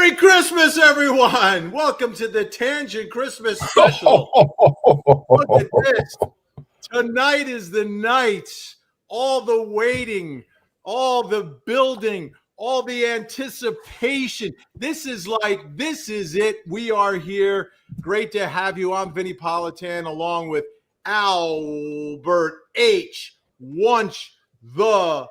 Merry Christmas, everyone! Welcome to the Tangent Christmas special. Look at this. Tonight is the night. All the waiting, all the building, all the anticipation. This is it. We are here. Great to have you. I'm Vinnie Politan, along with Albert H. Wunsch the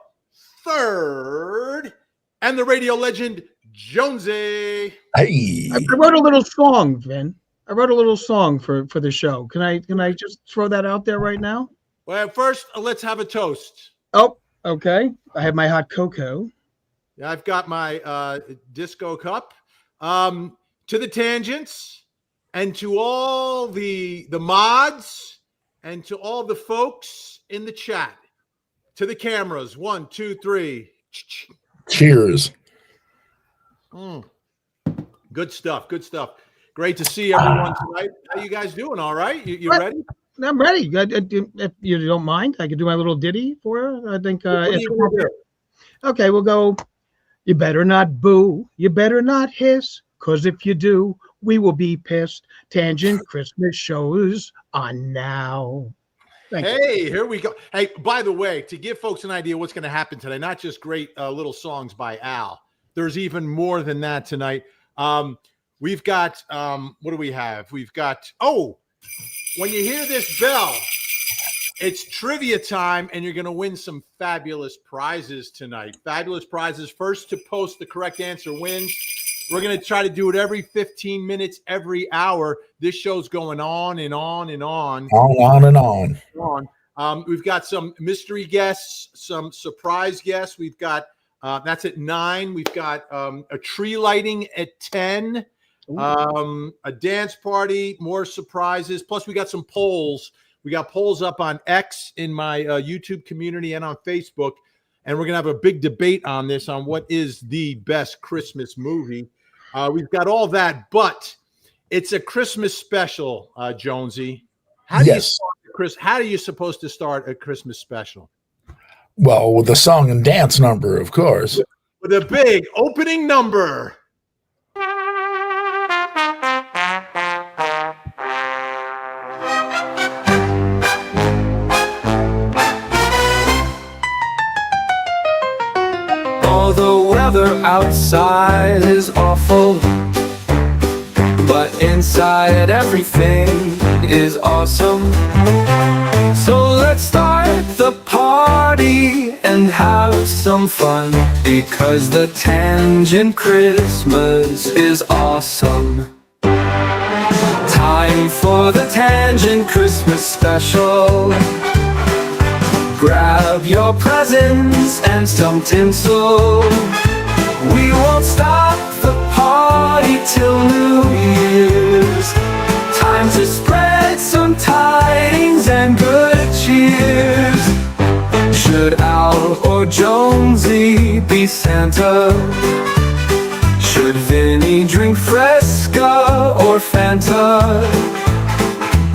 Third, and the radio legend Jonesy. Hey, I wrote a little song, Vin. I wrote a little song for the show. Can I just throw that out there right now? Well, first, let's have a toast. Oh, okay. I have my hot cocoa. Yeah, I've got my disco cup. To the tangents, and to all the mods, and to all the folks in the chat. To the cameras. 1, 2, 3. cheers. Good stuff. Good stuff. Great to see everyone tonight. How you guys doing? All right? You ready? I'm ready. If you don't mind, I could do my little ditty for her. I think. Okay, we'll go. You better not boo. You better not hiss. 'Cause if you do, we will be pissed. Tangent Christmas shows on now. Hey, here we go. Hey, by the way, to give folks an idea what's going to happen today, not just great little songs by Al. There's even more than that tonight. We've got, what do we have? We've got, when you hear this bell, it's trivia time, and you're going to win some fabulous prizes tonight. Fabulous prizes. First to post the correct answer wins. We're going to try to do it every 15 minutes, every hour. This show's going on and on and on. On and on. We've got some mystery guests, some surprise guests. We've got, that's at 9. We've got a tree lighting at 10, a dance party, more surprises. Plus, we got some polls. We got polls up on X in my YouTube community and on Facebook. And we're going to have a big debate on this, on what is the best Christmas movie. We've got all that, but it's a Christmas special, Jonesy. How do you supposed to start a Christmas special? Well, with a song and dance number, of course. With a big opening number. The weather outside is awful, but inside everything is awesome. So let's start the party and have some fun, because the Tangent Christmas is awesome. Time for the Tangent Christmas special. Grab your presents and some tinsel. We won't stop the party till New Year's. Time to spread some tidings and good cheers. Should Al or Jonesy be Santa? Should Vinnie drink Fresca or Fanta?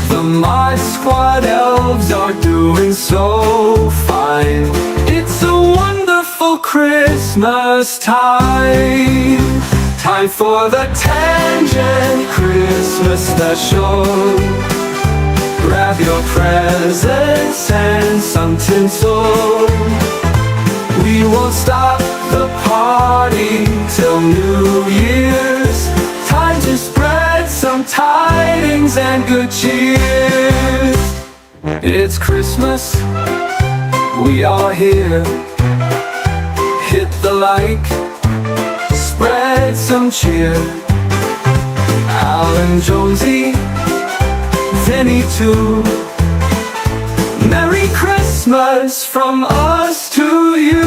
The Mod Squad elves are doing so fine. It's a wonderful Christmas time. Time for the Tangent Christmas special. Grab your presents and some tinsel. We won't stop the party till New Year's. Time to spread some tidings and good cheers. It's Christmas, we are here. Hit the like, spread some cheer. Al and Jonesy, Vinnie too. Merry Christmas from us to you.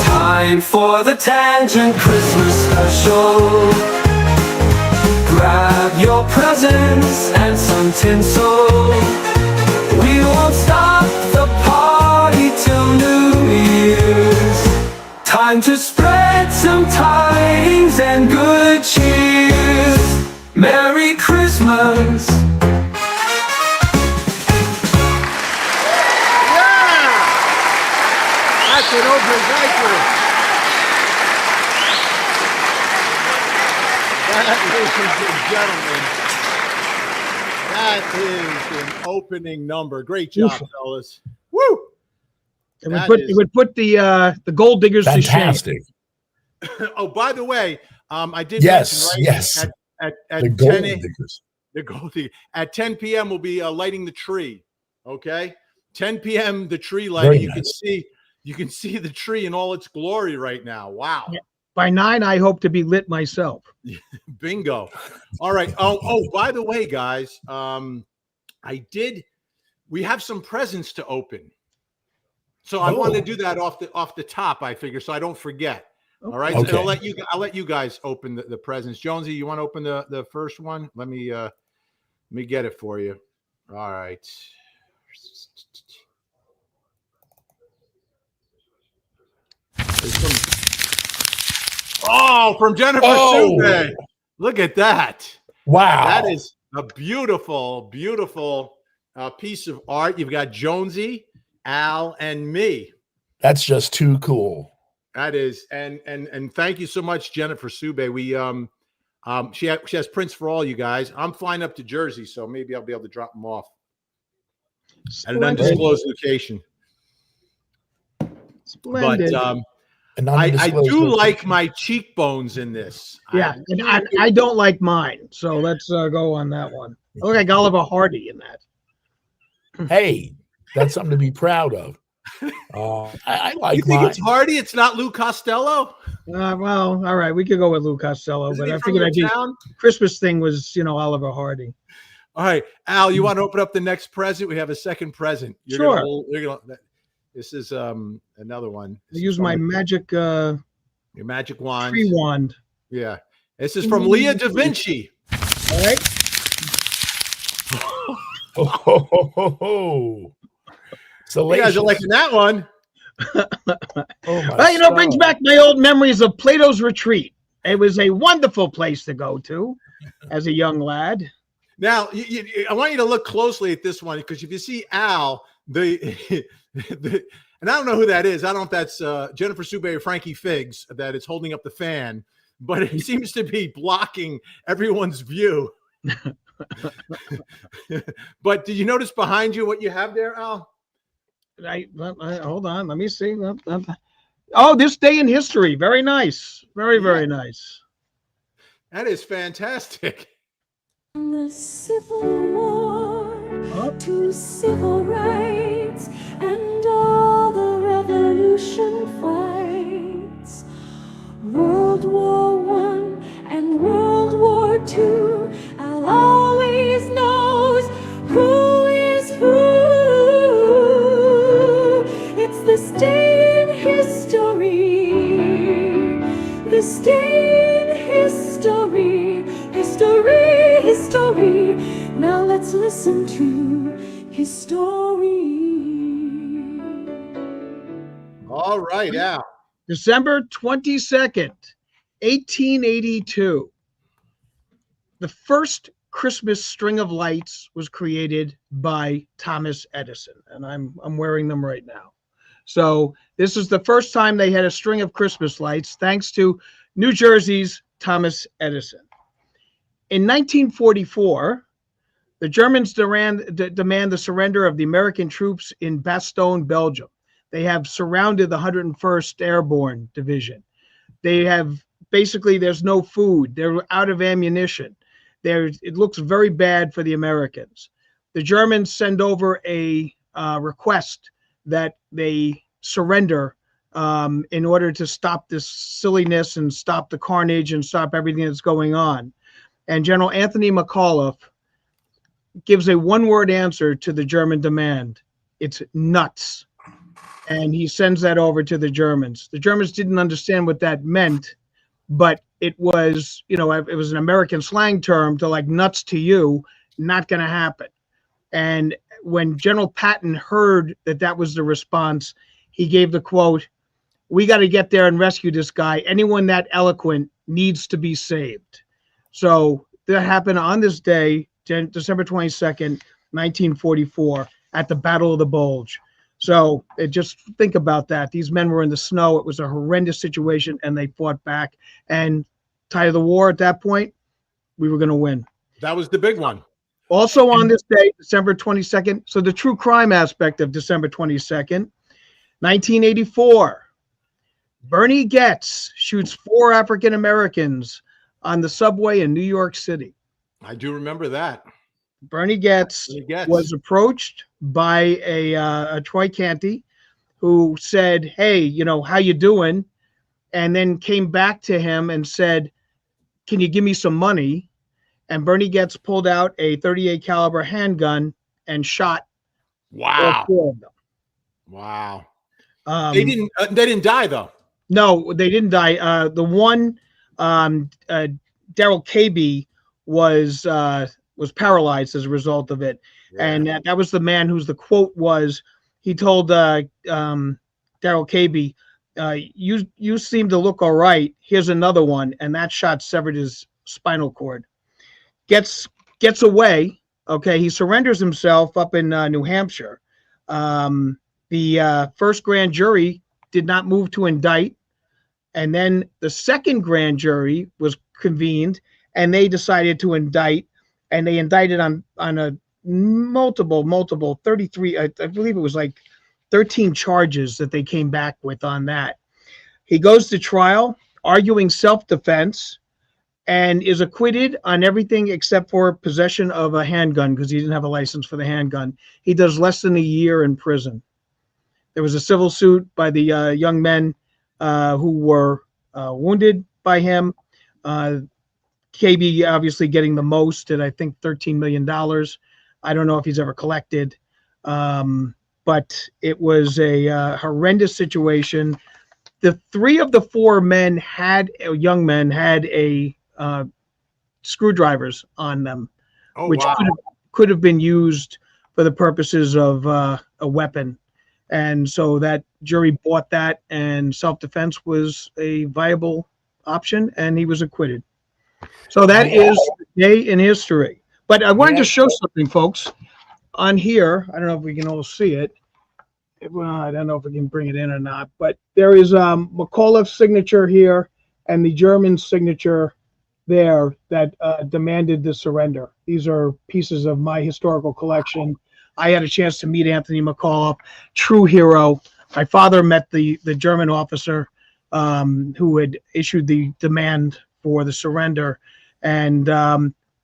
Time for the Tangent Christmas special. Grab your presents and some tinsel. We won't stop the party till New Year's. Time to spread some tidings and good cheers. Merry Christmas. That's an open diaper. that, ladies and gentlemen, that is an opening number. Great job, fellas. Woo! It would put the gold diggers Fantastic. to shame. Oh, by the way, I did Yes, mention, right, yes. at The 10 gold a- diggers. the gold digger. At 10 p.m. we'll be lighting the tree. Okay, 10 p.m. the tree lighting. Very You nice. can see the tree in all its glory right now. Wow. Yeah. By 9, I hope to be lit myself. Bingo. All right. Oh, by the way, guys, we have some presents to open. So I want to do that off the top, I figure, so I don't forget. All right. Okay. So I'll let you guys open the presents. Jonesy, you want to open the first one? Let me get it for you. All right. From Jennifer Sube. Look at that. Wow. That is a beautiful, beautiful piece of art. You've got Jonesy, Al, and me. That's just too cool. That is, and thank you so much, Jennifer Sube. We she has prints for all you guys. I'm flying up to Jersey, so maybe I'll be able to drop them off at an undisclosed location. Splendid. But I do like my cheekbones in this. Yeah, and I don't like mine, so let's go on that one. I look like Oliver Hardy in that. Hey, that's something to be proud of. I like You think mine. it's Hardy? It's not Lou Costello? Well, all right, we could go with Lou Costello, Isn't but he I from figured your town? Christmas thing was, Oliver Hardy. All right, Al, you want to open up the next present? We have a second present. Sure. This is another one. I use my magic your magic wand. tree wand. Yeah. This is from Leah Da Vinci. All right. So you guys are liking that one. Well, brings back my old memories of Plato's Retreat. It was a wonderful place to go to as a young lad. Now, I want you to look closely at this one, because if you see Al, and I don't know who that is. I don't know if that's Jennifer Sube or Frankie Figs that is holding up the fan, but it seems to be blocking everyone's view. But did you notice behind you what you have there, Al? Hold on. Let me see. Oh, this day in history. Very nice. Very nice. That is fantastic. From the Civil War to civil rights and all the revolution fights, World War I and World War II, I'll always knows who is who. It's this day in history, this day in history, history. Now let's listen to his story. All right, Al. December 22nd, 1882. The first Christmas string of lights was created by Thomas Edison, and I'm wearing them right now. So this is the first time they had a string of Christmas lights, thanks to New Jersey's Thomas Edison. In 1944, the Germans demand the surrender of the American troops in Bastogne, Belgium. They have surrounded the 101st Airborne Division. They have basically, there's no food. They're out of ammunition. It looks very bad for the Americans. The Germans send over a request that they surrender in order to stop this silliness and stop the carnage and stop everything that's going on. And General Anthony McAuliffe gives a one-word answer to the German demand. It's nuts. And he sends that over to the Germans. The Germans didn't understand what that meant, but it was, it was an American slang term to like nuts to you, not going to happen. And when General Patton heard that that was the response, he gave the quote, "We got to get there and rescue this guy. Anyone that eloquent needs to be saved." So that happened on this day, December 22nd, 1944, at the Battle of the Bulge. So just think about that. These men were in the snow. It was a horrendous situation, and they fought back. And tide of the war at that point, we were going to win. That was the big one. Also on this day, December 22nd. So the true crime aspect of December 22nd, 1984. Bernie Getz shoots 4 African Americans on the subway in New York City. I do remember that. Bernie Getz was approached by a Troy Canty who said, "Hey, you know, how you doing?" And then came back to him and said, "Can you give me some money?" And Bernie Getz pulled out a 38 caliber handgun and shot all 4 of them. Wow. They didn't die though. No, they didn't die. The one, Daryl KB was paralyzed as a result of it. Yeah. And that was the man whose the quote was, he told Daryl KB, you seem to look all right. Here's another one. And that shot severed his spinal cord. Gets away. Okay. He surrenders himself up in New Hampshire. The first grand jury did not move to indict. And then the second grand jury was convened and they decided to indict, and they indicted on a multiple 33, I believe it was like 13 charges that they came back with on that. He goes to trial arguing self-defense and is acquitted on everything except for possession of a handgun because he didn't have a license for the handgun. He does less than a year in prison. There was a civil suit by the young men who were wounded by him. KB obviously getting the most at, I think, $13 million. I don't know if he's ever collected, but it was a horrendous situation. The 3 of the 4 men young men had screwdrivers on them, which could have been used for the purposes of a weapon. And so that jury bought that, and self-defense was a viable option, and he was acquitted. So that is the day in history. But I wanted to show something, folks, on here. I don't know if we can all see it. Well, I don't know if we can bring it in or not, but there is McAuliffe's signature here and the German signature there that demanded the surrender. These are pieces of my historical collection. I had a chance to meet Anthony McAuliffe, true hero. My father met the German officer who had issued the demand for the surrender. And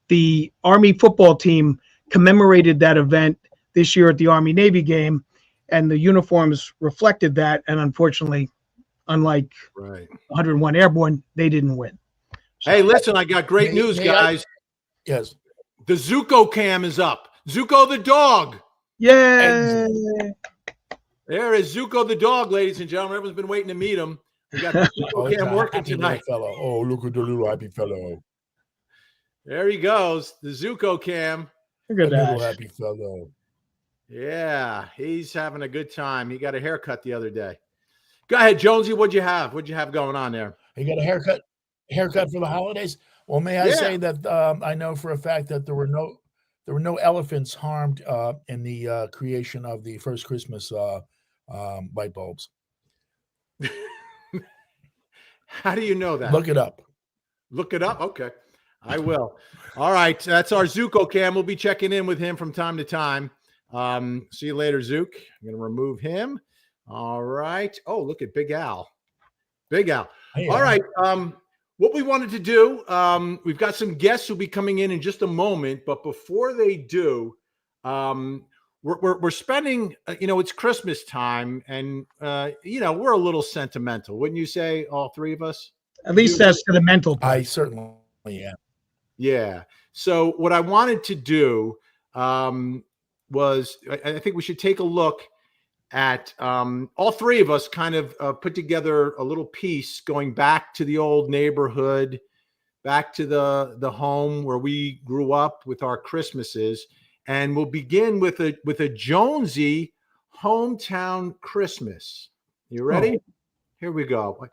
the Army football team commemorated that event this year at the Army-Navy game, and the uniforms reflected that. And unfortunately, unlike 101 Airborne, they didn't win. So, hey, listen, I got great news, guys. Yes. The Zuko cam is up. Zuko the dog. Yay! There is Zuko the dog, ladies and gentlemen. Everyone's been waiting to meet him. We got the Zuko cam working tonight. Fellow. Oh, look at the little happy fellow. There he goes, the Zuko cam. Look at that. Little happy fellow. Yeah, he's having a good time. He got a haircut the other day. Go ahead, Jonesy. What'd you have? What'd you have going on there? He got a haircut for the holidays. Well, may I say that I know for a fact that there were no elephants harmed in the creation of the first Christmas light bulbs. How do you know that? Look it up. Look it up? Okay. I will. All right. That's our Zuko cam. We'll be checking in with him from time to time. See you later, Zook. I'm going to remove him. All right. Oh, look at Big Al. Big Al. Hey, all right. What we wanted to do, we've got some guests who'll be coming in just a moment. But before they do, we're spending, it's Christmas time, and, we're a little sentimental. Wouldn't you say, all 3 of us? At least that's to the mental part. I certainly am. Yeah. So what I wanted to do was I think we should take a look at all 3 of us kind of put together a little piece going back to the old neighborhood, back to the home where we grew up with our Christmases. And we'll begin with a Jonesy hometown Christmas. You ready? Oh. Here we go.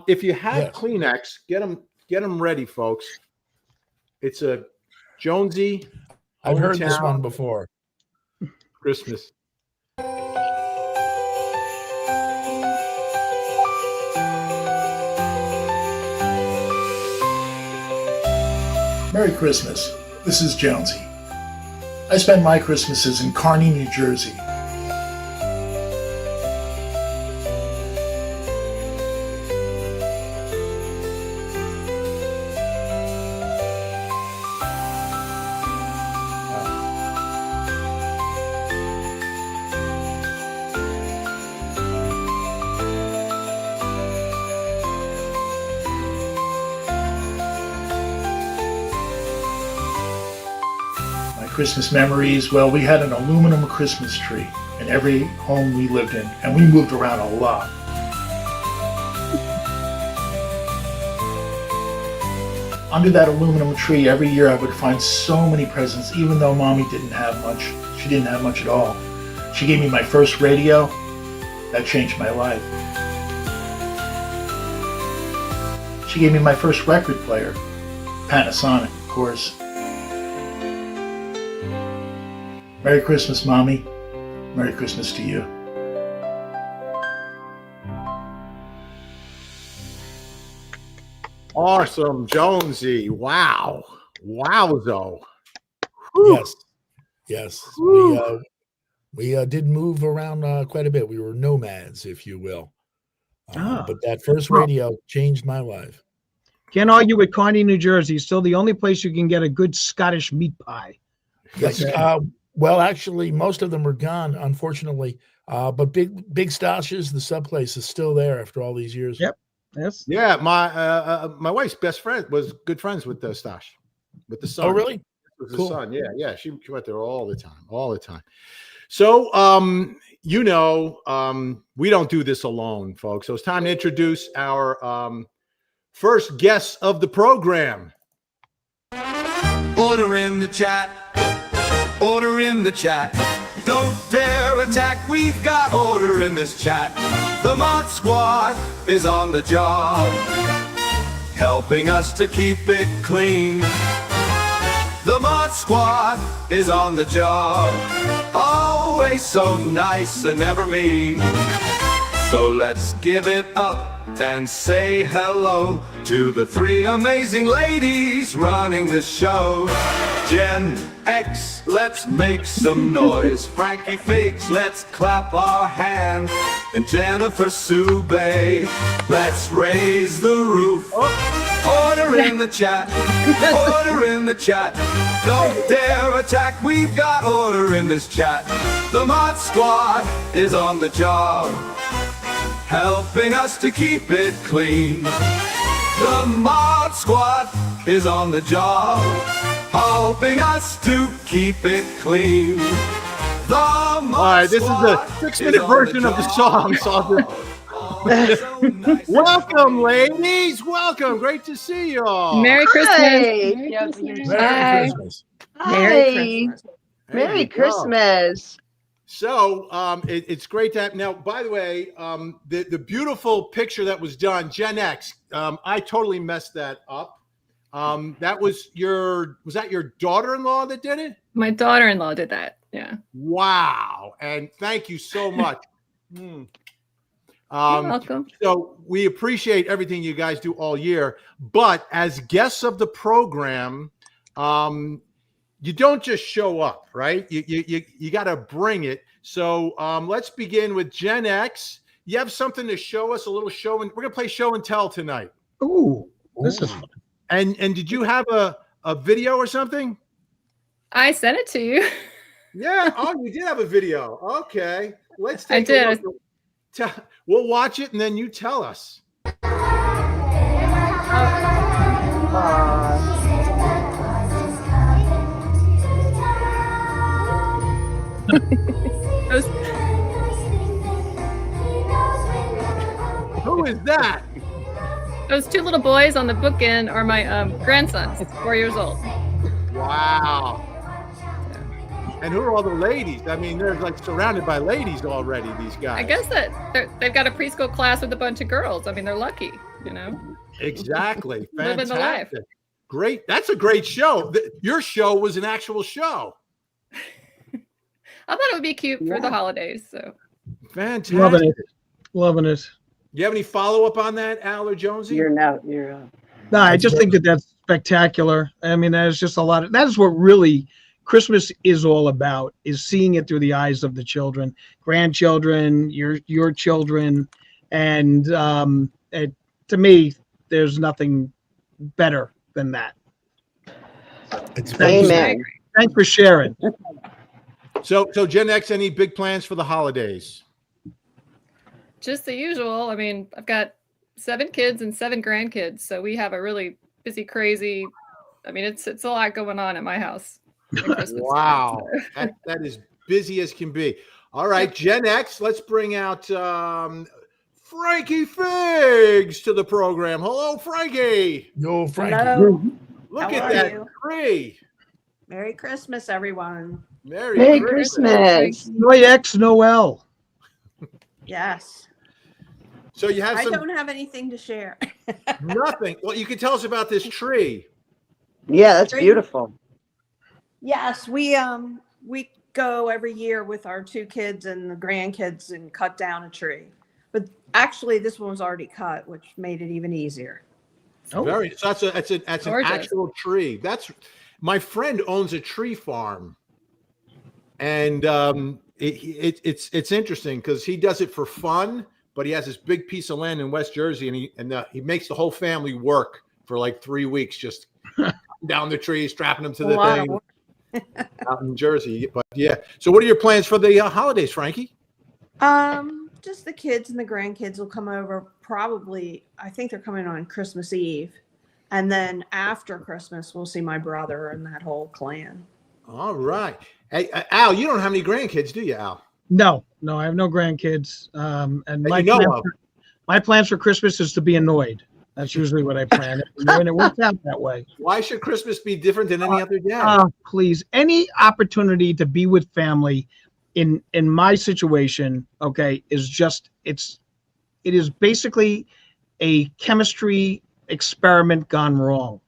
If you have Kleenex, get them ready, folks. It's a Jonesy. I've heard this one before. Christmas. Merry Christmas. This is Jonesy. I spend my Christmases in Kearney, New Jersey. Christmas memories, well, we had an aluminum Christmas tree in every home we lived in, and we moved around a lot. Under that aluminum tree, every year I would find so many presents, even though Mommy didn't have much. She didn't have much at all. She gave me my first radio. That changed my life. She gave me my first record player, Panasonic, of course. Merry Christmas, Mommy. Merry Christmas to you. Awesome, Jonesy. Wow. Wowzo. Yes. Yes. We did move around quite a bit. We were nomads, if you will. But that first radio changed my life. Can't argue with Kearney, New Jersey. Still the only place you can get a good Scottish meat pie. Yes. Well, actually, most of them are gone, unfortunately. But Big Stosh's, the sub place, is still there after all these years. Yep. Yes. Yeah, my wife's best friend was good friends with Stosh, with the son. Oh, really? With the Cool. son. Yeah. She went there all the time. So, we don't do this alone, folks. So it's time to introduce our first guest of the program. Order in the chat. Order in the chat. Don't dare attack. We've got order in this chat. The Mod Squad is on the job, helping us to keep it clean. The Mod Squad is on the job, always so nice and never mean. So let's give it up and say hello to the three amazing ladies running the show. Gen X, let's make some noise. Frankie Figs, let's clap our hands. And Jennifer Subay, let's raise the roof. Order in the chat. Order in the chat. Don't dare attack. We've got order in this chat. The Mod Squad is on the job, helping us to keep it clean. The Mod Squad is on the job, helping us to keep it clean. The Mod All right, this is a 6-minute version of the song. Welcome, ladies. Welcome. Great to see you all. Merry Christmas. Merry Christmas. Merry Christmas. Merry Christmas. So it's great to have. Now, by the way, the beautiful picture that was done, Gen X, I totally messed that up. That was that your daughter-in-law that did it? My daughter-in-law did that. Yeah. Wow. And thank you so much. You're welcome. So we appreciate everything you guys do all year. But as guests of the program, you don't just show up, right? You got to bring it. So let's begin with Gen X. You have something to show us, a little show, and we're gonna play show and tell tonight. Ooh, this is fun. And did you have a video or something? I sent it to you. Yeah. Oh, you did have a video. Okay. Let's take I a did. look. We'll watch it and then you tell us. Who is that? Those two little boys on the bookend are my grandsons. 4 years old. Wow. And who are all the ladies? I mean, they're like surrounded by ladies already, these guys. I guess that they've got a preschool class with a bunch of girls. I mean, they're lucky, you know. Exactly. Living the life. Fantastic. Great. That's a great show. Your show was an actual show. I thought it would be cute for the holidays. So Fantastic. Loving it. Loving it. Do you have any follow-up on that, Al or Jonesy? You're No, I just think that that's spectacular. I mean, there's just a lot of, that is what really Christmas is all about, is seeing it through the eyes of the children, grandchildren, your children. And to me, there's nothing better than that. It's Amen. Thanks for sharing. So Gen X, any big plans for the holidays? Just the usual. I mean, I've got 7 kids and 7 grandkids, so we have a really busy, crazy. I mean, it's a lot going on at my house. at Christmas time, Wow, so. that is busy as can be. All right, Gen X, let's bring out Frankie Figs to the program. Hello, Frankie. Yo, Frankie. Hello. Look How at are that you? tree. Merry Christmas, everyone. Merry Christmas. Joy X Noel. Yes. So you have I some don't have anything to share. nothing. Well, you can tell us about this tree. Yeah, that's beautiful. Yes, we go every year with our 2 kids and the grandkids and cut down a tree. But actually this one was already cut, which made it even easier. So that's an actual tree. That's my friend owns a tree farm, and it's interesting because he does it for fun. But he has this big piece of land in West Jersey, and he makes the whole family work for like 3 weeks, just down the trees, strapping them to the thing out in Jersey. But yeah. So what are your plans for the holidays, Frankie? Just the kids and the grandkids will come over. Probably, I think they're coming on Christmas Eve, and then after Christmas, we'll see my brother and that whole clan. All right. Hey, Al, you don't have any grandkids, do you, Al? No, I have no grandkids. And my plans for Christmas is to be annoyed. That's usually what I plan. And it works out that way. Why should Christmas be different than any other day? Please, any opportunity to be with family in my situation, okay, is just it is basically a chemistry experiment gone wrong.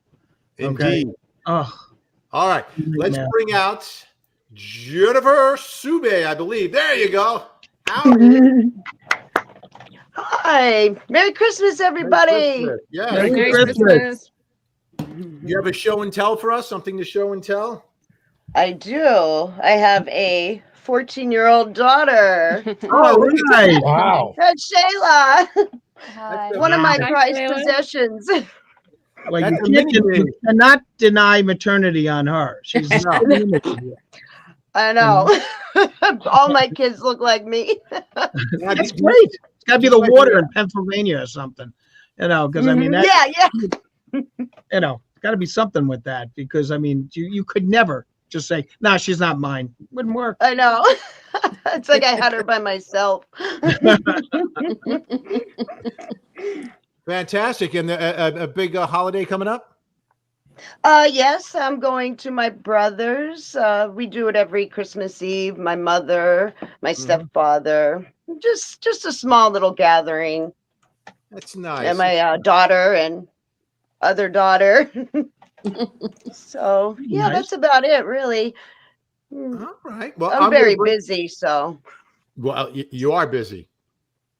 Okay? Indeed. Oh, all right. Let's bring out Jennifer Sube, I believe. There you go. Howdy. Hi. Merry Christmas, everybody. Merry Christmas. Yeah. Merry Christmas. You have a show and tell for us? Something to show and tell? I do. I have a 14-year-old daughter. Oh, right. Wow. That's Shayla. Hi. One of my Hi, prized Shayla. possessions. Well, That's you cannot deny maternity on her. She's I know. All my kids look like me. That's great. It's got to be the water in Pennsylvania or something, because I mean, Yeah. it's got to be something with that, because I mean, you could never just say, "Nah, she's not mine." Wouldn't work. I know. It's like I had her by myself. Fantastic. And a big holiday coming up? Yes, I'm going to my brother's. We do it every Christmas Eve. My mother, my stepfather, just a small little gathering. That's nice. And my daughter and other daughter. So yeah, Nice. that's about it, really. All right. Well, I'm very busy, so Well, you are busy.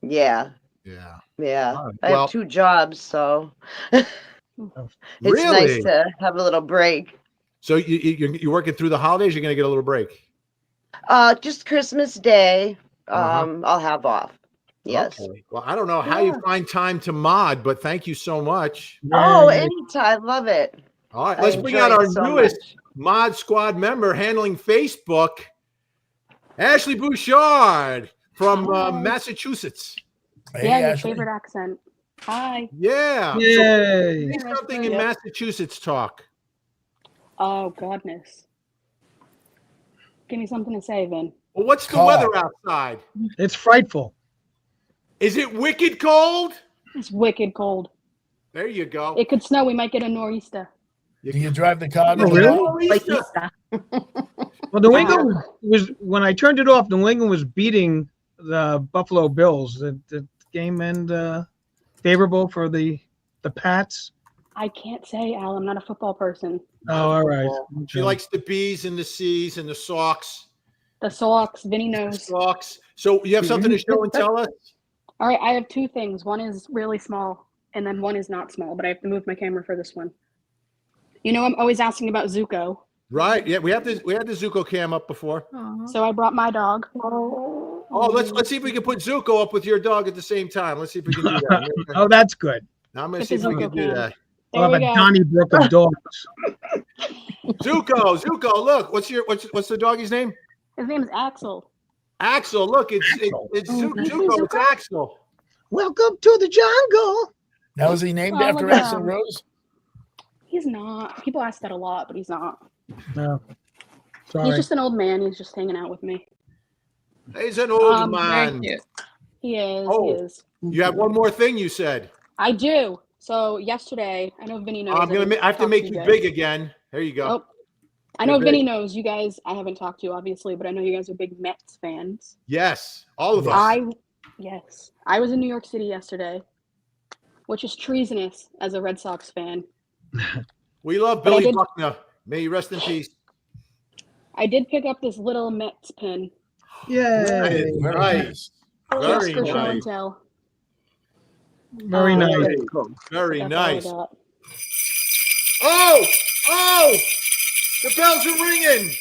yeah. Yeah. I have 2 jobs, so it's Really? nice to have a little break. So you're working through the holidays? You're going to get a little break? Just Christmas Day, I'll have off. Yes. Okay. Well, I don't know how you find time to mod, but thank you so much. Oh, anytime. Love it. All right. I Let's bring enjoy out our it so newest much. Mod Squad member handling Facebook, Ashley Bouchard from Massachusetts. Hey, Yeah, your Ashley. favorite accent. Hi. Yeah. Yay. So something in Massachusetts talk. Oh, goodness. Give me something to say, Vin. Well, what's the Call. weather outside? It's frightful. Is it wicked cold? It's wicked cold. There you go. It could snow. We might get a nor'easter. Do you drive the car? Oh, really? Nor'easter. Well, New England was, when I turned it off, New England was beating the Buffalo Bills. The game end favorable for the Pats. I can't say, Al. I'm not a football person. Oh, all right. She likes the B's and the C's and the Sox. The Sox, Vinny knows. Sox. So you have something to show and tell us? All right, I have 2 things. One is really small, and then one is not small, but I have to move my camera for this one. You know, I'm always asking about Zuko. Right. Yeah, we had the Zuko cam up before. So I brought my dog. Oh, let's see if we can put Zuko up with your dog at the same time. Let's see if we can do that. Oh, that's good. Now I'm gonna It's see a if we can Zuko do cam. that. We'll have There a we go. Donnybrook of dogs. Zuko, look, what's the doggy's name? His name is Axel. Axel. Look, it's Axel. Zuko. It's Axel. Welcome to the jungle. Now is he named Oh, after look at Axl him. Rose? He's not. People ask that a lot, but he's not. No. Sorry. He's just an old man. He's just hanging out with me. He's an old Very man. cute. He is. Oh. He is. You have one more thing you said. I do. So yesterday, I know Vinny knows. I have to talk make you you guys. big again. There you go. Oh, I know You're Vinny big. knows. You guys, I haven't talked to obviously, but I know you guys are big Mets fans. Yes, all of us. Yes, I was in New York City yesterday, which is treasonous as a Red Sox fan. We love But I Billy did- Buckner. May he rest in peace. I did pick up this little Mets pin. Yay. Very Nice. nice. Very Just for show and nice. tell. Very nice. Very That's all I nice. got. Oh! The bells are ringing.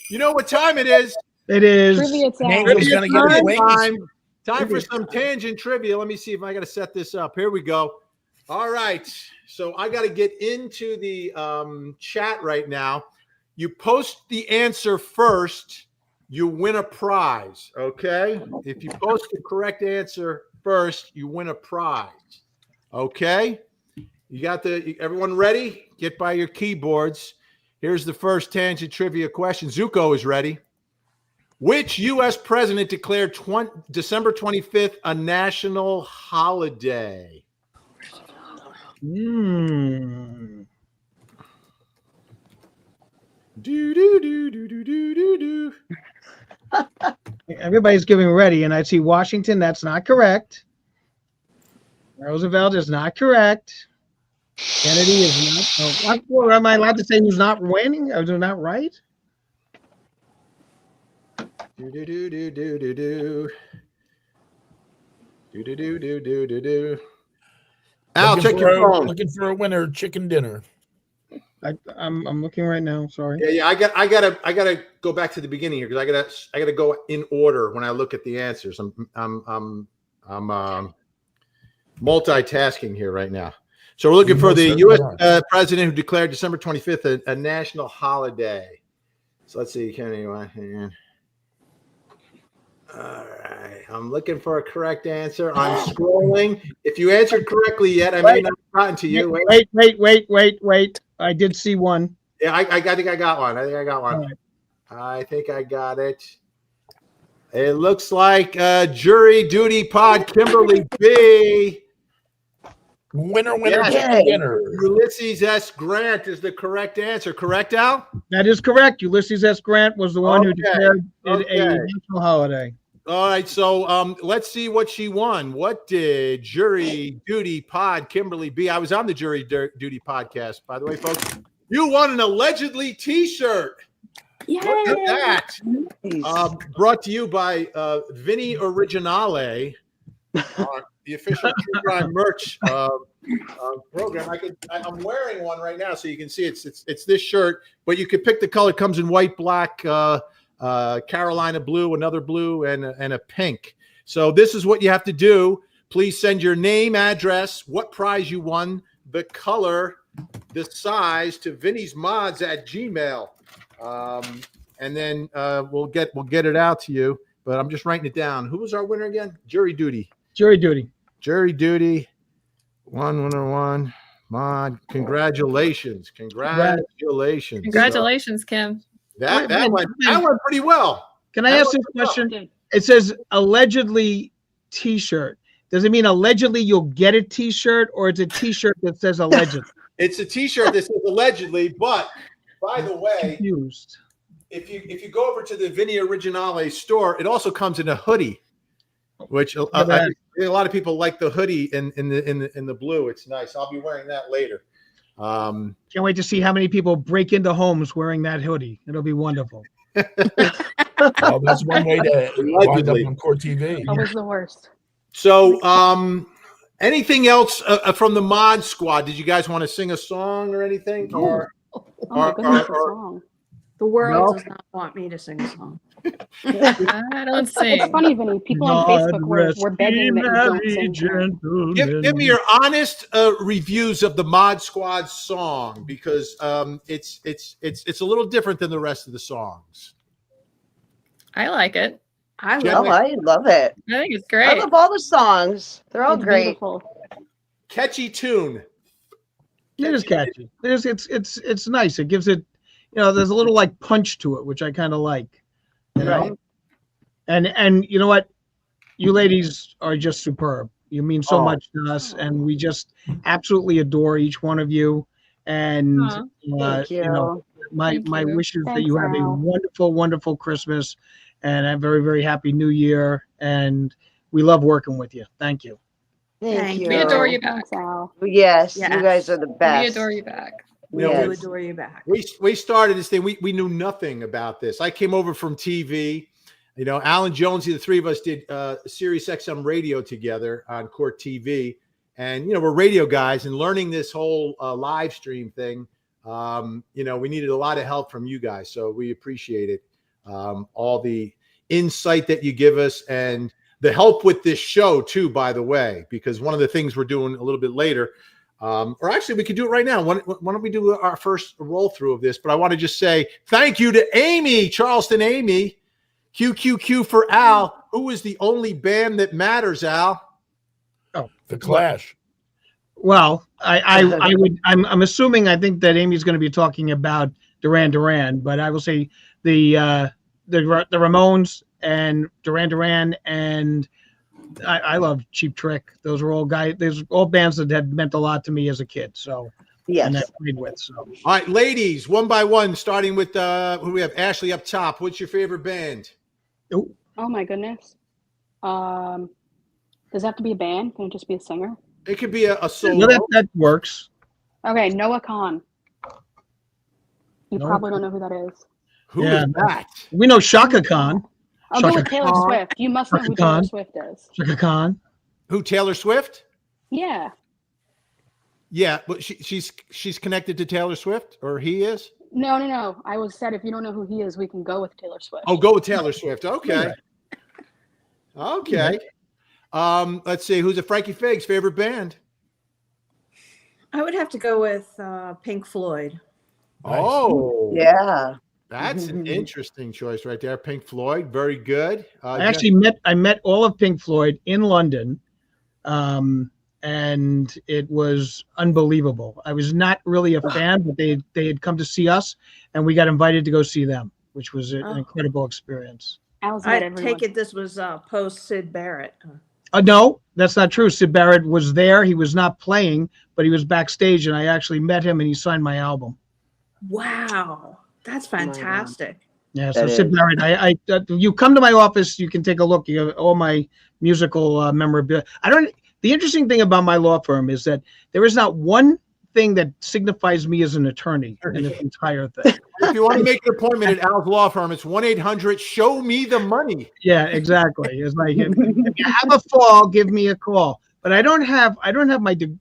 You know what time it is? It is. Trivia time. Name was gonna give you wings. Time for some tangent trivia. Let me see if I got to set this up. Here we go. All right. So I got to get into the chat right now. You post the answer first, you win a prize. Okay. If you post the correct answer first, you win a prize. Okay. You got everyone ready? Get by your keyboards. Here's the first tangent trivia question. Zuko is ready. Which U.S. president declared December 25th a national holiday? Mm. Do, do, do, do, do, do, do, do. Everybody's getting ready, and I see Washington. That's not correct. Roosevelt is not correct. Kennedy is not. What am I allowed to say? Who's not winning? Or not right? Do, do, do, do, do, do, do. Do, do, do, do, do, do, do. Al, check your phone. Looking for a winner, chicken dinner. I'm looking right now. Sorry. Yeah. I gotta go back to the beginning here because I gotta go in order when I look at the answers. I'm multitasking here right now. So we're looking for the U.S. president who declared December 25th a national holiday. So let's see. All right. I'm looking for a correct answer. I'm scrolling. If you answered correctly yet, I may not have gotten to you. Wait. I did see one. Yeah, I think I got one. All right. I think I got it. It looks like Jury Duty Pod Kimberly B. Winner, Yes. chicken dinner. Ulysses S. Grant is the correct answer. Correct, Al? That is correct. Ulysses S. Grant was the one who Okay. declared it Okay. a national holiday. All right, so let's see what she won. What did Jury Duty Pod Kimberly B? I was on the Jury Duty podcast, by the way, folks. You won an allegedly T-shirt. Yay! Look at that. Brought to you by Vinnie Originale, the official True Crime merch program. I'm wearing one right now, so you can see it's this shirt, but you could pick the color. It comes in white, black, Carolina blue, another blue, and a pink. So this is what you have to do. Please send your name, address, what prize you won, the color, the size to VinniesMods at Gmail. And then we'll get it out to you. But I'm just writing it down. Who was our winner again? Jury Duty. Jury Duty. Jury Duty. One mod. Congratulations. Congratulations. Congratulations, Kim. That went pretty well. Can I ask this question? It says allegedly T-shirt. Does it mean allegedly you'll get a T-shirt, or it's a T-shirt that says allegedly? It's a T-shirt that says allegedly, but by the way, Confused. if you go over to the Vinnie Originale store, it also comes in a hoodie, which a lot of people like the hoodie in the blue. It's nice. I'll be wearing that later. Can't wait to see how many people break into homes wearing that hoodie. It'll be wonderful. Well, that's one way to wind up Allegedly. on Court TV. Always the worst. So Anything else from the Mod Squad? Did you guys want to sing a song or anything? Oh my goodness, a song. The world No. does not want me to sing a song. I don't It's sing. funny, Vinny. People on Facebook were begging that you don't sing tonight. Give me your honest reviews of the Mod Squad song, because it's a little different than the rest of the songs. I like it. I Jen- love Oh, I love it. I think it's I great. love all the songs. They're all It's great. beautiful. Catchy tune. It is catchy. It's nice. It gives it, there's a little like punch to it, which I kind of like. You know? Right. And you know what? You ladies are just superb. You mean so Oh. much to us, and we just absolutely adore each one of you. And Aw. Thank you. my Thank my you. wish is that Thanks, you have a Al. wonderful, wonderful Christmas and a very, very happy New Year. And we love working with you. Thank you. Thank you. We adore you back. Thanks, Al. Yes, Yes. you guys are the We best. adore you back. We You know, do Yes. adore you back. We started this thing. We knew nothing about this. I came over from TV. Alan Jonesy, the three of us did Sirius XM radio together on Court TV. And, we're radio guys, and learning this whole live stream thing, we needed a lot of help from you guys. So we appreciate it. All the insight that you give us, and the help with this show too, by the way, because one of the things we're doing a little bit later, or actually we could do it right now. Why don't we do our first roll through of this? But I want to just say thank you to Amy, Charleston Amy, QQQ for Al, who is the only band that matters, Al. The Clash. Well, I'm assuming, I think that Amy's going to be talking about Duran Duran, but I will say the Ramones and Duran Duran, and I love Cheap Trick. Those are all bands that had meant a lot to me as a kid. So and I Yes. played with. So All right, ladies, one by one, starting with who we have. Ashley up top. What's your favorite band? Oh my goodness. Does it have to be a band? Can it just be a singer? It could be a solo. no, that works. Okay, Noah Khan. You Noah probably don't know who that is. Who Yeah. is that? We know Shaka Khan. I'll go Shaka with Taylor Khan. Swift. You must know Shaka who Taylor Khan. Swift is. Shaka Khan. Who? Taylor Swift? Yeah. Yeah, but she's connected to Taylor Swift, or he is. No. I was said if you don't know who he is, we can go with Taylor Swift. Oh, go with Taylor Swift. Okay. Okay. Let's see. Who's a Frankie Figg's favorite band? I would have to go with Pink Floyd. Oh, Yeah. that's an interesting choice right there. Pink Floyd, very good. I actually met all of Pink Floyd in London, and it was unbelievable. I was not really a fan, but they had come to see us, and we got invited to go see them, which was an incredible experience. Al's met I everyone. take it this was post Sid Barrett. No, that's not true. Sid Barrett was there. He was not playing, but he was backstage, and I actually met him, and he signed my album. Wow, that's fantastic. Yeah, so That Sid is. Barrett, you come to my office, you can take a look. You have all my musical memorabilia. The interesting thing about my law firm is that there is not one thing that signifies me as an attorney in this entire thing. If you want to make an appointment at Al's law firm, it's 1-800-SHOW-ME-THE-MONEY. Yeah, exactly. It's like if you have a fall, give me a call. But I don't have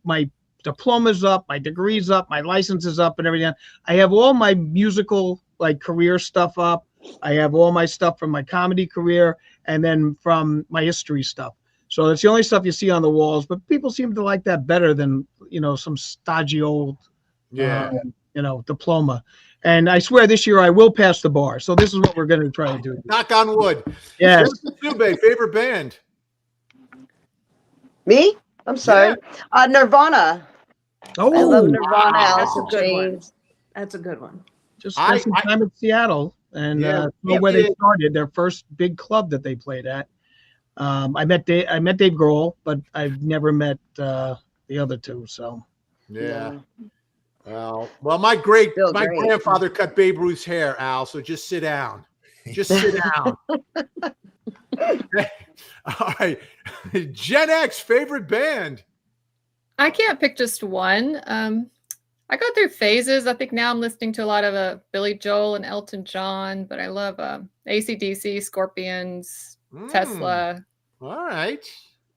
my diplomas up, my degrees up, my licenses up, and everything. I have all my musical career stuff up. I have all my stuff from my comedy career, and then from my history stuff. So that's the only stuff you see on the walls. But people seem to like that better than some stodgy old diploma. And I swear this year I will pass the bar. So this is what we're going to try to do. Knock on wood. Yes. Sube, favorite band? Me? I'm sorry. Nirvana. Oh, I love Nirvana. That's Alice a in good one. Chains. That's a good one. just spent some time in Seattle and where they started, their first big club that they played at. I met Dave Grohl, but I've never met the other two. So yeah. Well, my grandfather cut Babe Ruth's hair, Al. So just sit down. Just sit down. All right, Gen X favorite band. I can't pick just one. I go through phases. I think now I'm listening to a lot of Billy Joel and Elton John, but I love AC/DC, Scorpions, Tesla. All right.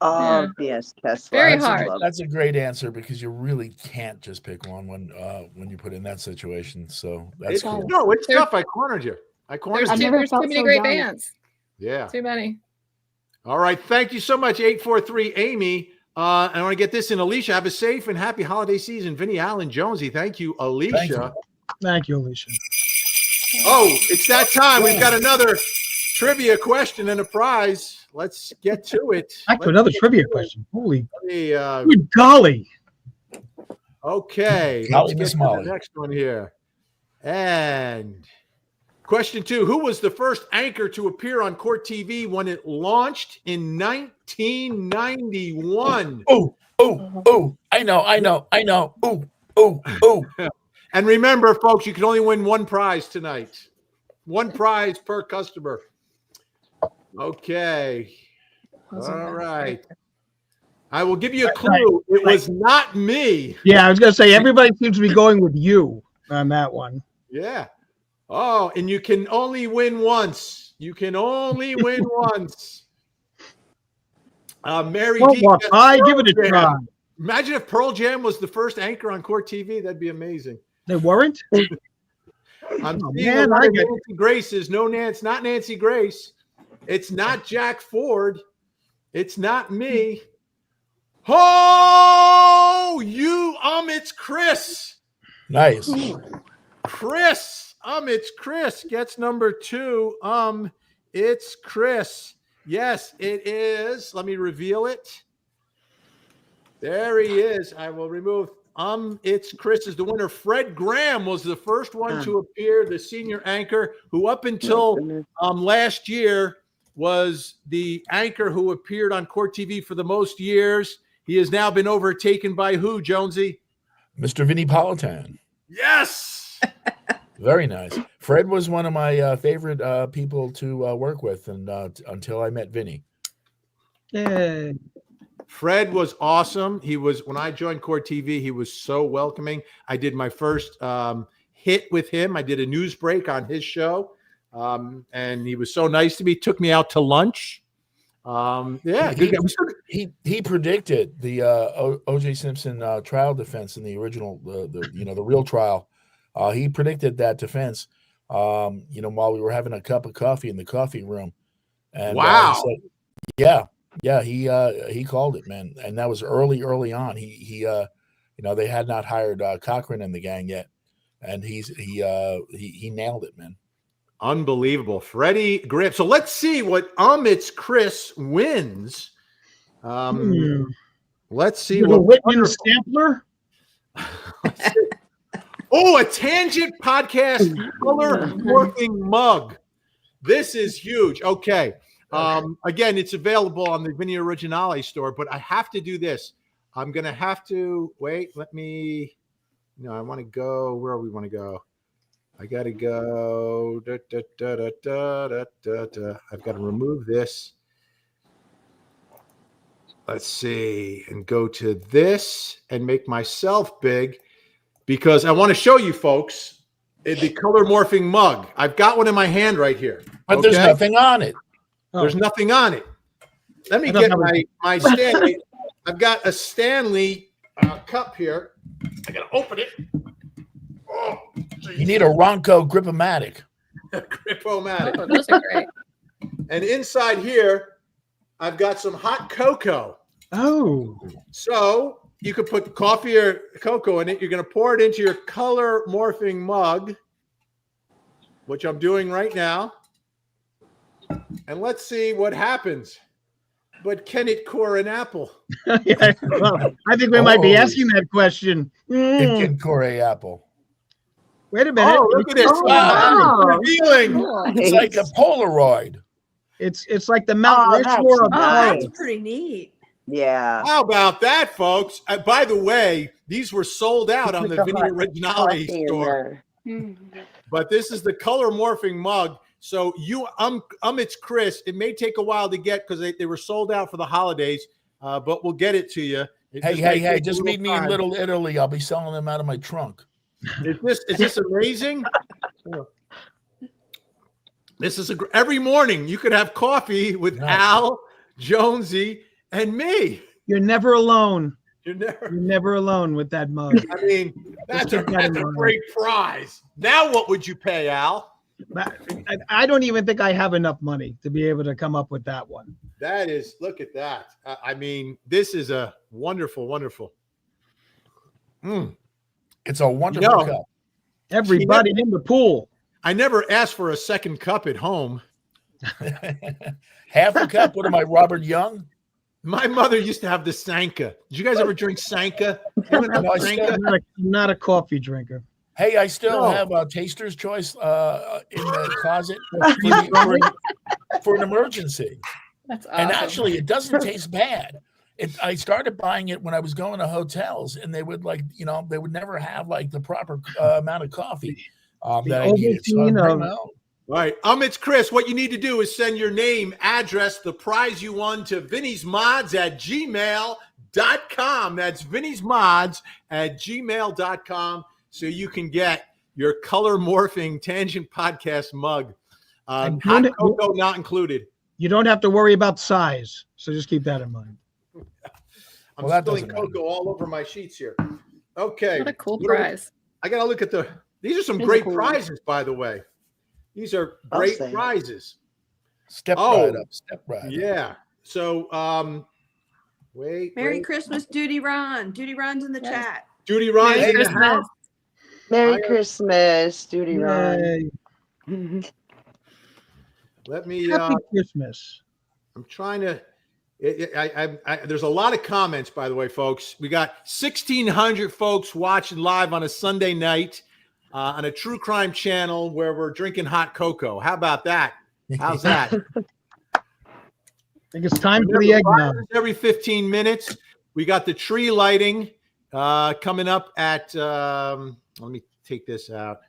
Oh, yes, Tesla. Very I hard. love- That's a great answer because you really can't just pick one when you put in that situation. So that's It's, cool. no, it's There- tough. I cornered you. I cornered There's you. too, never there's too felt many so great young. bands. Yeah. Too many. All right. Thank you so much, 843 Amy. I want to get this in. Alicia, have a safe and happy holiday season. Vinnie, Allen, Jonesy. Thank you, Alicia. Thank you. Thank you, Alicia. Oh, it's that time. We've got another trivia question and a prize. Let's get to it. Back to Let's another get trivia to it. question. Holy Hey, good golly. okay. Golly, Let's get Miss to Molly. the next one here. And question 2. Who was the first anchor to appear on Court TV when it launched in 1991? Oh, I know. Oh. And remember, folks, you can only win one prize tonight. One prize per customer. Okay. All right. I will give you a clue. It was not me. Yeah, I was gonna say everybody seems to be going with you on that one. Yeah. Oh, and you can only win once. You can only win once. Mary Well, D. walk by, give it a Pearl try. Jam. Imagine if Pearl Jam was the first anchor on Court TV. That'd be amazing. They weren't? I'm Oh, seeing man, a lot I of get- Nancy Grace's. No, it's not Nancy Grace. It's not Jack Ford. It's not me. Oh, it's Chris. Nice. Chris. It's Chris gets number 2. It's Chris. Yes, it is. Let me reveal it. There he is. I will remove. It's Chris is the winner. Fred Graham was the first one to appear, the senior anchor, who up until last year was the anchor who appeared on Court TV for the most years. He has now been overtaken by who, Jonesy? Mr. Vinnie Politan. Yes. Very nice. Fred was one of my favorite people to work with, and until I met Vinnie. Yeah. Fred was awesome. He was, when I joined Court TV, he was so welcoming. I did my first hit with him. I did a news break on his show, and he was so nice to me. Took me out to lunch. Yeah, he predicted the O.J. Simpson trial defense in the original, the real trial. He predicted that defense. While we were having a cup of coffee in the coffee room, and wow, he said, yeah, he called it, man, and that was early on. He they had not hired Cochran and the gang yet, and he nailed it, man. Unbelievable. Freddie Graham. So let's see what It's Chris wins. Let's see what Whitman Sampler. Oh, a Tangent Podcast color morphing mug. This is huge. Okay. Again, it's available on the Vinnie Originale store, but I have to do this. I'm going to have to wait. I want to go where we want to go. I got to go. I've got to remove this. Let's see. And go to this and make myself big because I want to show you folks the color morphing mug. I've got one in my hand right here. But there's nothing on it. There's nothing on it. Let me get my Stanley. I've got a Stanley cup here. I got to open it. Oh, you need a Ronco Grip-O-Matic. Grip-O-Matic. Oh, those are great. And inside here, I've got some hot cocoa. Oh. So you could put coffee or cocoa in it. You're going to pour it into your color morphing mug, which I'm doing right now. And let's see what happens. But can it core an apple? Yeah, well, I think we might be asking that question. It can core a apple. Wait a minute. Oh, look at this. Revealing. It's like a Polaroid. It's like the Mount Rushmore of that's colors. pretty neat. Yeah. How about that, folks? By the way, these were sold out on the Vinnie Originale store. But this is the color morphing mug. So it's Chris. It may take a while to get because they were sold out for the holidays, but we'll get it to you. Hey, just meet me in Little Italy. I'll be selling them out of my trunk. Is this amazing? This is every morning you could have coffee with Al, Jonesy, And me. You're never alone. You're never. You're never alone with that mug. I mean, that's a keep that in mind. great prize. Now, what would you pay, Al? I don't even think I have enough money to be able to come up with that one. That is, look at that. I mean, this is a wonderful, wonderful. It's a wonderful cup. Everybody in the pool. I never asked for a second cup at home. Half a cup. What am I, Robert Young? My mother used to have the Sanka. Did you guys ever drink Sanka? I'm not a coffee drinker. Hey, I still have a taster's choice in the closet for an emergency. That's awesome. And actually, it doesn't taste bad. I started buying it when I was going to hotels, and they would they would never have like the proper amount of coffee that I needed. So All right. It's Chris. What you need to do is send your name, address, the prize you won to VinniesMods@gmail.com. That's VinniesMods@gmail.com. So you can get your color morphing Tangent Podcast mug. Hot cocoa not included. You don't have to worry about size. So just keep that in mind. I'm spilling cocoa all over my sheets here. Okay. What a cool prize. I got to look at these are some great prizes, by the way. These are great prizes. Step right up. Yeah. So, wait. Merry Christmas, Duty Ron. Duty Ron's in the chat. Duty Ron is in the house. Merry Christmas, Duty Ron. Let me. Happy Christmas. I'm trying to. There's a lot of comments, by the way, folks. We got 1,600 folks watching live on a Sunday night on a true crime channel where we're drinking hot cocoa. How about that? How's that? I think it's time for the eggnog. Every 15 minutes, we got the tree lighting coming up at. Let me take this out.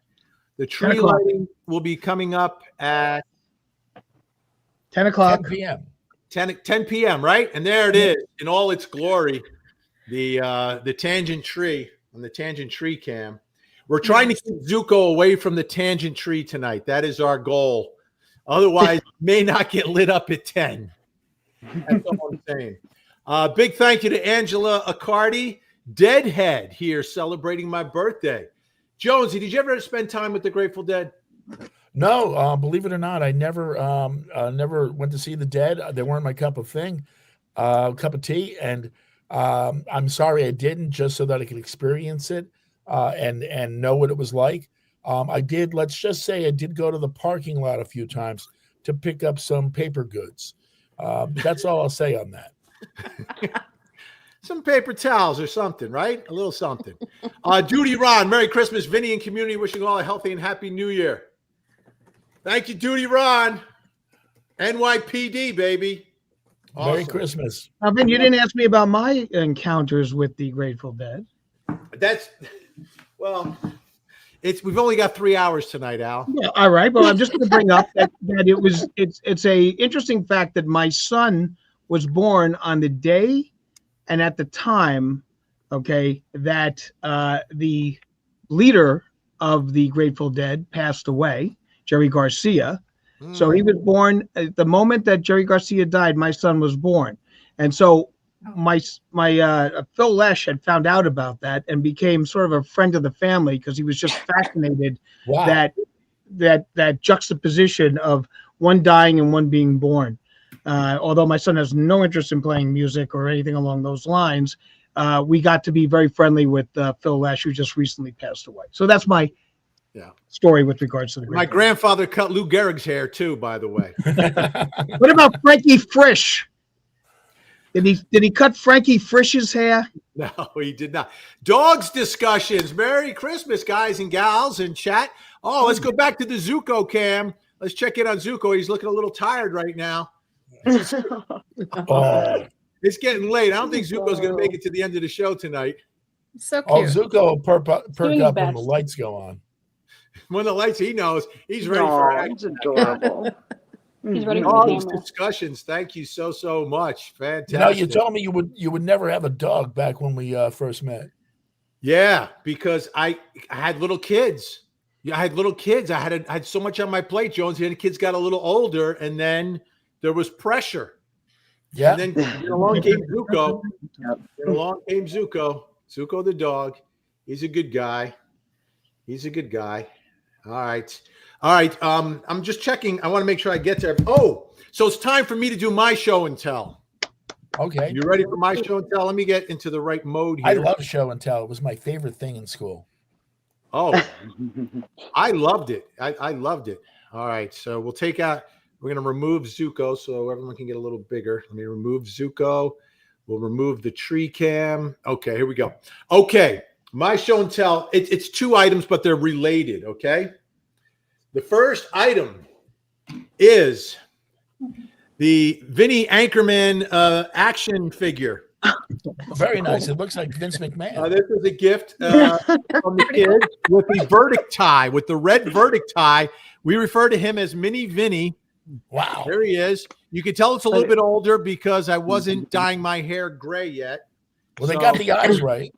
The tree lighting will be coming up at 10 o'clock. 10 p.m. 10 p.m. right? And there it is in all its glory, the tangent tree on the tangent tree cam. We're trying to keep Zuko away from the tangent tree tonight. That is our goal. Otherwise, may not get lit up at 10. That's all I'm saying. Big thank you to Angela Accardi, Deadhead here celebrating my birthday. Jonesy, did you ever spend time with the Grateful Dead? No, believe it or not, I never went to see the Dead. They weren't my cup of tea, and I'm sorry I didn't, just so that I could experience it and know what it was like. I did. Let's just say I did go to the parking lot a few times to pick up some paper goods. That's all I'll say on that. Some paper towels or something, right? A little something. Duty Ron, Merry Christmas. Vinny and community wishing you all a healthy and happy New Year. Thank you, Duty Ron. NYPD, baby. Awesome. Merry Christmas. Vin, you didn't ask me about my encounters with the Grateful Dead. We've only got 3 hours tonight, Al. Yeah, all right. Well, I'm just going to bring up that it's a interesting fact that my son was born on the day and at the time, that the leader of the Grateful Dead passed away, Jerry Garcia. So he was born at the moment that Jerry Garcia died. My son was born, and so my Phil Lesh had found out about that and became sort of a friend of the family because he was just fascinated that juxtaposition of one dying and one being born. Although my son has no interest in playing music or anything along those lines, we got to be very friendly with Phil Lesh, who just recently passed away. So that's my story with regards to the. My grandfather cut Lou Gehrig's hair too, by the way. What about Frankie Frisch? Did he cut Frankie Frisch's hair? No, he did not. Dogs discussions. Merry Christmas, guys and gals in chat. Oh, let's go back to the Zuko cam. Let's check in on Zuko. He's looking a little tired right now. It's getting late. I don't think Zuko's going to make it to the end of the show tonight. So cute. Oh, Zuko will perk up when the lights go on. When the lights, he knows he's ready for action. It's adorable. He's ready for All the these camera. discussions. Thank you so much. Fantastic. You know, you told me you would never have a dog back when we first met. Yeah, because I had little kids. Yeah, I had little kids. I had so much on my plate, Jones. The kids got a little older, and then there was pressure. Yeah. And then along came Zuko. And along came Zuko. Zuko the dog. He's a good guy. He's a good guy. All right. All right. I'm just checking. I want to make sure I get to so it's time for me to do my show and tell. Okay. You ready for my show and tell? Let me get into the right mode here. I love show and tell. It was my favorite thing in school. Oh, I loved it. I loved it. All right. So we're going to remove Zuko so everyone can get a little bigger. Let me remove Zuko. We'll remove the tree cam. Okay, here we go. Okay. My show and tell, it's 2 items, but they're related. Okay. The first item is the Vinnie Anchorman action figure. Very nice. It looks like Vince McMahon. This is a gift from the kids with the verdict tie, with the red verdict tie. We refer to him as Mini Vinny. Wow. There he is. You can tell it's a little bit older because I wasn't dyeing my hair gray yet. Well, they got the eyes right.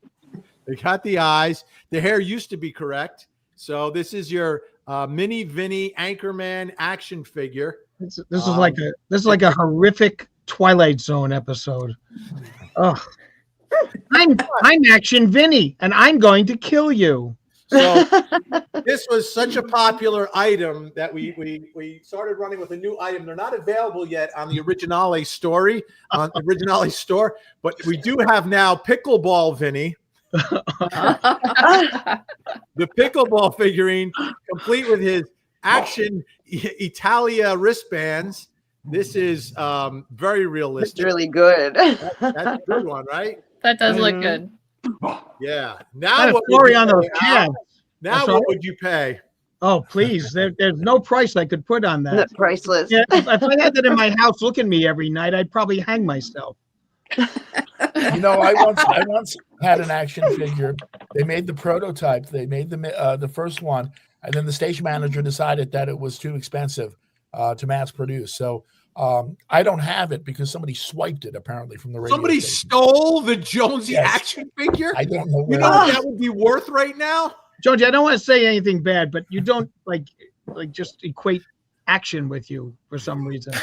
They got the eyes. The hair used to be correct. So this is your Mini Vinny Anchorman action figure. This is like a horrific Twilight Zone episode. Oh, I'm Action Vinny, and I'm going to kill you. So this was such a popular item that we started running with a new item. They're not available yet on the Originale store, but we do have now Pickleball Vinny. The pickleball figurine, complete with his Action Italia wristbands. This is very realistic. It's really good. That's a good one, right? That does look good. Yeah. Now what story on those calves. Now what would you pay? Oh, please. There's no price I could put on that. Priceless. Yeah, if I had that in my house looking at me every night, I'd probably hang myself. You know, I once had an action figure. They made the prototype. They made the first one, and then the station manager decided that it was too expensive to mass produce. So I don't have it because somebody swiped it apparently from the radio. Somebody station. stole the Jonesy action figure. I don't know. You know what that would be worth right now? Jonesy, I don't want to say anything bad, but you don't like just equate action with you for some reason.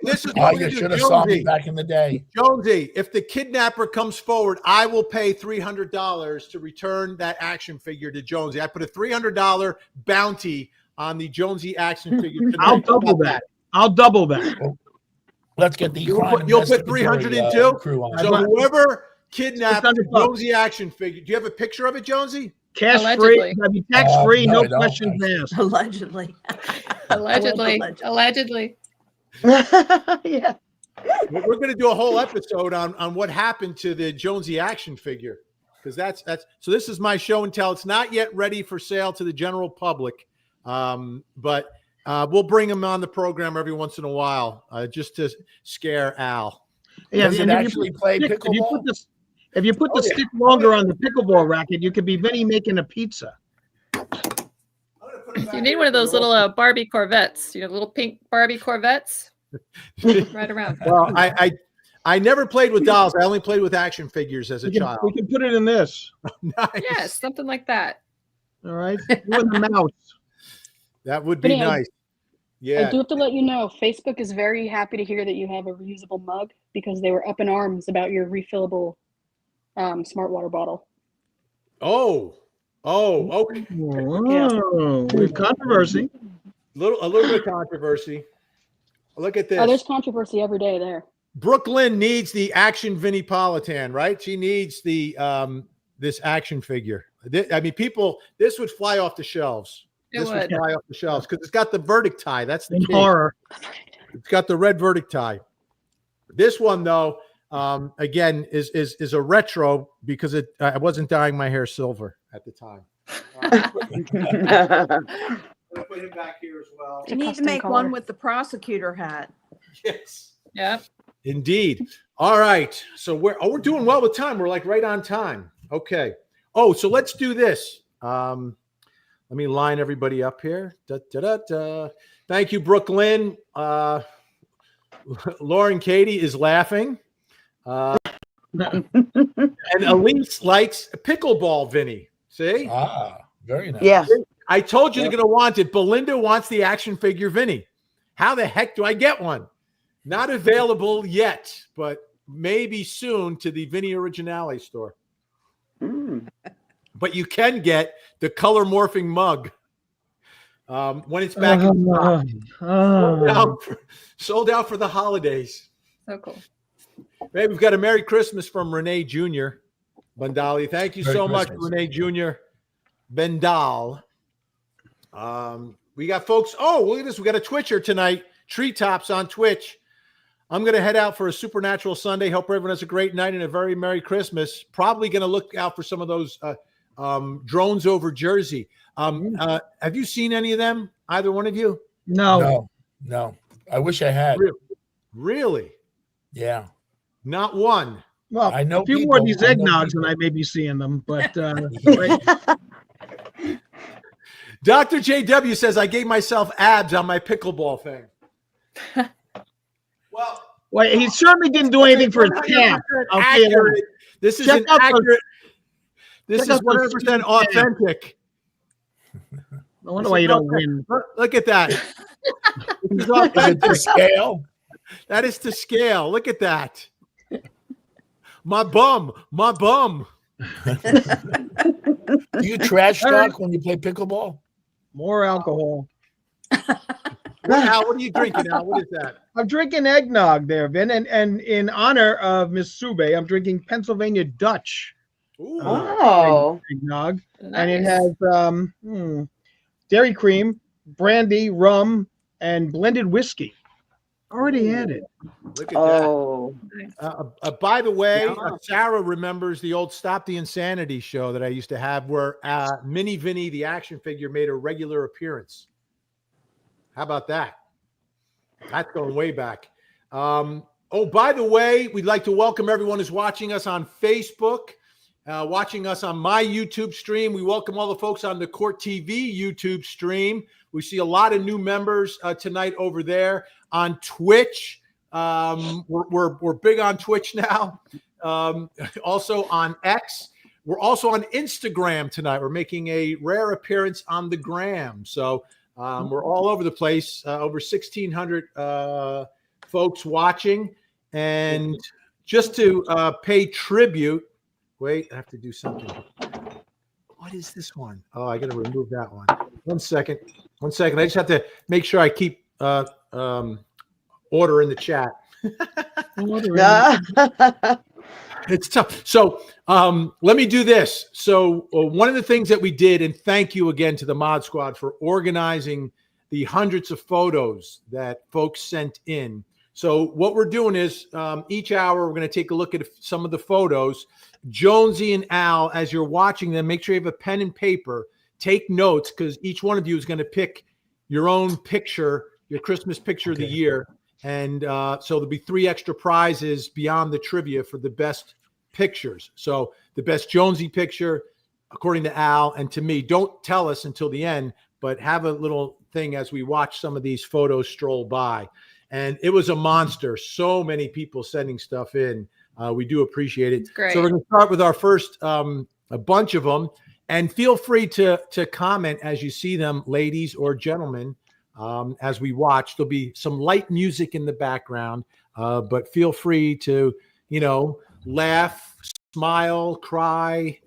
This is Oh, you should have saw me back in the day. Jonesy, if the kidnapper comes forward, I will pay $300 to return that action figure to Jonesy. I put a $300 bounty on the Jonesy action figure. I'll double that. I'll double that. Well, let's get the You'll put 300 in too. Crew on. So whoever kidnapped the $600. Jonesy action figure, do you have a picture of it, Jonesy? Cash Allegedly. free, I mean, tax free, no, no I don't. questions asked. Allegedly. Allegedly. Yeah. We're going to do a whole episode on what happened to the Jonesy action figure, because that's so. This is my show and tell. It's not yet ready for sale to the general public, but we'll bring him on the program every once in a while just to scare Al. Yeah, Does it actually play pickleball? If you put the stick longer on the pickleball racket, you could be Vinny making a pizza. You need one of those little Barbie Corvettes. You know, little pink Barbie Corvettes. Right around. Well, I never played with dolls. I only played with action figures as a child. We can put it in this. Nice. Yes, something like that. All right. You and the mouse. That would be Vinny, nice. Yeah. I do have to let you know, Facebook is very happy to hear that you have a reusable mug because they were up in arms about your refillable smart water bottle. Oh, okay. Whoa. We have controversy. A little bit of controversy. Look at this. Oh, there's controversy every day there. Brooklyn needs the action Vinnie Politan, right? She needs the this action figure. I mean, this would fly off the shelves. This would fly off the shelves because it's got the verdict tie. That's the key. Horror. It's got the red verdict tie. This one, though, again, is a retro because I wasn't dyeing my hair silver at the time. I'm gonna put him back here as well. You need to make one with the prosecutor hat. Yes. Yeah. Indeed. All right. So we're doing well with time. We're like right on time. Okay. Oh, so let's do this. Let me line everybody up here. Thank you, Brooklyn. Lauren Katie is laughing. And Elise likes pickleball, Vinny. See? Ah, very nice. Yeah. I told you they're going to want it. Belinda wants the action figure, Vinny. How the heck do I get one? Not available yet, but maybe soon to the Vinnie Originale store. But you can get the color morphing mug when it's back in stock. Sold out for the holidays. So cool. Hey, we've got a Merry Christmas from Renee Jr. Bandali. Thank you so much, Renee Jr. Bendal. We got folks. Oh, look at this. We got a Twitcher tonight. Treetops on Twitch. I'm going to head out for a Supernatural Sunday. Hope everyone has a great night and a very Merry Christmas. Probably going to look out for some of those drones over Jersey. Have you seen any of them? Either one of you? No. I wish I had. Really? Yeah. Not one. Well, I know a few more of these eggnogs and I may be seeing them, but Dr. JW says I gave myself abs on my pickleball thing. Well, he certainly didn't do anything for his calf. Accurate. This is accurate. This is 100% authentic. I wonder why you don't win. Look at that. This is authentic. To scale. That is to scale. Look at that. My bum. Do you trash talk when you play pickleball? More alcohol. Al, what are you drinking, Al? What is that? I'm drinking eggnog there, Vin, and in honor of Miss Sube, I'm drinking Pennsylvania Dutch. Oh, eggnog, Nice. and it has dairy cream, brandy, rum, and blended whiskey. Already added. Look at oh. that. By the way, Sarah remembers the old Stop the Insanity show that I used to have where Mini Vinnie, the action figure, made a regular appearance. How about that? That's going way back. Oh, by the way, we'd like to welcome everyone who's watching us on Facebook, watching us on my YouTube stream. We welcome all the folks on the Court TV YouTube stream. We see a lot of new members tonight over there on Twitch. We're big on Twitch now. Also on X. We're also on Instagram tonight. We're making a rare appearance on the gram. So we're all over the place. Over 1,600 folks watching. And just to pay tribute, wait, I have to do something. What is this one? Oh, I got to remove that one. One second. I just have to make sure I keep order in the chat. It's tough. So let me do this. So one of the things that we did, and thank you again to the Mod Squad for organizing the hundreds of photos that folks sent in. So what we're doing is each hour, we're going to take a look at some of the photos. Jonesy and Al, as you're watching them, make sure you have a pen and paper. Take notes because each one of you is going to pick your own picture, your Christmas picture of the year. And so there'll be 3 extra prizes beyond the trivia for the best pictures. So the best Jonesy picture, according to Al and to me. Don't tell us until the end, but have a little thing as we watch some of these photos stroll by. And it was a monster. So many people sending stuff in. We do appreciate it. Great. So we're going to start with our first a bunch of them. And feel free to comment as you see them, ladies or gentlemen, as we watch. There'll be some light music in the background, but feel free to, laugh, smile, cry,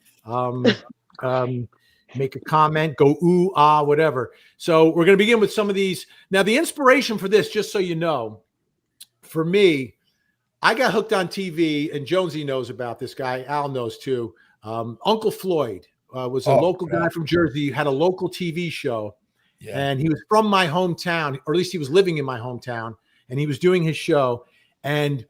make a comment, go ooh, ah, whatever. So we're going to begin with some of these. Now, the inspiration for this, just so you know, for me, I got hooked on TV, and Jonesy knows about this guy. Al knows too. Uncle Floyd was a local guy from Jersey. He had a local TV show, and he was from my hometown, or at least he was living in my hometown, and he was doing his show. And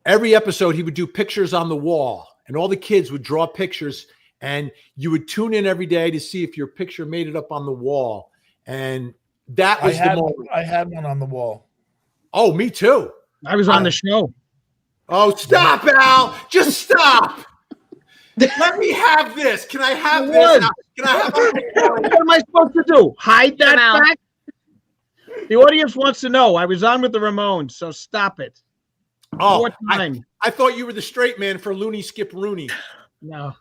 every episode, he would do pictures on the wall, and all the kids would draw pictures, and you would tune in every day to see if your picture made it up on the wall. And that was the moment. I had one on the wall. Oh, me too. I was on the show. Oh, stop, Al. Just stop. Let me have this. Can I have this? Can I have What am I supposed to do? Hide that fact? The audience wants to know. I was on with the Ramones, so stop it. Oh, I thought you were the straight man for Looney Skip Rooney. No.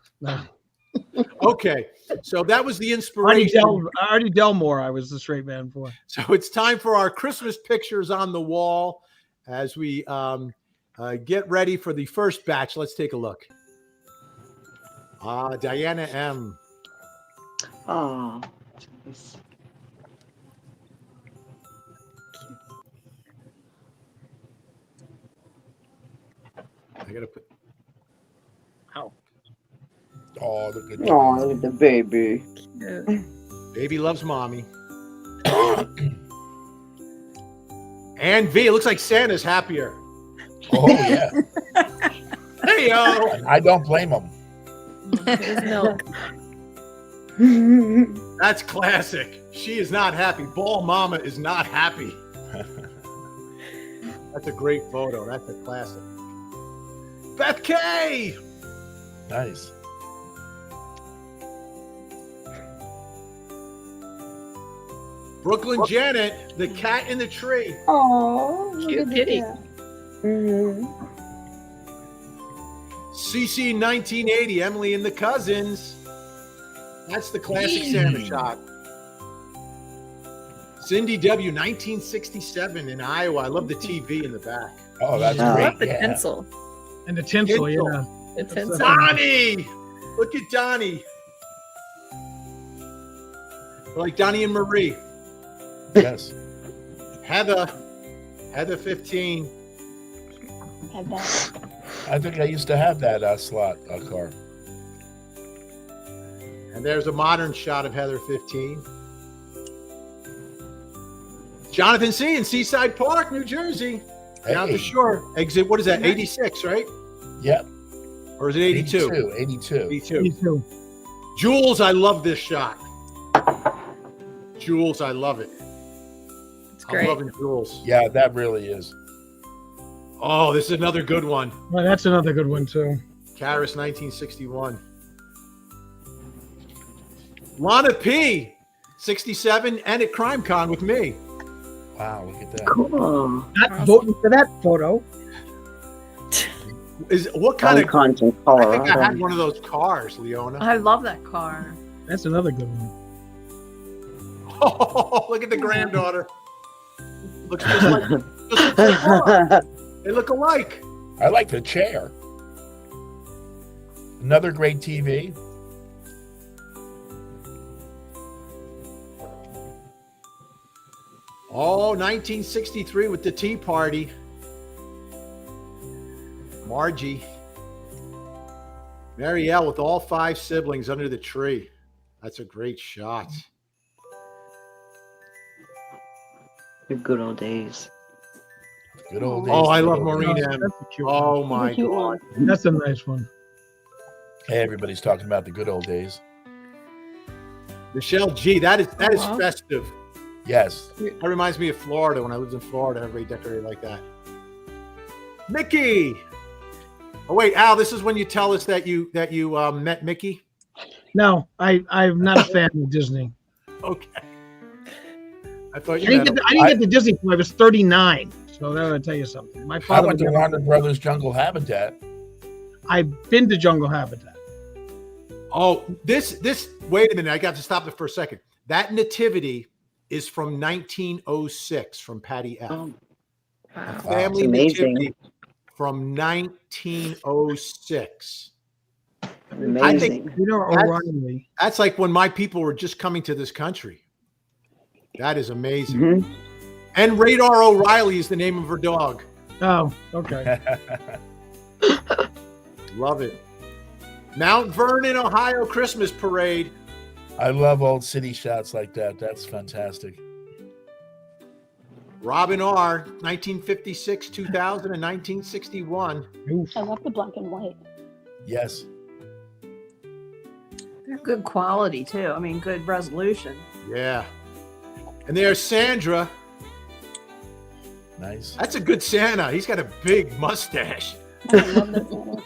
Okay, so that was the inspiration. Artie Delmore, I was the straight man for. So it's time for our Christmas pictures on the wall. as we get ready for the first batch. Let's take a look. Diana M. Oh. I gotta put. Oh, the good. Oh, look at the baby. Baby loves mommy. And V, it looks like Santa's happier. Oh yeah. Hey yo. I don't blame him. His milk. That's classic. She is not happy. Ball Mama is not happy. That's a great photo. That's a classic. Beth K. Nice. Brooklyn Janet, the cat in the tree. Oh, Cute kitty. CC 1980, Emily and the Cousins. That's the classic Santa shot. Cindy W, 1967 in Iowa. I love the TV in the back. Oh, that's I great. love the Yeah. pencil. And the tinsel, Tinsel. yeah. The tinsel. Donnie! Look at Donnie. We're like Donnie and Marie. Yes. Heather 15. Had that. I think I used to have that slot car. And there's a modern shot of Heather 15. Jonathan C. in Seaside Park, New Jersey. Down the Hey. shore. Exit, what is that? 86, right? Yep. Or is it 82? 82. 82. Me too. Jules, I love this shot. Jules, I love it. It's I'm great. loving Jules. Yeah, that really is. Oh, this is another good one. Well, that's another good one too. Caris, 1961. Lana P, 67, and at CrimeCon with me. Wow, look at that. Cool. Not voting for that photo. What kind of? Content I think I Colorado. had one of those cars, Leona. I love that car. That's another good one. Oh, look at the granddaughter. Looks just like her. They look alike. I like the chair. Another great TV. Oh, 1963 with the Tea Party. Margie. Marielle with all 5 siblings under the tree. That's a great shot. The good old days. Good old days. Oh, I Good love old Maureen days. M. That's a cute one. Oh my Cute God. one. That's a nice one. Hey, everybody's talking about the good old days. Michelle G. That is Aw. festive. Yes. That reminds me of Florida. When I lived in Florida, everybody decorated like that. Mickey. Oh wait, Al. This is when you tell us that you met Mickey. No, I'm not a fan of Disney. Okay. I thought I you didn't, met him. I didn't get to Disney until I was 39. So that would tell you something. My I father. went to was- Warner Brothers Jungle Habitat. I've been to Jungle Habitat. Oh, this. Wait a minute. I got to stop it for a second. That nativity is from 1906 from Patty F. Oh, A Wow. family amazing. nativity from 1906. amazing. Peter O'Reilly. That's like when my people were just coming to this country. That is amazing. Mhm. And Radar O'Reilly is the name of her dog. Oh, okay. Love it. Mount Vernon, Ohio Christmas Parade. I love old city shots like that. That's fantastic. Robin R, 1956, 2000, and 1961. Oof. I love the black and white. Yes. They're good quality too. I mean, good resolution. Yeah. And there's Sandra. Nice. That's a good Santa. He's got a big mustache. I love that photo.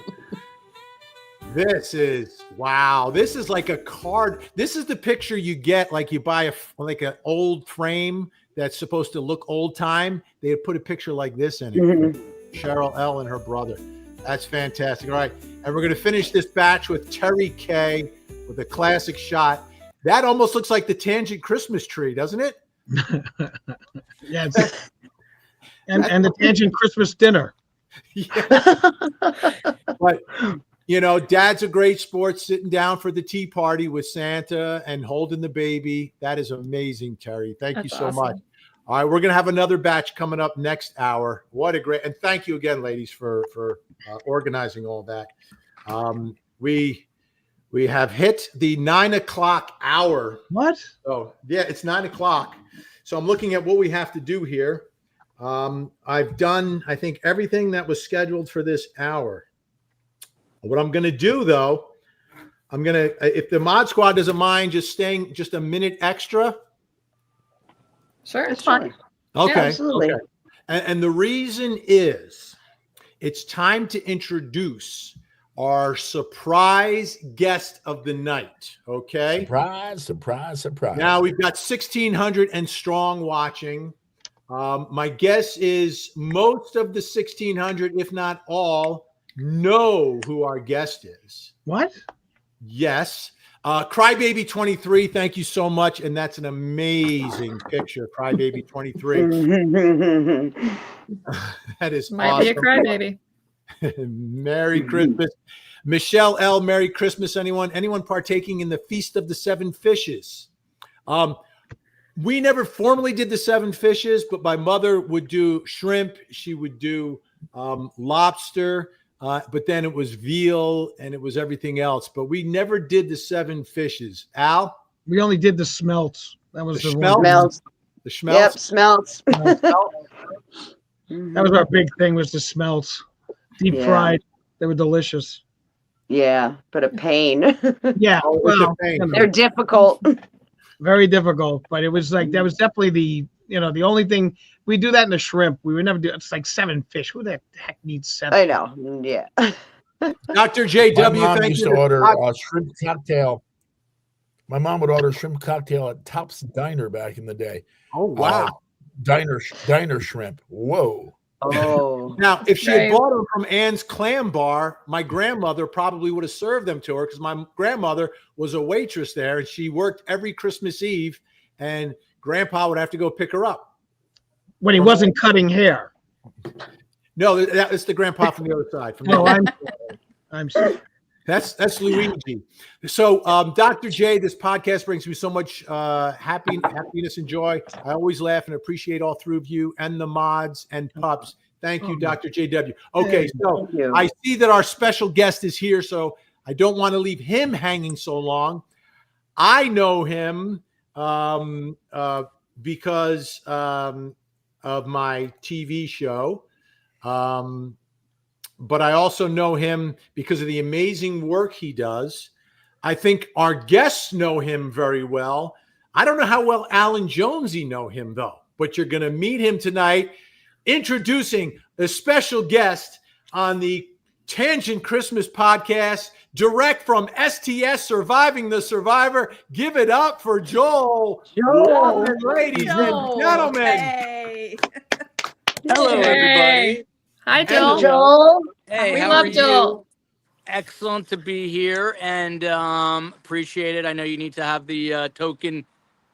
This is wow. This is like a card. This is the picture you get, like you buy like an old frame that's supposed to look old time. They put a picture like this in it. Mhm. Cheryl L and her brother. That's fantastic. All right, and we're going to finish this batch with Terry K with a classic shot. That almost looks like the Tangent Christmas tree, doesn't it? Yeah, it's And the Tangent Christmas dinner. Yeah. But you know, Dad's a great sport, sitting down for the tea party with Santa and holding the baby. That is amazing, Terry. Thank you That's so awesome. much. All right, we're gonna have another batch coming up next hour. What a great, and thank you again, ladies, for organizing all that. We have hit the 9 o'clock hour. What? Oh yeah, it's 9 o'clock. So I'm looking at what we have to do here. I've done, I think, everything that was scheduled for this hour. What I'm going to do, though, I'm going to, if the Mod Squad doesn't mind just staying just a minute extra. Sure. That's fine. Okay. Yeah, absolutely. Okay. And the reason is it's time to introduce our surprise guest of the night. Okay. Surprise, surprise, surprise. Now we've got 1,600 and strong watching. My guess is most of the 1,600, if not all, know who our guest is. What? Yes. Crybaby 23, thank you so much. And that's an amazing picture, Crybaby 23. That is Might awesome. be a crybaby. Merry Christmas. Michelle L., Merry Christmas, anyone? Anyone partaking in the Feast of the Seven Fishes? We never formally did the seven fishes, but my mother would do shrimp. She would do lobster, but then it was veal and it was everything else. But we never did the seven fishes. Al? We only did the smelts. That was The the schmelts? one. Smells. The Yep, schmelts? smells. That was our big thing, was the smelts. Deep Yeah. fried. They were delicious. Yeah, but a pain. Yeah. Oh, it's a Well, pain. you know, They're difficult. very difficult, but it was like, that was definitely the only thing. We do that in the shrimp. We would never do, it's like seven fish. Who the heck needs seven? I know. Yeah. Dr. My JW, mom thank used you. to order a shrimp cocktail. My mom would order shrimp cocktail at Top's Diner back in the day. Oh, wow. Diner shrimp. Whoa. Oh. Now, if she had Right. bought them from Ann's Clam Bar, my grandmother probably would have served them to her because my grandmother was a waitress there and she worked every Christmas Eve and Grandpa would have to go pick her up. When he wasn't cutting hair. No, that's the grandpa from the other side. From the No, other I'm sorry. That's Luigi. So, Dr. J, this podcast brings me so much happiness and joy. I always laugh and appreciate all three of you and the mods and pups. Thank you, Dr. JW. Okay, so Thank you. I see that our special guest is here, so I don't want to leave him hanging so long. I know him because of my TV show. But I also know him because of the amazing work he does. I think our guests know him very well. I don't know how well Alan Jonesy know him, though, but you're going to meet him tonight. Introducing a special guest on the Tangent Christmas podcast, direct from STS Surviving the Survivor. Give it up for Joel. Joel. Ladies and gentlemen. Hey. Hello, everybody. Hi, Hello. Joel. Joel. Hey, We how love are Joel. you? Excellent to be here and appreciate it. I know you need to have the token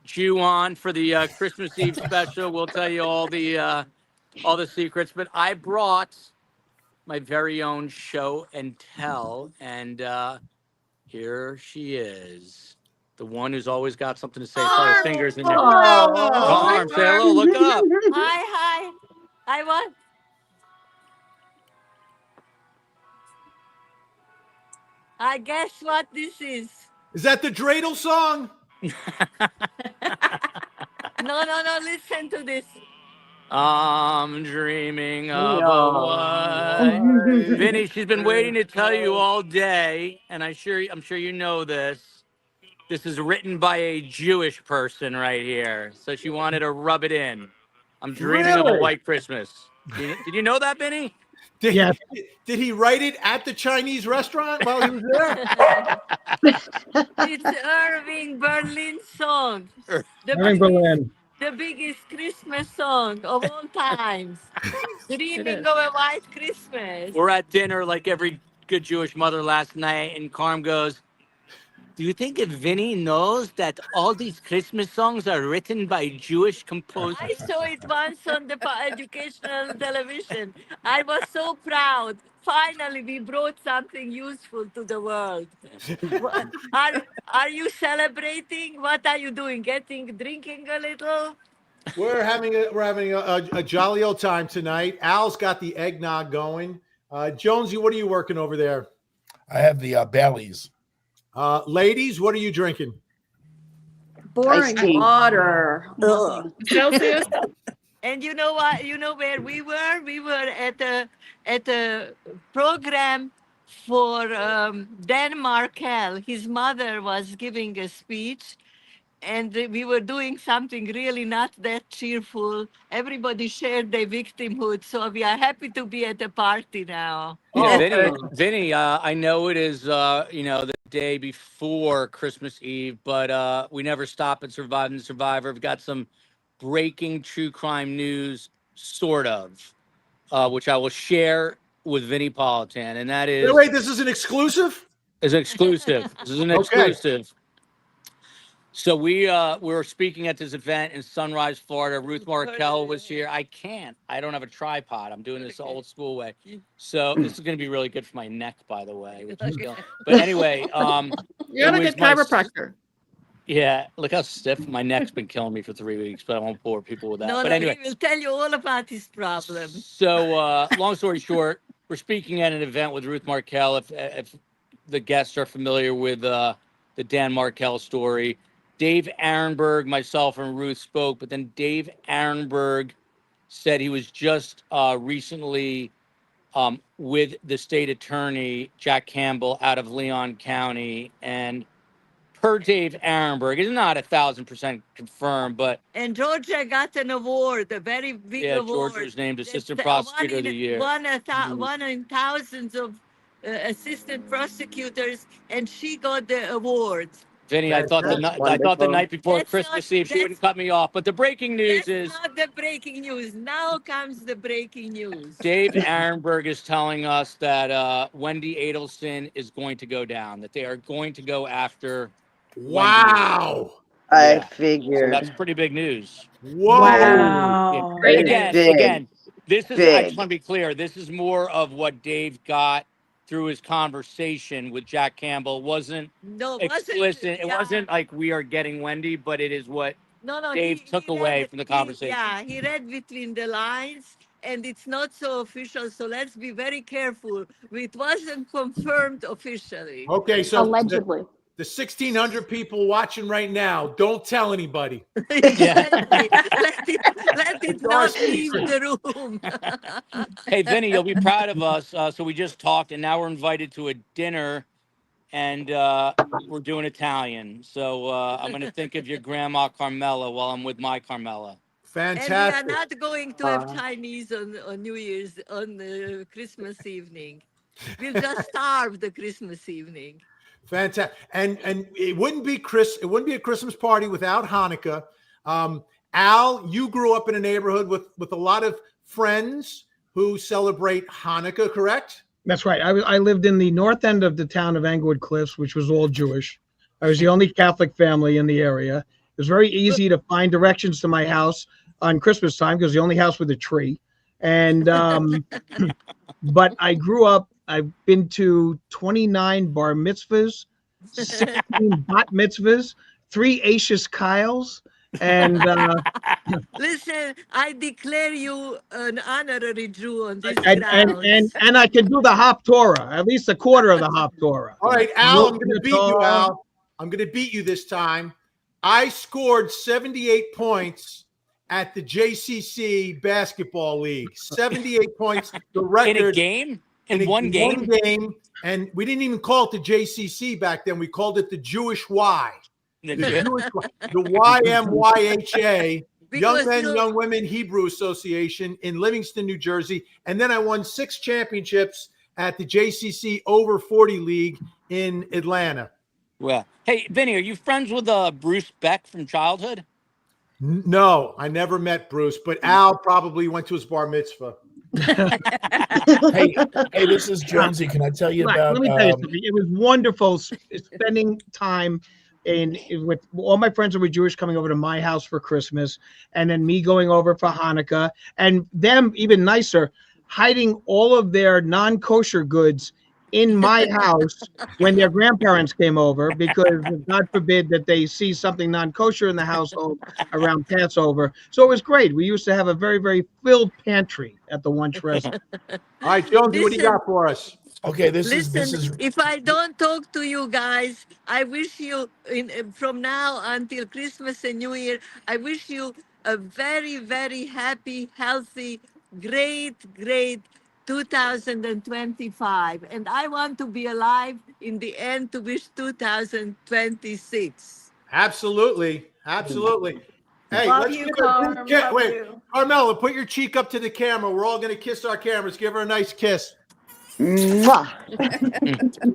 Jew on for the Christmas Eve special. We'll tell you all the secrets, but I brought my very own show and tell, and here she is, the one who's always got something to say. Saw her fingers in there. Arm, say hello. Look up. Hi. I want. I guess what this is. Is that the dreidel song? No. Listen to this. I'm dreaming of a white. Vinny, she's been waiting to tell you all day, and I'm sure you know this. This is written by a Jewish person right here, so she wanted to rub it in. I'm dreaming of a Really? white Christmas. Did you know that, Vinny? Did, Yes. did he write it at the Chinese restaurant while he was there? It's Irving Berlin's song. Irving Berlin. The biggest Christmas song of all times. Dreaming is. of a white Christmas. We're at dinner like every good Jewish mother last night, and Carm goes, Do you think if Vinny knows that all these Christmas songs are written by Jewish composers? I saw it once on the educational television. I was so proud. Finally, we brought something useful to the world. What- are you celebrating? What are you doing? Drinking a little? We're having a jolly old time tonight. Al's got the eggnog going. Jonesy, what are you working over there? I have the Baileys. Ladies, what are you drinking? Boring tea. water. Ugh. Celsius. And you know what? You know where we were? We were at a program for Dan Markel. His mother was giving a speech, and we were doing something really not that cheerful. Everybody shared their victimhood, so we are happy to be at a party now. Yeah, Oh, Vinny, I know it is, the day before Christmas Eve, but we never stop at Surviving the Survivor. We've got some breaking true crime news, sort of, which I will share with Vinnie Politan, and that is wait, this is an exclusive? is exclusive. This is an Okay. exclusive. So we were speaking at this event in Sunrise, Florida. Ruth Markel was here. I don't have a tripod. I'm doing this the old school way. So this is going to be really good for my neck, by the way. Which is but anyway, You gotta get chiropractor. Yeah, look how stiff my neck's been killing me for 3 weeks, but I won't bore people with that. No, but no, anyway, he will tell you all about his problem. so long story short, we're speaking at an event with Ruth Markel. If the guests are familiar with the Dan Markel story, Dave Aronberg, myself, and Ruth spoke, but then Dave Aronberg said he was just recently with the state attorney, Jack Campbell, out of Leon County. And per Dave Aronberg, it's not 1,000% confirmed, but And Georgia got an award, a very big yeah, award. Georgia was named Assistant That's, Prosecutor of the Year. One in thousands of assistant prosecutors, and she got the award. Vinny, I thought the night before Christmas Eve she wouldn't cut me off. But the breaking news is not the breaking news. Now comes the breaking news. Dave Aronberg is telling us that Wendy Adelson is going to go down, that they are going to go after Wow. I So figured. that's pretty big news. Whoa. Wow. And Great. again, Big. this is, I Big. just want to be clear, this is more of what Dave got through his conversation with Jack Campbell. Wasn't explicit. It wasn't like we are getting Wendy, but it is what Dave took away from the conversation. He read between the lines, and it's not so official. So let's be very careful. It wasn't confirmed officially. Okay, so Allegedly. the 1,600 people watching right now, don't tell anybody. Exactly. let it not leave the room. Hey, Vinny, you'll be proud of us. So we just talked, and now we're invited to a dinner, and we're doing Italian. So I'm going to think of your grandma Carmela while I'm with my Carmela. Fantastic. And we are not going to have Chinese on New Year's, on Christmas evening. We'll just starve the Christmas evening. Fantastic. And it wouldn't be a Christmas party without Hanukkah. Al, you grew up in a neighborhood with a lot of friends who celebrate Hanukkah, correct? That's right. I lived in the north end of the town of Englewood Cliffs, which was all Jewish. I was the only Catholic family in the area. It was very easy to find directions to my house on Christmas time because the only house with a tree. And but I grew up. I've been to 29 bar mitzvahs, 16 bat mitzvahs, 3 Ashes Kyles, and listen, I declare you an honorary Jew on this and I can do the Hop Torah, at least a quarter of the Hop Torah. All right, Al, I'm going to beat you, Al. I'm going to beat you this time. I scored 78 points at the JCC basketball league. 78 points, the record. In a game? In one game? One game. And we didn't even call it the JCC back then. We called it the Jewish Y. The YMYHA, Young Men, Young Women Hebrew Association in Livingston, New Jersey. And then I won 6 championships at the JCC Over 40 League in Atlanta. Well, hey, Vinny, are you friends with Bruce Beck from childhood? No, I never met Bruce, but Al probably went to his bar mitzvah. Hey, this is Jonesy. Can I tell you Right, about? let me tell you something. It was wonderful spending time with all my friends who were Jewish coming over to my house for Christmas, and then me going over for Hanukkah, and them even nicer, hiding all of their non-kosher goods in my house when their grandparents came over, because God forbid that they see something non-kosher in the household around Passover. So it was great. We used to have a very, very filled pantry at the one treasure. All right, Jonesy, what do you got for us? Okay, this Listen, is if I don't talk to you guys, I wish you from now until Christmas and New Year, I wish you a very, very happy, healthy, great, great 2025. And I want to be alive in the end to wish 2026. Absolutely. Absolutely. Hey, Love let's you, give Carm. her. Love Wait, you. Carmela, put your cheek up to the camera. We're all going to kiss our cameras. Give her a nice kiss. Mwah.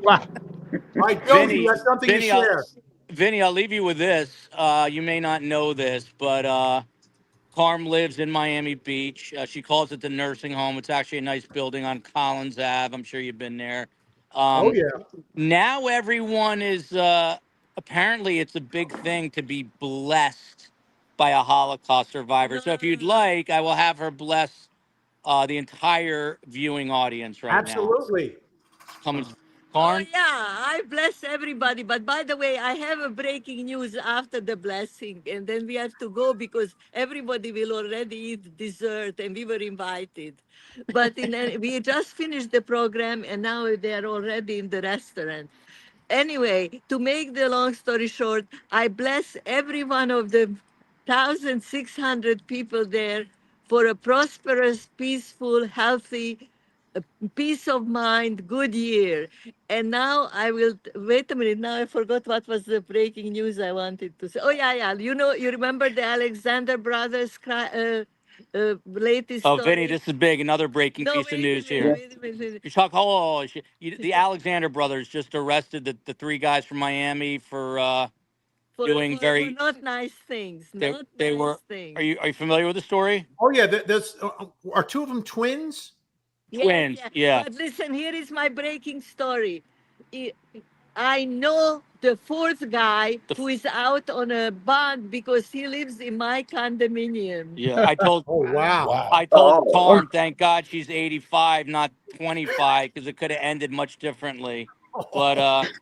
Wow. All right, Jonesy, you Vinny, have something to share. Vinny, I'll leave you with this. You may not know this, but Carm lives in Miami Beach. She calls it the nursing home. It's actually a nice building on Collins Ave. I'm sure you've been there. Oh, yeah. Now everyone is apparently it's a big thing to be blessed by a Holocaust survivor. So if you'd like, I will have her bless the entire viewing audience right Absolutely. now. Come and Oh Carm. yeah, I bless everybody. But by the way, I have a breaking news after the blessing, and then we have to go because everybody will already eat dessert, and we were invited. But we just finished the program, and now they are already in the restaurant. Anyway, to make the long story short, I bless every one of the 1,600 people there for a prosperous, peaceful, healthy, peace of mind, good year. And now I will wait a minute. Now I forgot what was the breaking news I wanted to say. Oh yeah. You remember the Alexander brothers latest Oh, story? Vinny, this is big. Another breaking No, piece of wait a news minute, here. wait a minute. You're talking. Oh, the Alexander brothers just arrested the three guys from Miami for doing For very. not nice things. They Nice were. things. Are you familiar with the story? Oh, yeah. There's, are two of them twins? Twins. Yeah. But listen, here is my breaking story. I know the fourth guy who is out on a bond because he lives in my condominium. Yeah. I told. Oh, wow. I told Carm, thank God she's 85, not 25, because it could have ended much differently. But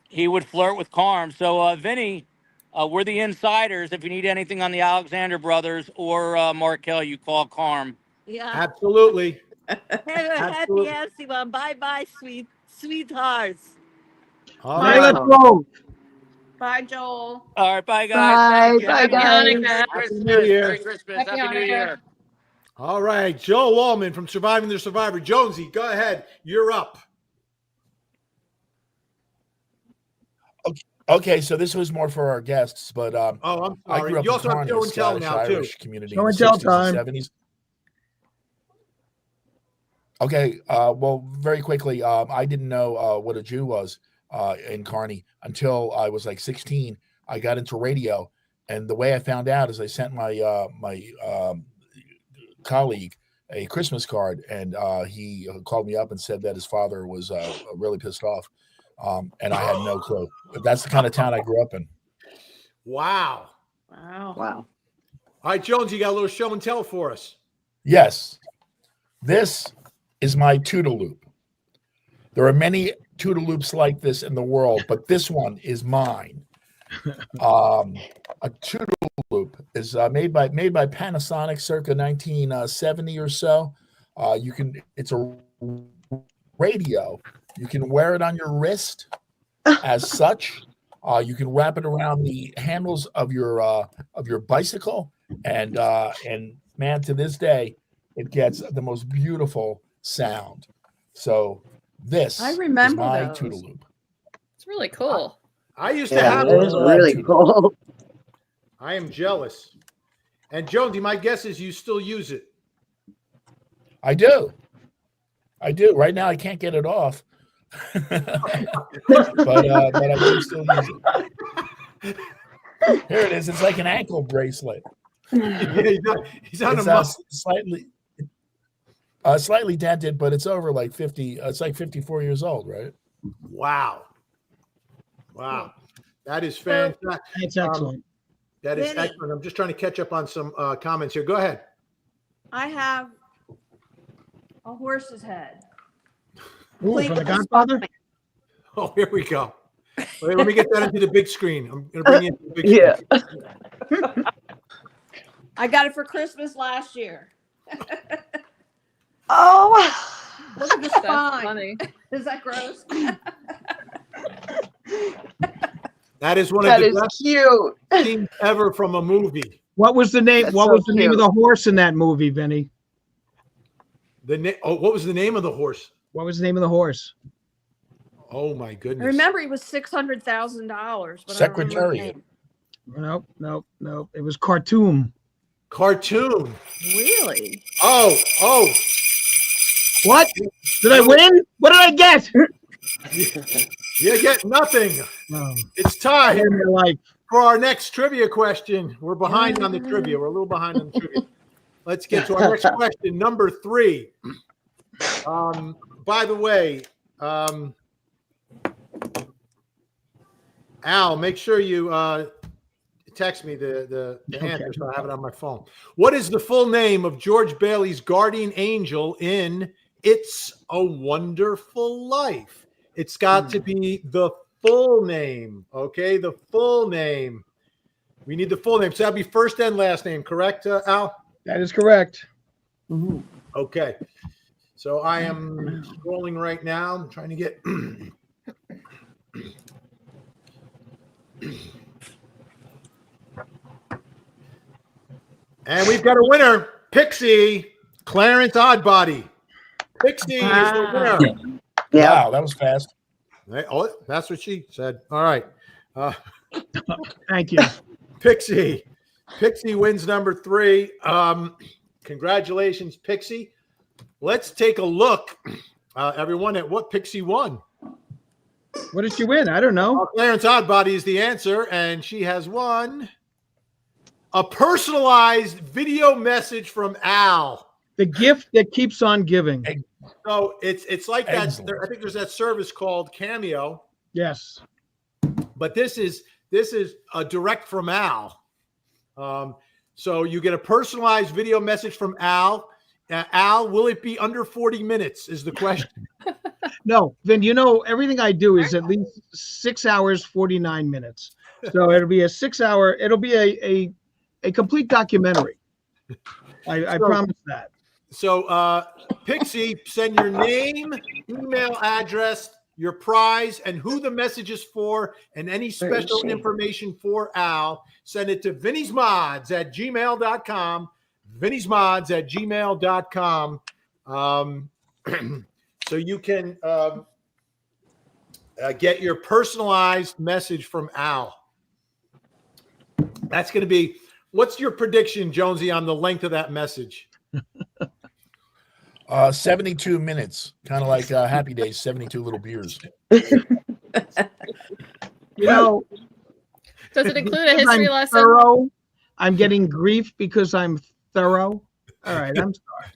he would flirt with Carm. So, Vinny, we're the insiders. If you need anything on the Alexander brothers or Markel, you call Carm. Yeah. Absolutely. Have a happy, healthy one. Bye bye, sweethearts. All Bye, right. let's go. Bye, Joel. All right, bye, guys. Bye. Thank you. Bye, Happy guys. Hanukkah. Happy Christmas. New Year. Merry Christmas. Happy Happy New Hanukkah. Year. All right. Joe Wallman from Surviving the Survivor. Jonesy, go ahead. You're up. Okay, so this was more for our guests, but Oh, I'm I sorry. grew up You in also have Kearney, show a and tell Scottish now, too. Irish community Show in and the tell 60s time. and 70s. Okay, well, very quickly, I didn't know what a Jew was in Kearney until I was like 16. I got into radio, and the way I found out is I sent my colleague a Christmas card, and he called me up and said that his father was really pissed off, and I had no clue. But that's the kind of town I grew up in. Wow. Wow. Wow. All right, Jones, you got a little show and tell for us. Yes, this is my Toodle Loop. There are many Toodle Loops like this in the world, but this one is mine. A Toodle Loop is made by Panasonic circa 1970 or so. It's a radio. You can wear it on your wrist as such. You can wrap it around the handles of your bicycle, and man, to this day, it gets the most beautiful sound. So this I remember is my those. Toodle Loop. It's really cool. I used to Yeah, have that one. is really cool. I am jealous. And Jonesy, my guess is you still use it. I do. Right now, I can't get it off, but I do still use it. Here it is. It's like an ankle bracelet. Yeah, he's on a It's muscle. slightly. Slightly dented, but it's over like 50. It's like 54 years old, right? Wow. Wow. That is fantastic. That's excellent. That is Vinny. excellent. I'm just trying to catch up on some comments here. Go ahead. I have a horse's head. Ooh, Complete from the with Godfather? spine. Oh, here we go. Wait, let me get that into the big screen. I'm going to bring you into the big screen. I got it for Christmas last year. Oh, Look at the That's spine. funny. Is that gross? That is one of that the is best cute. scenes ever from a movie. What was the name? That's What so was the name of cute. the horse in that movie, Vinny? What was the name of the horse? What was the name of the horse? Oh my I goodness. remember he was $600,000. Secretariat. Nope, nope, nope. It was Khartoum. Cartoon. Really? Oh. What? Did I win? What did I get? You get nothing. Oh, It's time in my life. for our next trivia question. We're behind on the trivia. We're a little behind on the trivia. Let's get to our next question, number 3. By the way, Al, make sure you text me the answer so I have it on my phone. What is the full name of George Bailey's guardian angel in It's a Wonderful Life? It's got to be the full name, okay? The full name. We need the full name. So that'd be first and last name, correct, Al? That is correct. Okay. So I am scrolling right now. I'm trying to get. And we've got a winner, Pixie, Clarence Oddbody. Pixie is the winner. Yeah. Wow, that was fast. Right. Oh, that's what she said. All right. Thank you. Pixie wins number 3. Congratulations, Pixie. Let's take a look, everyone, at what Pixie won. What did she win? I don't know. Clarence Oddbody is the answer, and she has won a personalized video message from Al. The gift that keeps on giving. So it's like that. Excellent. I think there's that service called Cameo, Yes. but this is a direct from Al. So you get a personalized video message from Al. Al, will it be under 40 minutes is the question. No, Vin, you know, everything I do is at least 6 hours, 49 minutes. So it'll be a 6 hour, it'll be a complete documentary. I promise that. So Pixie, send your name, email address, your prize, and who the message is for, and any special information for Al. Send it to VinniesMods@gmail.com. VinniesMods@gmail.com. So you can get your personalized message from Al. That's going to be, what's your prediction, Jonesy, on the length of that message? 72 minutes, kind of like Happy Days, 72 little beers. You know, Does it include a because history I'm lesson? thorough, I'm getting grief because I'm thorough. All right, I'm sorry.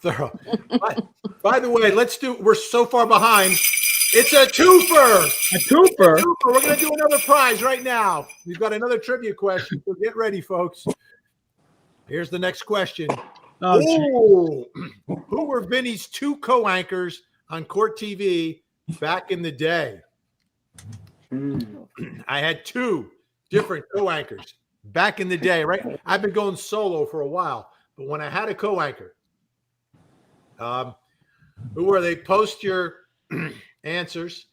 Thorough. By the way, we're so far behind. It's a twofer. A twofer? We're going to do another prize right now. We've got another trivia question, so get ready, folks. Here's the next question. Oh, who were Vinny's 2 co-anchors on Court TV back in the day? I had 2 different co-anchors back in the day, right? I've been going solo for a while, but when I had a co-anchor, who were they? Post your answers.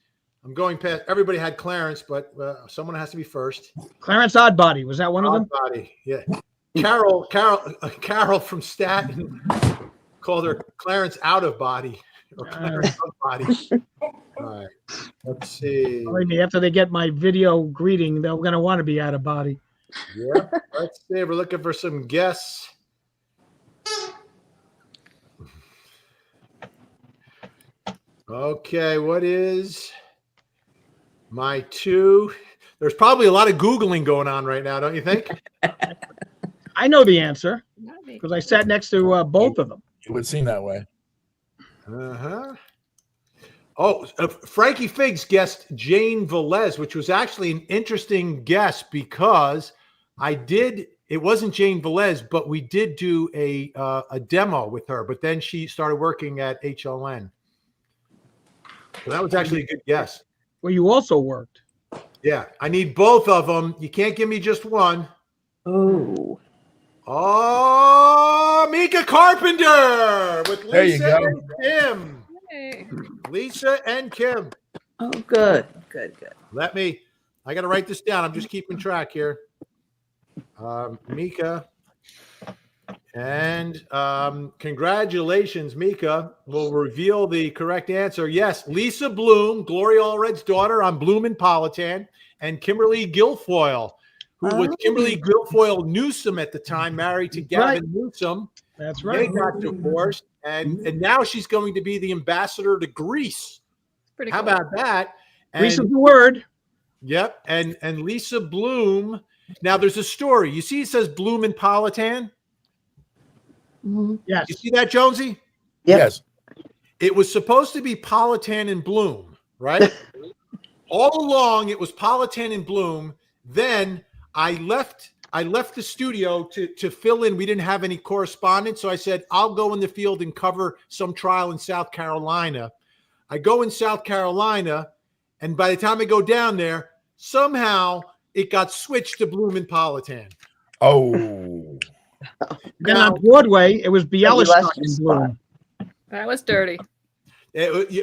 I'm going past. Everybody had Clarence, but someone has to be first. Clarence Oddbody, was that one of them? Oddbody, yeah. Carol from Staten called her Clarence Out of Body or Clarence Of Body. All right, let's see. Believe me, after they get my video greeting, they're going to want to be out of body. Yeah, let's see. We're looking for some guests. Okay, what is my 2? There's probably a lot of Googling going on right now, don't you think? I know the answer because I sat next to both of them. It would seem that way. Uh-huh. Oh, Frankie Figs guessed Jane Velez, which was actually an interesting guess because it wasn't Jane Velez, but we did do a demo with her, but then she started working at HLN. So that was actually a good guess. Where you also worked. Yeah, I need both of them. You can't give me just one. Oh. Oh, Mika Carpenter with There you Lisa go. and Kim. Hey. Lisa and Kim. Oh, good. Good. I got to write this down. I'm just keeping track here. Mika. And congratulations, Mika. We'll reveal the correct answer. Yes, Lisa Bloom, Gloria Allred's daughter on Bloom and Politan, and Kimberly Guilfoyle, who was Kimberly Guilfoyle Newsom at the time, married to Gavin Newsom. That's right. They got divorced, and now she's going to be the ambassador to Greece. Pretty How cool. about that? Greece is the word. Yep, and Lisa Bloom. Now there's a story. You see, it says Bloom and Politan. Yes. You see that, Jonesy? Yep. Yes. It was supposed to be Politan and Bloom, right? All along, it was Politan and Bloom. Then I left the studio to fill in. We didn't have any correspondence, so I said, I'll go in the field and cover some trial in South Carolina. I go in South Carolina, and by the time I go down there, somehow it got switched to Bloom and Politan. Oh. And on Broadway, it was Bialystok lost your and Bloom. That was dirty.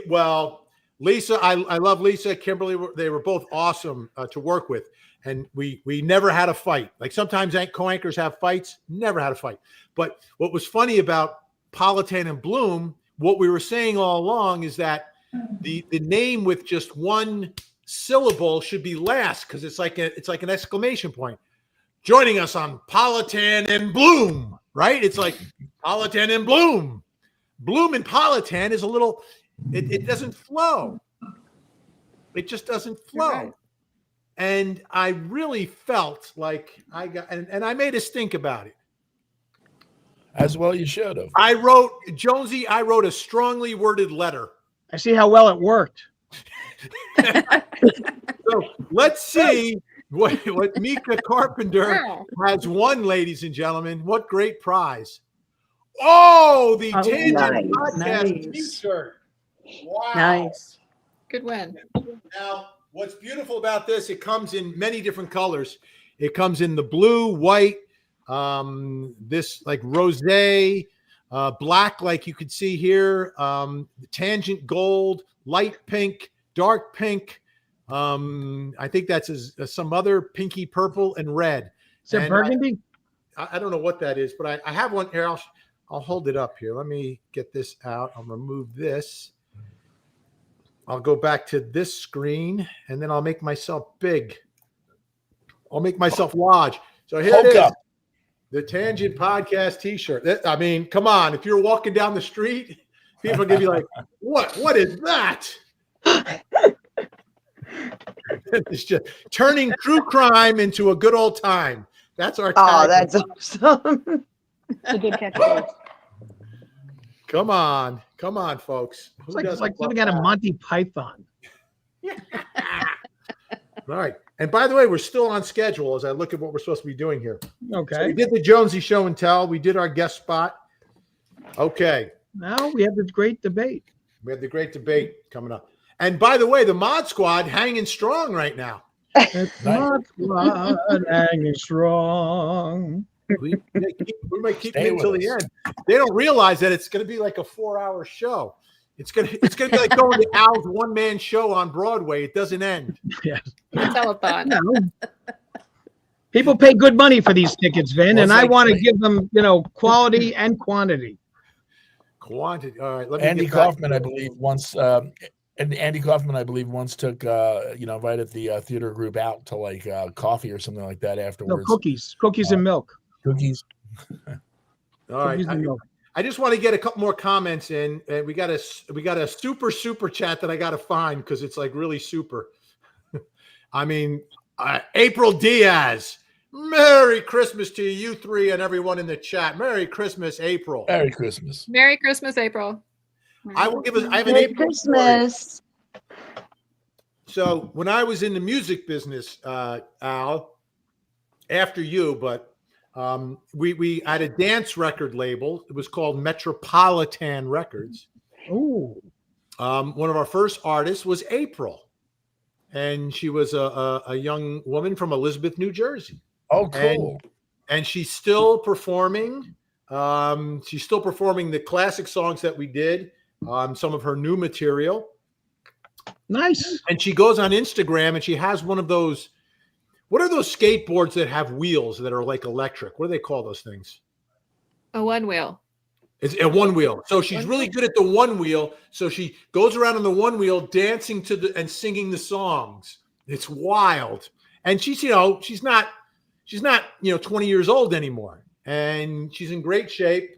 Well, Lisa, I love Lisa. Kimberly, they were both awesome to work with. And we never had a fight. Like sometimes co-anchors have fights, never had a fight. But what was funny about Politan and Bloom, what we were saying all along is that the name with just one syllable should be last because it's like an exclamation point. Joining us on Politan and Bloom, right? It's like Politan and Bloom. Bloom and Politan is a little, it doesn't flow. It just doesn't flow. Right. And I really felt like I got, and I made us think about it. As well you should have. I wrote a strongly worded letter. I see how well it worked. So let's see what Mika Carpenter Wow. has won, ladies and gentlemen. What great prize. Oh, the Oh, Tangent nice, Podcast nice. t-shirt. Wow. Nice. Good win. Now, what's beautiful about this, it comes in many different colors. It comes in the blue, white, this like rosé, black, like you could see here, the tangent gold, light pink, dark pink. I think that's some other pinky purple and red. Is it burgundy? I don't know what that is, but I have one here. I'll hold it up here. Let me get this out. I'll remove this. I'll go back to this screen, and then I'll make myself big. I'll make myself large. So here it is, the Tangent Podcast t-shirt. I mean, come on. If you're walking down the street, people are going to be like, what is that? It's just turning true crime into a good old time. That's our Oh, tagline. that's awesome. It's a good catchphrase. Come on, folks. It's like something out of Monty Python. All right. And by the way, we're still on schedule as I look at what we're supposed to be doing here. Okay. So we did the Jonesy show and tell. We did our guest spot. Okay. Now we have this great debate. We have the great debate coming up. And by the way, the Mod Squad hanging strong right now. It's not blood hanging strong. We might keep Stay it until with the us. end. They don't realize that it's going to be like a 4-hour show. It's gonna be like going to Al's one-man show on Broadway. It doesn't end. Yes. Telethon. No. People pay good money for these tickets, Vin, Well, and it's I like- want to give them, quality and quantity. Quantity. All right. Let me Andy get back Kaufman, to I believe, once took invited the theater group out to like coffee or something like that No, afterwards. cookies and milk. Cookies. All right. Cookies and milk. I just want to get a couple more comments in. And we got a super chat that I got to find because it's like really super. I mean, April Diaz. Merry Christmas to you three and everyone in the chat. Merry Christmas, April. Merry Christmas. Merry Christmas, April. I will give us. I have an Merry April story. Christmas. So when I was in the music business, Al, after you, but we had a dance record label. It was called Metropolitan Records. Oh, One of our first artists was April, and she was a young woman from Elizabeth, New Jersey. Oh, cool. And she's still performing. She's still performing the classic songs that we did, some of her new material. nice. And she goes on Instagram and she has one of those. What are those skateboards that have wheels that are like electric? What do they call those things? A one wheel. It's a one wheel. So she's One really wheel? good at the one wheel. So she goes around on the one wheel, dancing to and singing the songs. It's wild. And she's not 20 years old anymore. And she's in great shape.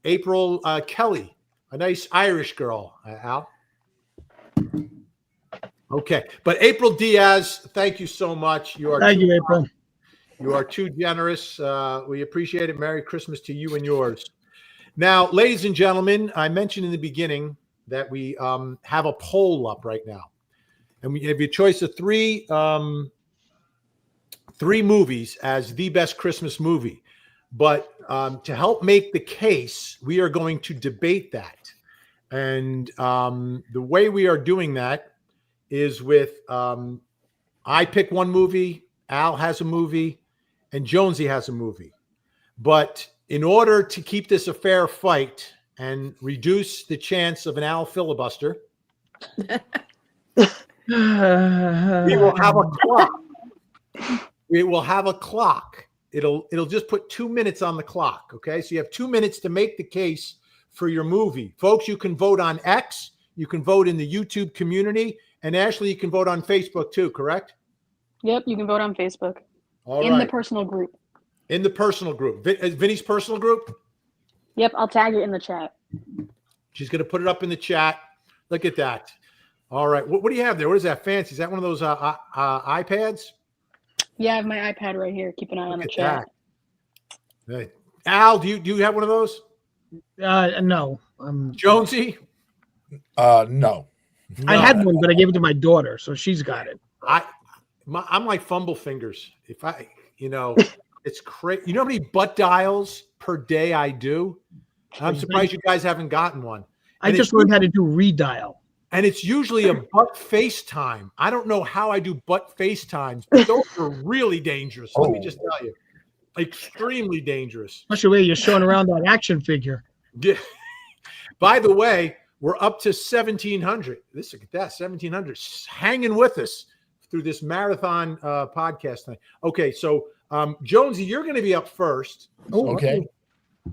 April Kelly, a nice Irish girl, Al. Okay, but April Diaz, thank you so much. Thank you, April. You are too generous. We appreciate it. Merry Christmas to you and yours. Now, ladies and gentlemen, I mentioned in the beginning that we have a poll up right now, and we have a choice of three movies as the best Christmas movie. But to help make the case, we are going to debate that, and the way we are doing that is with I pick one movie, Al has a movie, and Jonesy has a movie. But in order to keep this a fair fight and reduce the chance of an Al filibuster, we will have a clock. We will have a clock. It'll just put 2 minutes on the clock. Okay, so you have 2 minutes to make the case for your movie, folks. You can vote on X. You can vote in the YouTube community. And Ashley, you can vote on Facebook too, correct? Yep, you can vote on Facebook. All in right. the personal group. In the personal group. Vinny's personal group? Yep, I'll tag it in the chat. She's going to put it up in the chat. Look at that. All right. What do you have there? What is that fancy? Is that one of those iPads? Yeah, I have my iPad right here. Keep an eye on the Look chat. at that. Hey. Al, do you have one of those? No. Jonesy? No. I had one, but I gave it to my daughter, so she's got it. I'm like fumble fingers. If it's crazy. You know how many butt dials per day I do? I'm surprised you guys haven't gotten one. I just learned how to do redial. And it's usually a butt FaceTime. I don't know how I do butt FaceTimes, but those are really dangerous. Let me just tell you. Extremely dangerous. Especially the way you're showing around that action figure. Yeah. By the way, we're up to 1,700. Look at that, 1,700 hanging with us through this marathon podcast thing. Okay, so Jonesy, you're going to be up first. Oh, okay.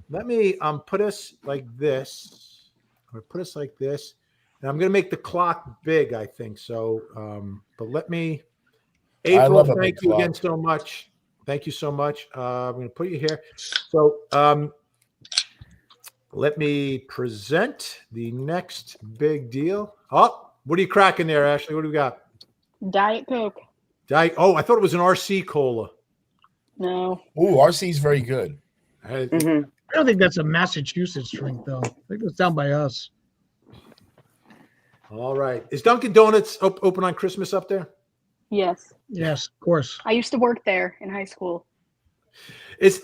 Let me put us like this. I'm going to put us like this. And I'm going to make the clock big, I think. So, but let me. April, thank you again so much. Thank you so much. I'm going to put you here. So, let me present the next big deal. Oh, what are you cracking there, Ashley? What do we got? Diet Coke. Oh, I thought it was an RC Cola. No. Ooh, RC is very good. I don't think that's a Massachusetts drink, though. I think it's down by us. All right. Is Dunkin' Donuts open on Christmas up there? Yes. Yes, of course. I used to work there in high school.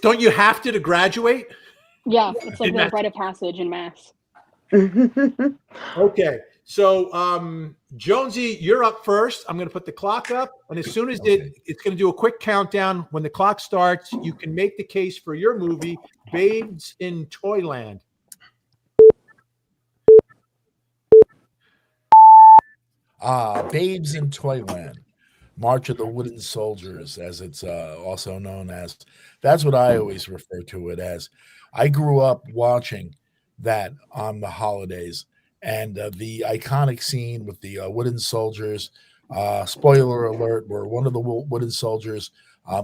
Don't you have to graduate? Yeah, it's like the rite of passage in Mass. Okay. So, Jonesy, you're up first. I'm going to put the clock up. And as soon as it's going to do a quick countdown. When the clock starts, you can make the case for your movie, Babes in Toyland. Babes in Toyland. March of the Wooden Soldiers, as it's also known as. That's what I always refer to it as. I grew up watching that on the holidays, and the iconic scene with the wooden soldiers, spoiler alert, where one of the wooden soldiers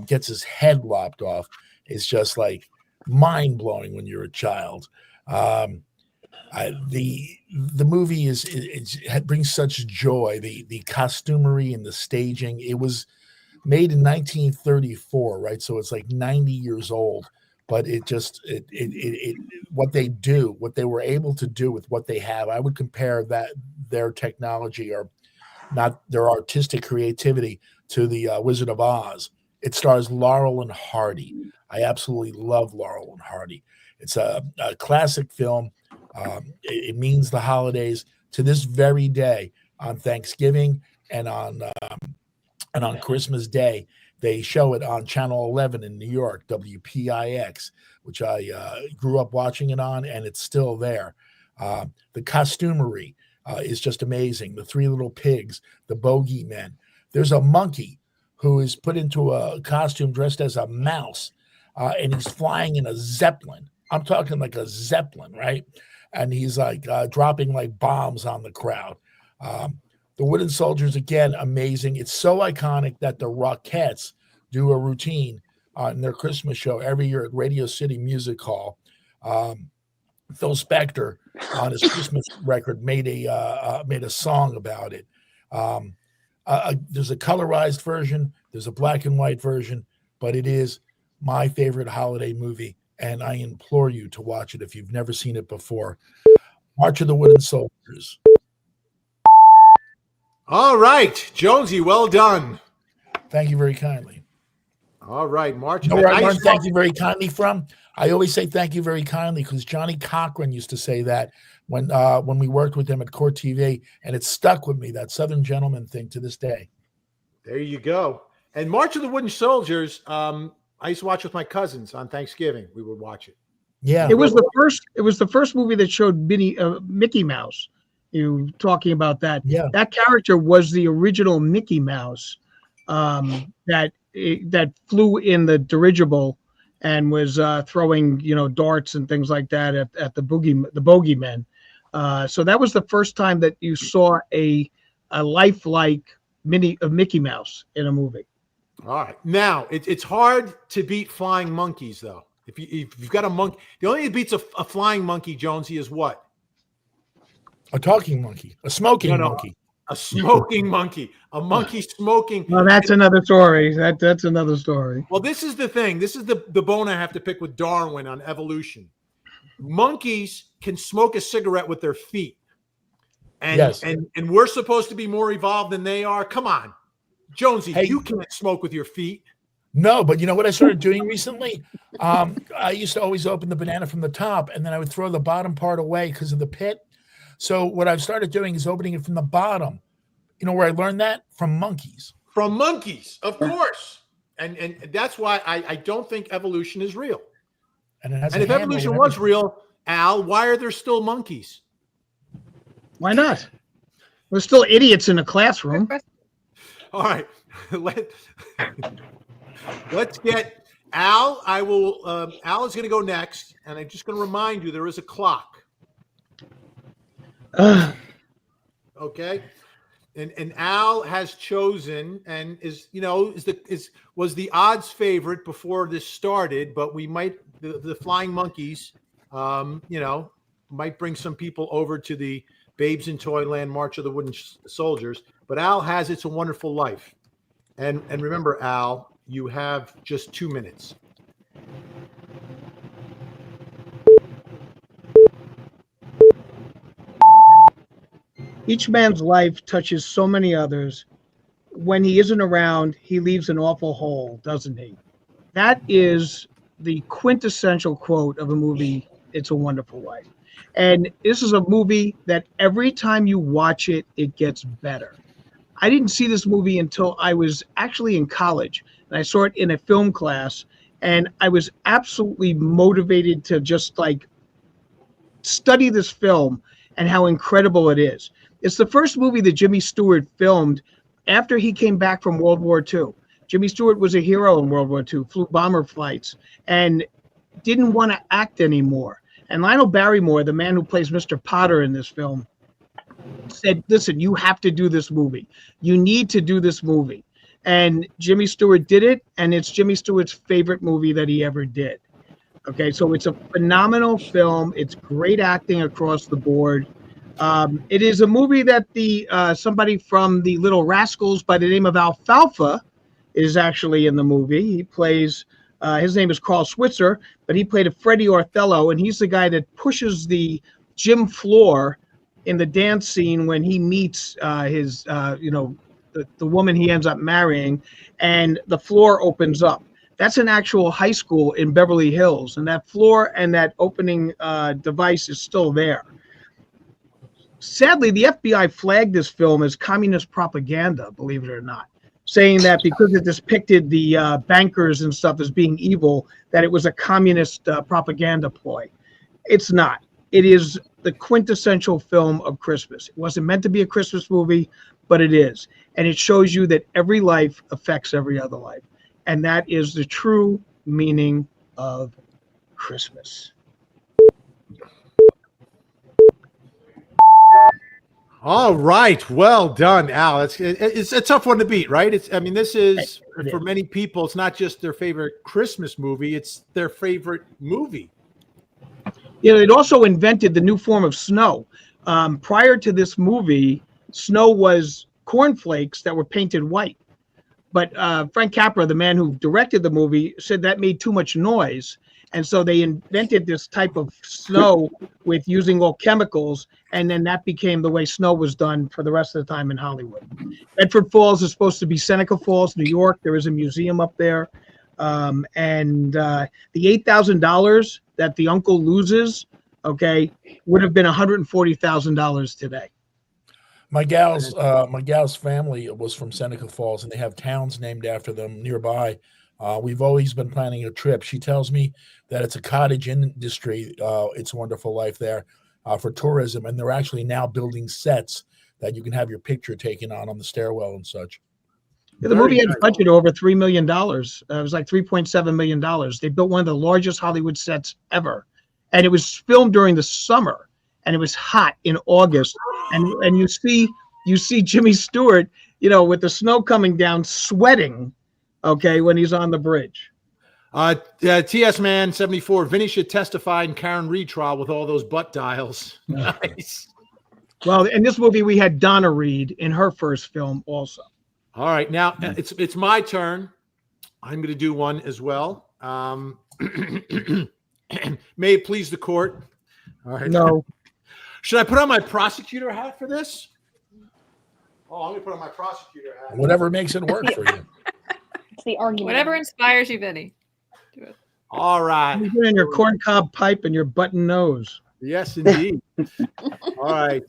gets his head lopped off, is just like mind-blowing when you're a child. The movie it brings such joy. The costumery and the staging. It was made in 1934, right? So it's like 90 years old, but what they do, what they were able to do with what they have, I would compare their technology, or not their artistic creativity, to the Wizard of Oz. It stars Laurel and Hardy. I absolutely love Laurel and Hardy. It's a classic film. It means the holidays to this very day. On Thanksgiving and on Christmas Day, they show it on Channel 11 in New York, WPIX, which I grew up watching it on, and it's still there. The costumery is just amazing. The Three Little Pigs, the Bogeymen. There's a monkey who is put into a costume dressed as a mouse, and he's flying in a Zeppelin. I'm talking like a Zeppelin, right? And he's like dropping like bombs on the crowd. The Wooden Soldiers, again, amazing. It's so iconic that the Rockettes do a routine in their Christmas show every year at Radio City Music Hall. Phil Spector, on his Christmas record, made a song about it. There's a colorized version, there's a black and white version, but it is my favorite holiday movie, and I implore you to watch it if you've never seen it before. March of the Wooden Soldiers. All right, Jonesy, well done. Thank you very kindly. All right, March. You know where I learned thank you very kindly from? I always say thank you very kindly because Johnny Cochran used to say that when we worked with him at Court TV, and it stuck with me, that Southern gentleman thing, to this day. There you go. And March of the Wooden Soldiers, I used to watch with my cousins on Thanksgiving. We would watch it. Yeah, it was the first movie that showed Mickey Mouse. You talking about that? Yeah, that character was the original Mickey Mouse that flew in the dirigible and was throwing darts and things like that at the bogeymen. So that was the first time that you saw a lifelike Mickey Mouse in a movie. All right, now it's hard to beat flying monkeys, though. If you've got a monkey, the only thing that beats a flying monkey, Jonesy, is what? A talking monkey, a smoking monkey. A smoking monkey, a monkey smoking. Well, that's another story. That's another story. Well, this is the thing. This is the bone I have to pick with Darwin on evolution. Monkeys can smoke a cigarette with their feet. And, yes. and we're supposed to be more evolved than they are. Come on, Jonesy, hey, you can't smoke with your feet. No, but you know what I started doing recently? I used to always open the banana from the top, and then I would throw the bottom part away because of the pit. So what I've started doing is opening it from the bottom. You know where I learned that? From monkeys. From monkeys, of course. And that's why I don't think evolution is real. And if evolution was real, Al, why are there still monkeys? Why not? There's still idiots in the classroom. All right. Let's get Al. Al is going to go next. And I'm just going to remind you, there is a clock. Okay, and Al has chosen and was the odds favorite before this started, but we might the flying monkeys, might bring some people over to the Babes in Toyland March of the Wooden Soldiers. But Al has It's a Wonderful Life, and remember, Al, you have just 2 minutes. Each man's life touches so many others. When he isn't around, he leaves an awful hole, doesn't he? That is the quintessential quote of a movie, It's a Wonderful Life. And this is a movie that every time you watch it, it gets better. I didn't see this movie until I was actually in college, and I saw it in a film class, and I was absolutely motivated to just study this film and how incredible it is. It's the first movie that Jimmy Stewart filmed after he came back from World War II. Jimmy Stewart was a hero in World War II, flew bomber flights, and didn't want to act anymore. And Lionel Barrymore, the man who plays Mr. Potter in this film, said, listen, you have to do this movie. You need to do this movie. And Jimmy Stewart did it, and it's Jimmy Stewart's favorite movie that he ever did. Okay, so it's a phenomenal film. It's great acting across the board. It is a movie that somebody from the Little Rascals by the name of Alfalfa is actually in the movie. He plays His name is Carl Switzer, but he played a Freddie Othello, and he's the guy that pushes the gym floor in the dance scene when he meets his, the woman he ends up marrying, and the floor opens up. That's an actual high school in Beverly Hills, and that floor and that opening device is still there. Sadly, the FBI flagged this film as communist propaganda, believe it or not, saying that because it depicted the bankers and stuff as being evil, that it was a communist propaganda ploy. It's not. It is the quintessential film of Christmas. It wasn't meant to be a Christmas movie, but it is. And it shows you that every life affects every other life. And that is the true meaning of Christmas. All right. Well done, Al. It's a tough one to beat, right? This is, for many people, it's not just their favorite Christmas movie, it's their favorite movie. It also invented the new form of snow. Prior to this movie, snow was cornflakes that were painted white. But Frank Capra, the man who directed the movie, said that made too much noise. And so they invented this type of snow with using all chemicals. And then that became the way snow was done for the rest of the time in Hollywood. Bedford Falls is supposed to be Seneca Falls, New York. There is a museum up there. And the $8,000 that the uncle loses, would have been $140,000 today. My gal's family was from Seneca Falls, and they have towns named after them nearby. We've always been planning a trip. She tells me that it's a cottage industry. It's a wonderful life there for tourism, and they're actually now building sets that you can have your picture taken on the stairwell and such. Yeah, the movie had a budget over $3 million. It was like $3.7 million. They built one of the largest Hollywood sets ever, and it was filmed during the summer, and it was hot in August. And you see Jimmy Stewart, with the snow coming down, sweating, when he's on the bridge. TS Man 74, Vinny should testify in Karen Reed trial with all those butt dials. Nice. Well, in this movie, we had Donna Reed in her first film also. All right, now it's my turn. I'm going to do one as well. May it please the court. All right. No. Should I put on my prosecutor hat for this? Oh, I'm going to put on my prosecutor hat. Whatever makes it work for you. It's the argument. Whatever inspires you, Vinny. Do it. All right. You put in your corncob pipe and your button nose. Yes, indeed. All right.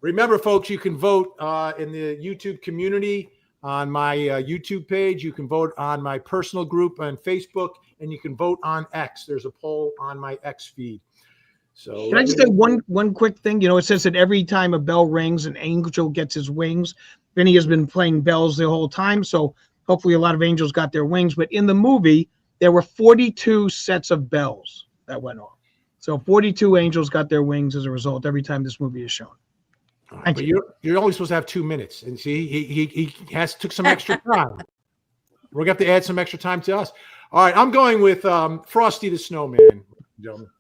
Remember, folks, you can vote in the YouTube community on my YouTube page. You can vote on my personal group on Facebook, and you can vote on X. There's a poll on my X feed. So can I just say one quick thing? It says that every time a bell rings, an angel gets his wings. Vinny has been playing bells the whole time, so hopefully a lot of angels got their wings. But in the movie, there were 42 sets of bells that went off. So 42 angels got their wings as a result every time this movie is shown. Right, but you're only supposed to have 2 minutes, and see, he took some extra time. We're gonna have to add some extra time to us. All right, I'm going with Frosty the Snowman, gentlemen.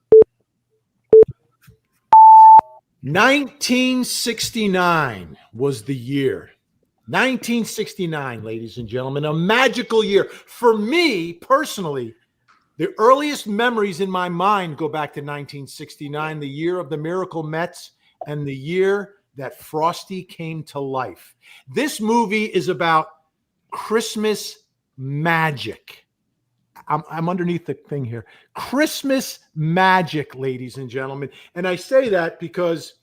1969 was the year. 1969, ladies and gentlemen, a magical year. For me, personally, the earliest memories in my mind go back to 1969, the year of the Miracle Mets and the year that Frosty came to life. This movie is about Christmas magic. I'm underneath the thing here. Christmas magic, ladies and gentlemen. And I say that because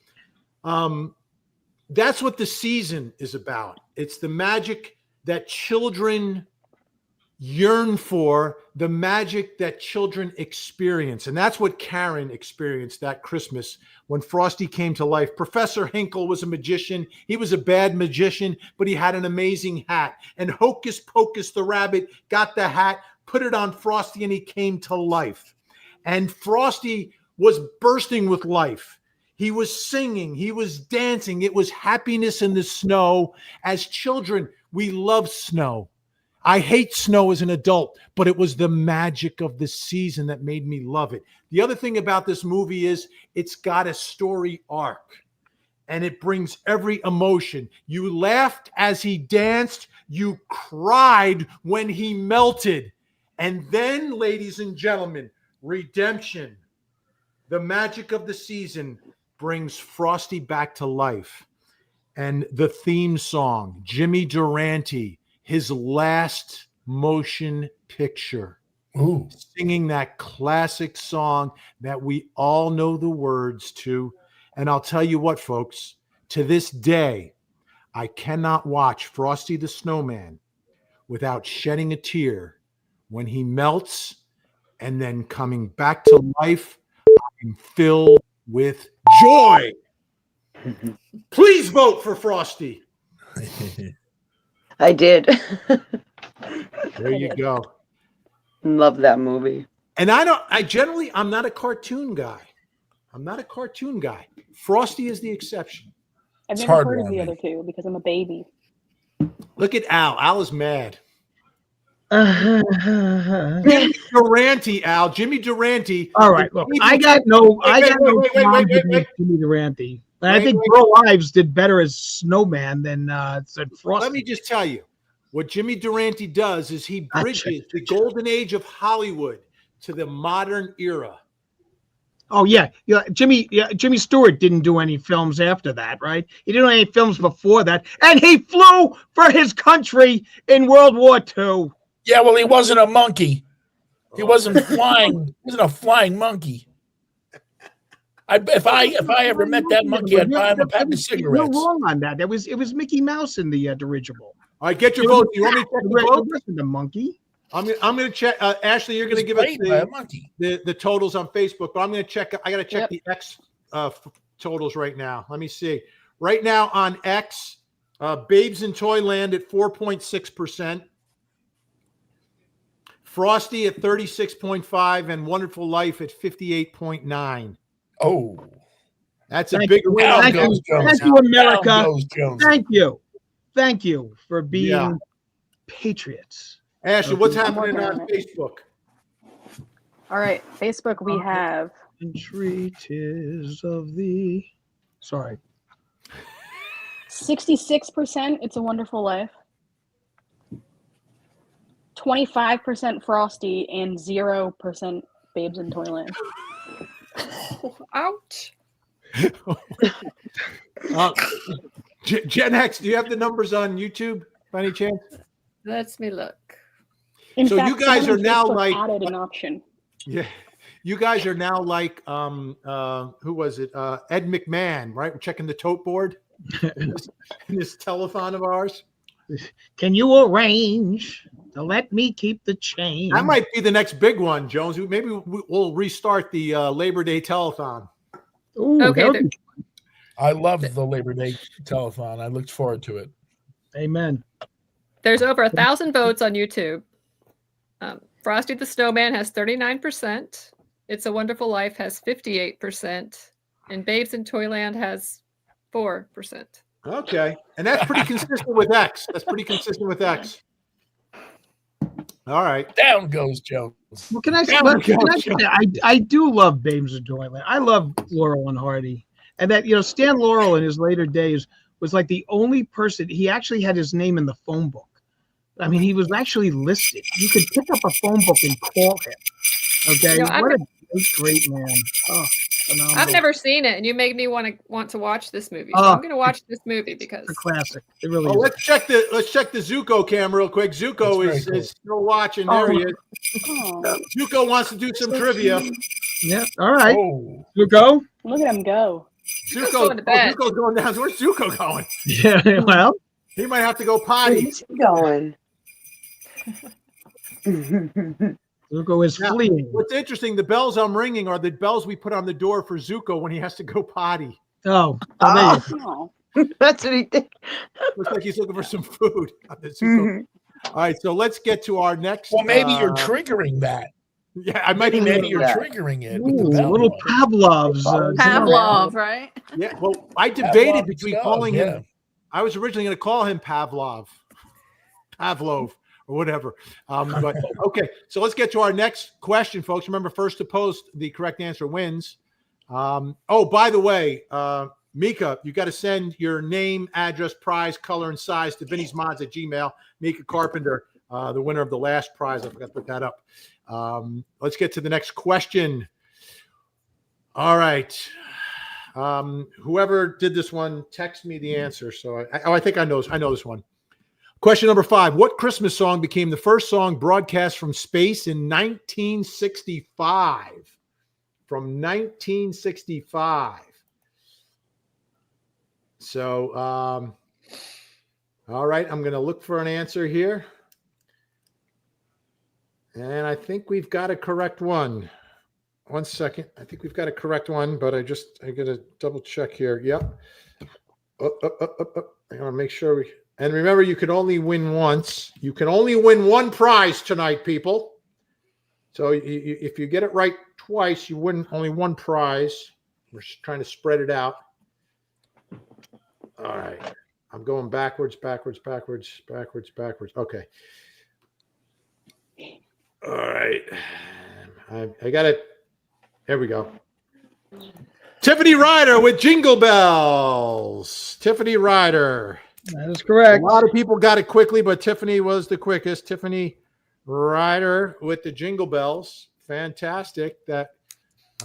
that's what the season is about. It's the magic that children yearn for, the magic that children experience. And that's what Karen experienced that Christmas when Frosty came to life. Professor Hinkle was a magician. He was a bad magician, but he had an amazing hat. And Hocus Pocus the rabbit got the hat, put it on Frosty, and he came to life. And Frosty was bursting with life. He was singing. He was dancing. It was happiness in the snow. As children, we love snow. I hate snow as an adult, but it was the magic of the season that made me love it. The other thing about this movie is it's got a story arc, and it brings every emotion. You laughed as he danced. You cried when he melted. And then, ladies and gentlemen, redemption. The magic of the season brings Frosty back to life. And the theme song, Jimmy Durante, his last motion picture, singing that classic song that we all know the words to. And I'll tell you what, folks, to this day, I cannot watch Frosty the Snowman without shedding a tear when he melts and then coming back to life. I'm filled with joy. Please vote for Frosty. I did. There you go. Love that movie. And I'm not a cartoon guy. I'm not a cartoon guy. Frosty is the exception. I've never heard of the other two because I'm a baby. Look at Al. Al is mad. Jimmy Durante, Al. Jimmy Durante. All right. Look, I got no Jimmy Durante. But I think Bro Ives did better as Snowman than Frosty. Let me just tell you, what Jimmy Durante does is he bridges the golden age of Hollywood to the modern era. Oh yeah, Jimmy Stewart didn't do any films after that, right? He didn't do any films before that, and he flew for his country in World War II. Yeah, well, he wasn't a monkey. He wasn't flying. He wasn't a flying monkey. If I ever met that monkey, I'd buy him a pack of cigarettes. You're wrong on that. It was Mickey Mouse in the dirigible. All right, get your vote. You want me to check the vote? The monkey. I'm going to check. Ashley, you're going to give us the totals on Facebook, but I'm going to check. I got to check the X totals right now. Let me see. Right now on X, Babes in Toyland at 4.6%. Frosty at 36.5 and Wonderful Life at 58.9. Oh, that's a big win. Thank you, America. Thank you for being patriots. Ashley, what's happening on Facebook? All right, Facebook, we have Entreaties of the. Sorry. 66%. It's a Wonderful Life. 25% Frosty and 0% Babes in Toyland. Ouch. Gen X, do you have the numbers on YouTube by any chance? Let me look. In so fact, you guys are now like added an option. Yeah, you guys are now like who was it? Ed McMahon, right? We're checking the tote board in this telethon of ours. Can you arrange to let me keep the change? That might be the next big one, Jones. Maybe we'll restart the Labor Day telethon. Ooh, okay. I love the Labor Day telethon. I looked forward to it. Amen. There's over 1,000 votes on YouTube. Frosty the Snowman has 39%. It's a Wonderful Life has 58%. And Babes in Toyland has 4%. Okay. And that's pretty consistent with X. All right. Down goes Jones. Well, can I say, I do love Babes in Toyland. I love Laurel and Hardy. And that, Stan Laurel in his later days was like the only person, he actually had his name in the phone book. I mean, he was actually listed. You could pick up a phone book and call him. Okay. What a great man. Oh, phenomenal. I've never seen it, and you made me want to watch this movie. So I'm going to watch this movie because it's a classic. It really is. Let's check the Zuko cam real quick. Zuko is still watching. There he is. Zuko wants to do some trivia. Yeah. All right. Zuko. Look at him go. Zuko's going down. Where's Zuko going? Yeah. Well, he might have to go potty. Where's he going? Zuko is fleeing. What's interesting, the bells I'm ringing are the bells we put on the door for Zuko when he has to go potty. Oh. That's what he did. Looks like he's looking for some food. All right, so let's get to our next. Well, maybe you're triggering that. Yeah, I might. Maybe you're triggering it. With the little Pavlov's. Pavlov, right? Yeah. Well, I debated between calling him. I was originally going to call him Pavlov, or whatever. But okay, so let's get to our next question, folks. Remember, first to post the correct answer wins. By the way, Mika, you got to send your name, address, prize, color, and size to VinniesMods@gmail.com. Mika Carpenter the winner of the last prize. I forgot to put that up. Let's get to the next question. All right. Whoever did this one, text me the answer. So I think I know this one. Question number 5. What Christmas song became the first song broadcast from space in 1965? From 1965. So, all right, I'm going to look for an answer here. And I think we've got a correct one. One second. I think we've got a correct one, but I got to double check here. Yep. I want to make sure and remember, you can only win once. You can only win one prize tonight, people. So if you get it right twice, you win only one prize. We're trying to spread it out. All right. I'm going backwards. Okay. All right. I got it. There we go. Tiffany Ryder with Jingle Bells. Tiffany Ryder. That is correct. A lot of people got it quickly, but Tiffany was the quickest. Tiffany Ryder with the Jingle Bells. Fantastic. That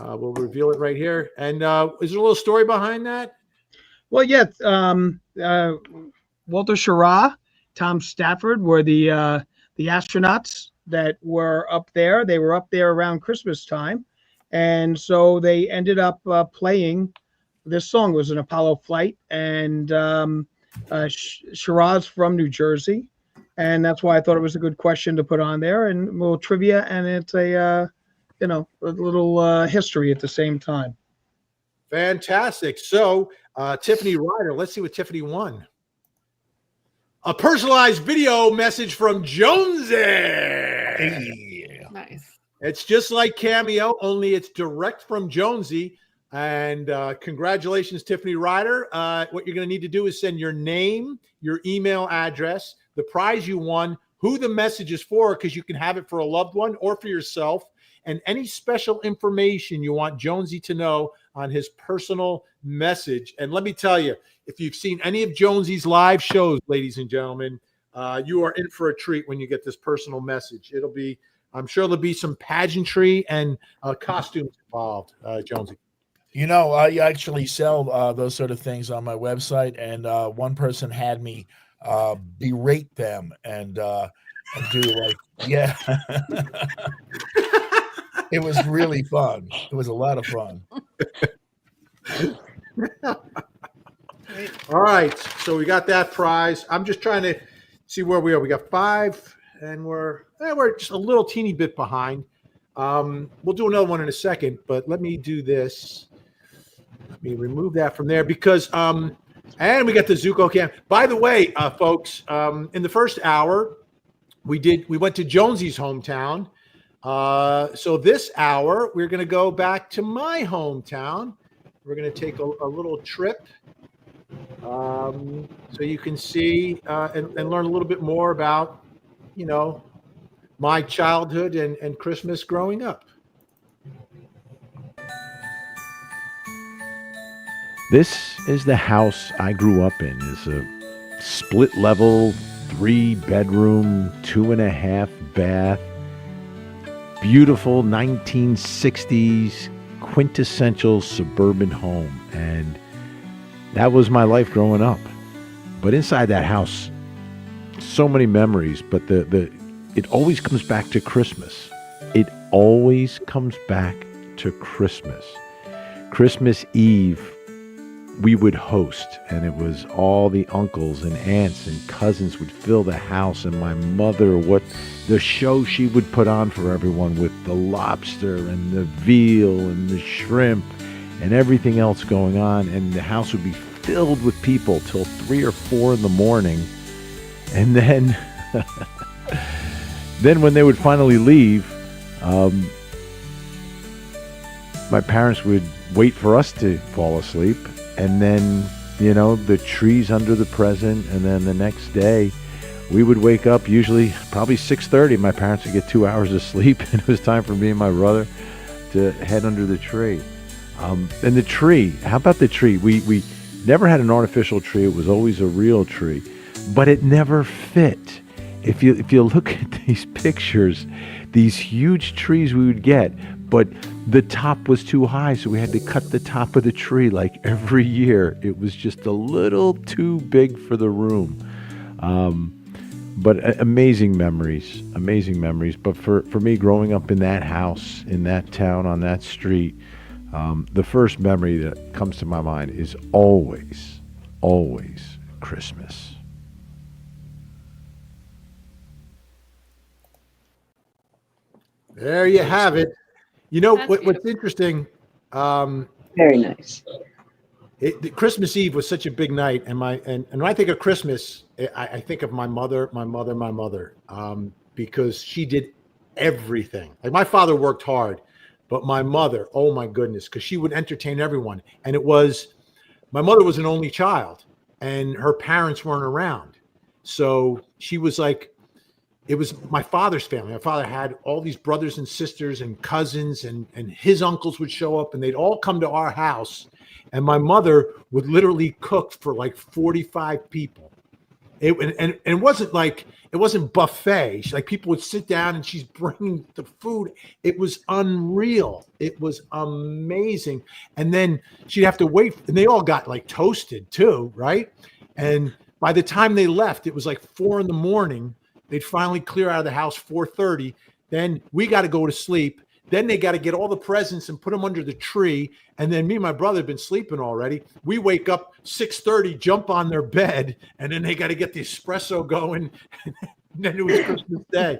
we'll reveal it right here. And is there a little story behind that? Well, yeah. Walter Schirra, Tom Stafford were the astronauts that were up there. They were up there around Christmas time. And so they ended up playing this song. It was an Apollo flight. And Schirra's from New Jersey. And that's why I thought it was a good question to put on there, and a little trivia, and it's a little history at the same time. Fantastic. So Tiffany Ryder, let's see what Tiffany won. A personalized video message from Jonesy. Hey. Nice. It's just like Cameo, only it's direct from Jonesy. And congratulations, Tiffany Ryder. What you're going to need to do is send your name, your email address, the prize you won, who the message is for, because you can have it for a loved one or for yourself, and any special information you want Jonesy to know on his personal message. And let me tell you, if you've seen any of Jonesy's live shows, ladies and gentlemen, you are in for a treat when you get this personal message. I'm sure there'll be some pageantry and costumes involved, Jonesy. I actually sell those sort of things on my website, and one person had me berate them and do like, yeah. It was really fun. It was a lot of fun. All right, so we got that prize. I'm just trying to see where we are. We got 5, and we're just a little teeny bit behind. We'll do another one in a second, but let me do this. Let me remove that from there because and we got the Zuko cam. By the way, folks, in the first hour, we went to Jonesy's hometown. So this hour, we're going to go back to my hometown. We're going to take a little trip so you can see and learn a little bit more about, my childhood and Christmas growing up. This is the house I grew up in. It's a split level, 3-bedroom, 2.5 bath, beautiful 1960s quintessential suburban home. And that was my life growing up. But inside that house, so many memories, but it always comes back to Christmas. It always comes back to Christmas. Christmas Eve, we would host, and it was all the uncles and aunts and cousins would fill the house, and my mother, what the show she would put on for everyone with the lobster and the veal and the shrimp and everything else going on, and the house would be filled with people till 3 or 4 in the morning. And then when they would finally leave, my parents would wait for us to fall asleep. And then, the trees under the present. And then the next day, we would wake up usually probably 6:30. My parents would get 2 hours of sleep. And it was time for me and my brother to head under the tree. And the tree, how about the tree? We never had an artificial tree. It was always a real tree. But it never fit. if you look at these pictures, these huge trees we would get, but the top was too high, so we had to cut the top of the tree like every year. It was just a little too big for the room. But amazing memories. But for me, growing up in that house, in that town, on that street, the first memory that comes to my mind is always Christmas. There you have it. You know That's what's interesting? Very nice. Christmas Eve was such a big night, and when I think of Christmas, I think of my mother, because she did everything. Like my father worked hard, but my mother, oh my goodness, because she would entertain everyone. And my mother was an only child, and her parents weren't around, so she was like, it was my father's family. My father had all these brothers and sisters and cousins, and his uncles would show up, and they'd all come to our house. And my mother would literally cook for like 45 people. It wasn't buffet. Like people would sit down and she's bringing the food. It was unreal. It was amazing. And then she'd have to wait, and they all got like toasted too, right? And by the time they left, it was like 4 a.m. They'd finally clear out of the house 4:30. Then we got to go to sleep. Then they got to get all the presents and put them under the tree. And then me and my brother had been sleeping already. We wake up 6:30, jump on their bed, and then they got to get the espresso going. And then it was Christmas Day.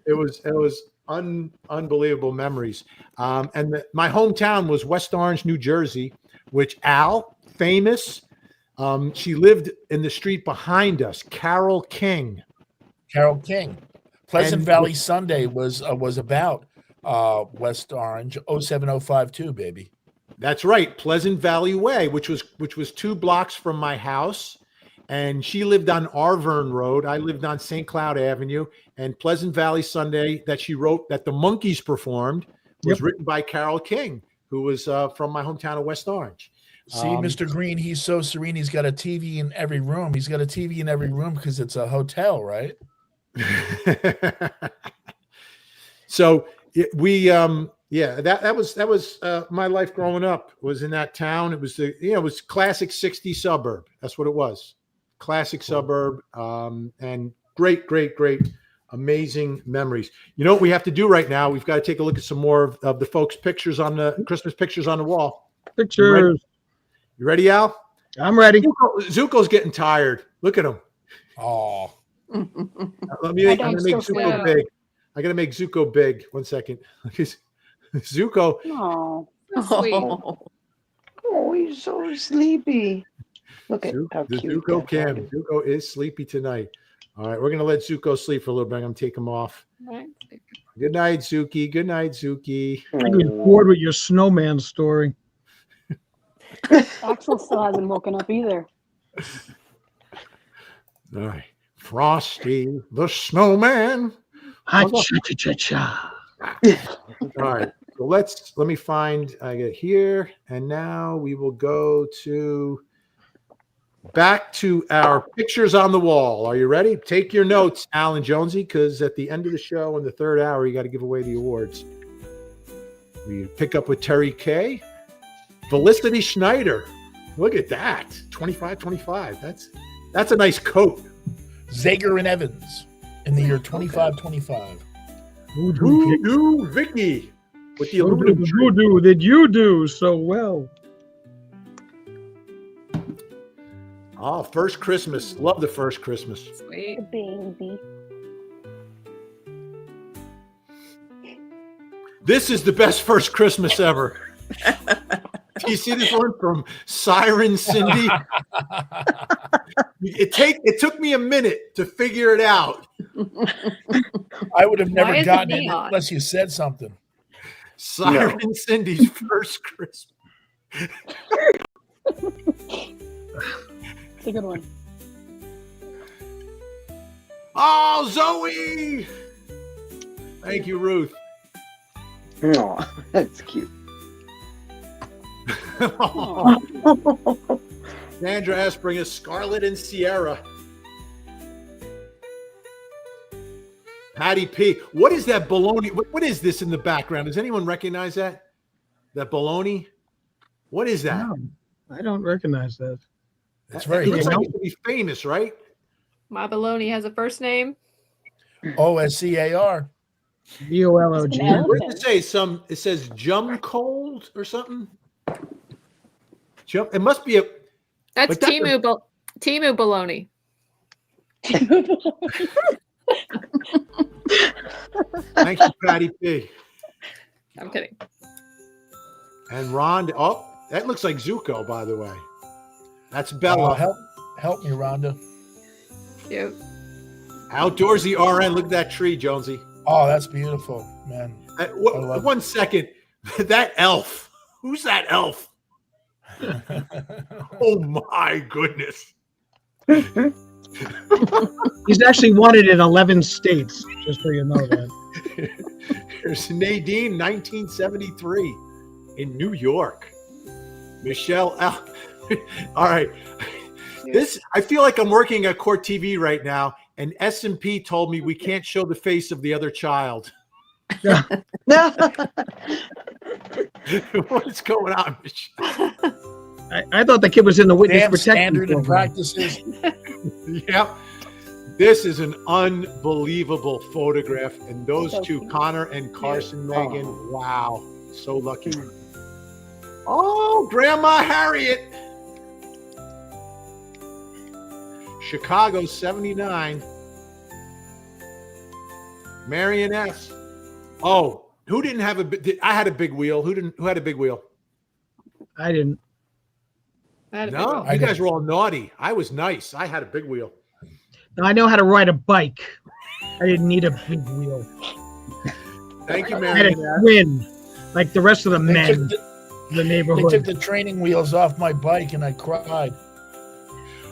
It was unbelievable memories. My hometown was West Orange, New Jersey, which Al, famous. She lived in the street behind us, Carol King. Pleasant Valley Sunday was about West Orange 07052, baby. That's right, Pleasant Valley Way, which was 2 blocks from my house, and she lived on Arvern Road. I lived on St. Cloud Avenue, and Pleasant Valley Sunday that she wrote, that the Monkees performed, was written by Carol King, who was from my hometown of West Orange. See, Mr. Green, he's so serene. He's got a TV in every room. He's got a TV in every room because it's a hotel, right? So that was my life growing up, was in that town. It was it was classic 60s suburb. That's what it was. Classic suburb. And great, amazing memories. You know what we have to do right now? We've got to take a look at some more of the folks' pictures on the Christmas pictures on the wall. Pictures. You ready, Al? I'm ready. Zuko's getting tired. Look at him. Oh. I'm gonna make Zuko big. I gotta make Zuko big. 1 second. Zuko. Oh, sweet. Oh, he's so sleepy. Look at how the cute. Zuko Cam. Zuko is sleepy tonight. All right, we're gonna let Zuko sleep for a little bit. I'm gonna take him off. Right. Good night, Zuki. Good night, Zuki. I'm getting bored with your snowman story. Axel still hasn't woken up either. All right. Frosty the Snowman. All right. So let me find, I get here, and now we will go back to our pictures on the wall. Are you ready? Take your notes, Alan Jonesy, because at the end of the show in the 3rd hour, you got to give away the awards. We pick up with Terry K. Felicity Schneider. Look at that. 25. That's a nice coat. Zager and Evans in the year 2525. Voodoo Vicky with the aluminum tree. Voodoo did you do so well? Oh, first Christmas. Love the first Christmas. Sweet. Baby. This is the best first Christmas ever. Do you see this one from Siren Cindy? It took me a minute to figure it out. I would have never Why is it gotten it neon? unless you said something. Siren Cindy's first Christmas. It's a good one. Oh, Zoe! Thank you, Ruth. Oh, that's cute. Sandra Espring is Scarlett and Sierra. Patty P. What is that baloney? What is this in the background? Does anyone recognize that? That baloney? What is that? No, I don't recognize that. It's It very looks like cool. it could be famous, right? My baloney has a first name. OSCAR. BOLOG. What does it say? It says Jum Cold or something. It must be a. That's But that's Timu baloney. Thank you, Patty P. I'm kidding. And Ron. Oh, that looks like Zuko, by the way. That's Bella. Help me, Rhonda. Cute. Outdoorsy RN. Look at that tree, Jonesy. Oh, that's beautiful, man. One second. That elf. Who's that elf? Oh my goodness. He's actually wanted in 11 states, just so you know that. There's Nadine, 1973, in New York. Michelle L. All right. I feel like I'm working at Court TV right now, and S&P told me we can't show the face of the other child. What's going on, Michelle? I thought the kid was in the witness Damn protection standard and program. practices. Yep. This is an unbelievable photograph. And those So two, cute. Connor and Carson, Megan, wow. So lucky. Oh, Grandma Harriet. Chicago, 79. Marion S. Oh, who didn't have I had a big wheel. Who had a big wheel? I didn't. No, you guys were all naughty. I was nice. I had a big wheel. Now, I know how to ride a bike. I didn't need a big wheel. Thank you, I had a Marion S. twin, like the rest of the They men took in the, the they neighborhood. took the training wheels off my bike, and I cried.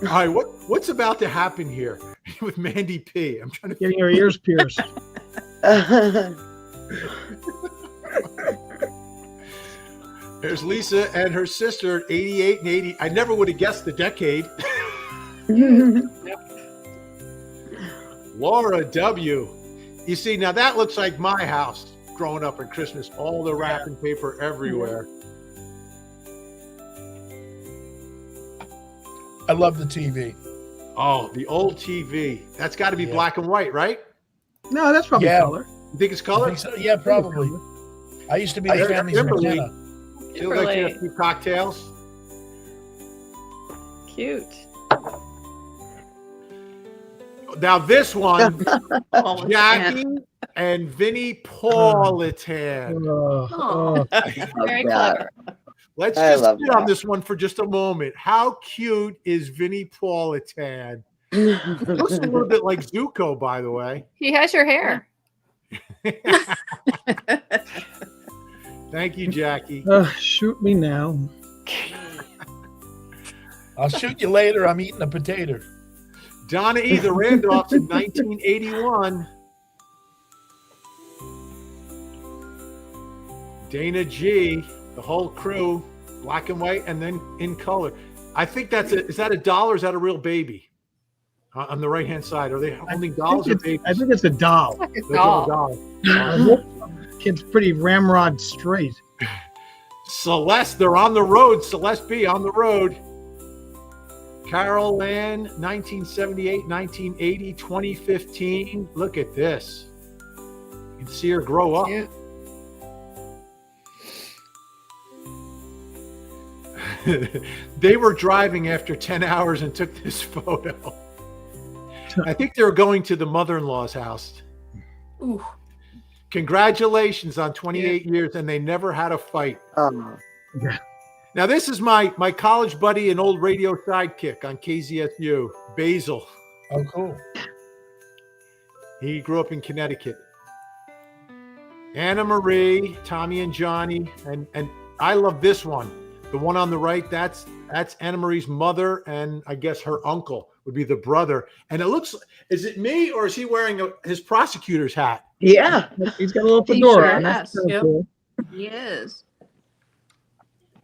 All right, what's about to happen here with Mandy P? I'm trying to Getting her ears pierced. There's Lisa and her sister, 88 and 80. I never would have guessed the decade. Laura W. You see, now that looks like my house growing up at Christmas. All the wrapping paper everywhere. I love the TV. Oh, the old TV. That's got to be black and white, right? No, that's probably color. You think it's I color? think so. Yeah, probably. I used to be the There's family's Kimberly. McKenna. You look like you have a few cocktails. Cute. Now this one, Jackie and Vinnie Politan. Very clever. Let's I just love sit on that. this one for just a moment. How cute is Vinnie Politan? Looks a little bit like Zuko, by the way. He has your hair. Thank you, Jackie. Shoot me now. I'll shoot you later. I'm eating a potato. Donna E. the Randolphs in 1981. Dana G. The whole crew, black and white, and then in color. I think is that a doll or is that a real baby? On the right-hand side, are they holding dolls or babies? I think it's a doll. Like a That's all doll. doll. Kid's pretty ramrod straight. Celeste, they're on the road. Celeste B. on the road. Carol Ann, 1978, 1980, 2015. Look at this. You can see her grow up. Yeah. They were driving after 10 hours and took this photo. I think they were going to the mother-in-law's house. Ooh. Congratulations on 28 years, and they never had a fight. Yeah. Now, this is my college buddy and old radio sidekick on KZSU, Basil. Oh, cool. He grew up in Connecticut. Anna Marie, Tommy and Johnny, and I love this one. The one on the right, that's Anna Marie's mother, and I guess her uncle would be the brother. And it looks, is it me or is he wearing his prosecutor's hat? Yeah. He's got a little fedora. Sure on. That's has, kinda yep. cool. Yes.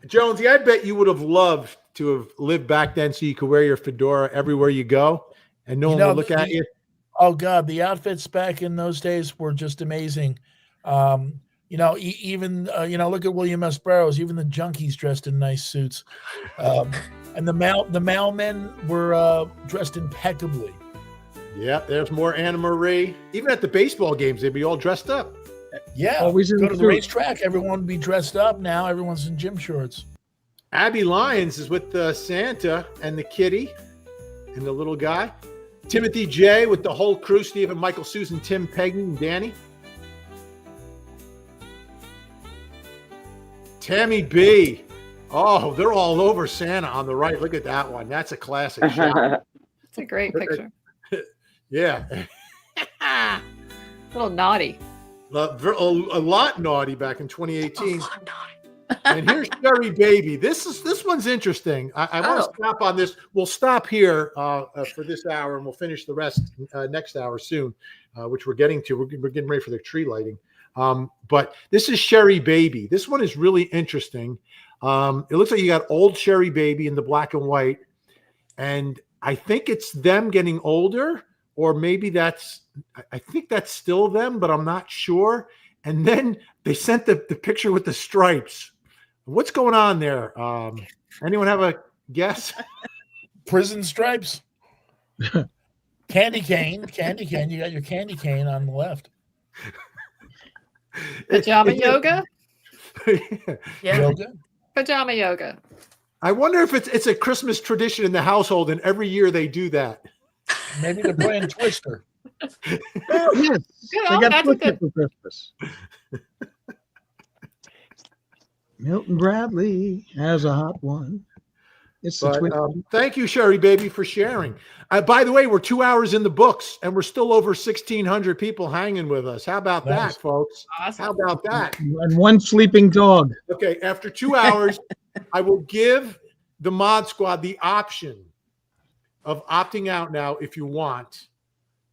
Jonesy, I bet you would have loved to have lived back then so you could wear your fedora everywhere you go and no one would look at you. Oh God, the outfits back in those days were just amazing. Even look at William S. Burroughs. Even the junkies dressed in nice suits, and the mailmen were dressed impeccably. Yeah, there's more Anna Marie. Even at the baseball games, they'd be all dressed up. Yeah, Always in go to the suit. racetrack. Everyone would be dressed up. Now everyone's in gym shorts. Abby Lyons is with Santa and the kitty and the little guy. Timothy J with the whole crew, Stephen, Michael, Susan, Tim, Peggy, and Danny. Tammy B. Oh, they're all over Santa on the right. Look at that one. That's a classic shot. It's a great picture. Yeah. Little naughty. A lot naughty back in 2018. And here's Sherry Baby. This one's interesting. I want to stop on this. We'll stop here for this hour, and we'll finish the rest next hour soon, which we're getting to. We're getting ready for the tree lighting. But this is Sherry Baby. This one is really interesting. It looks like you got old Sherry Baby in the black and white, and I think it's them getting older, or maybe I think that's still them, but I'm not sure. And then they sent the picture with the stripes. What's going on there? Anyone have a guess? Prison stripes. Candy cane. You got your candy cane on the left. Pajama yoga? Yeah. Yoga? Pajama yoga. I wonder if it's a Christmas tradition in the household, and every year they do that. Maybe they're playing Twister. Yes, they got Twister for Christmas. Milton Bradley has a hot one. It's the Twister. Thank you, Sherry Baby, for sharing. By the way, we're 2 hours in the books, and we're still over 1,600 people hanging with us. How about that, folks? Awesome. How about that? And one sleeping dog. Okay, after 2 hours, I will give the Mod Squad the option of opting out now if you want.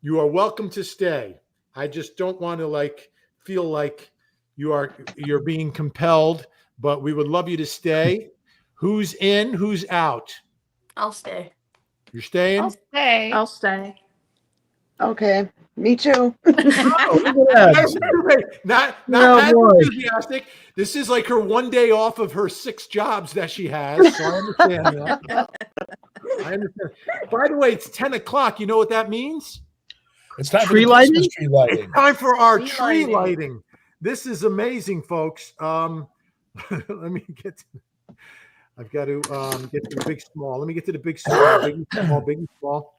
You are welcome to stay. I just don't want to feel like you're being compelled, but we would love you to stay. Who's in? Who's out? I'll stay. You're staying? I'll stay. Okay, me too. Not Oh, as boy. enthusiastic. This is like her one day off of her 6 jobs that she has. So I understand that. I understand. By the way, it's 10 o'clock. You know what that means? It's time Tree for the lighting? Christmas tree lighting. It's time for our Tree tree lighting. lighting. This is amazing, folks. Let me get to, I've got to get to the big small. Let me get to the big small, big small.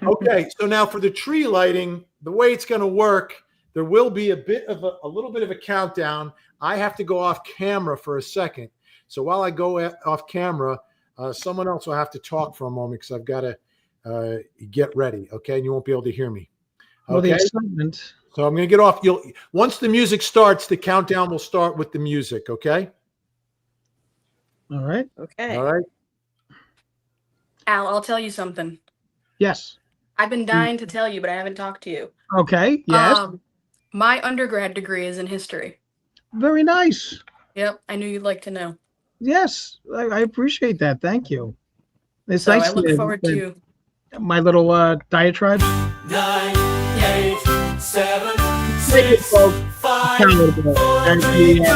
Okay, so now for the tree lighting, the way it's going to work, there will be a little bit of a countdown. I have to go off camera for a second. So while I go off camera, someone else will have to talk for a moment because I've got to get ready. Okay, and you won't be able to hear me. Well, the Okay. excitement. So I'm going to get off. Once the music starts, the countdown will start with the music. Okay. All right. Okay. All right. Al, I'll tell you something. Yes. I've been dying to tell you, but I haven't talked to you. Okay. Yes. My undergrad degree is in history. Very nice. Yep, I knew you'd like to know. Yes, I appreciate that. Thank you. It's So nice I look to- forward to my little diatribe. 9, 8, 7, Thank you, 6, folks. 5, Count it all. And we 2, 1.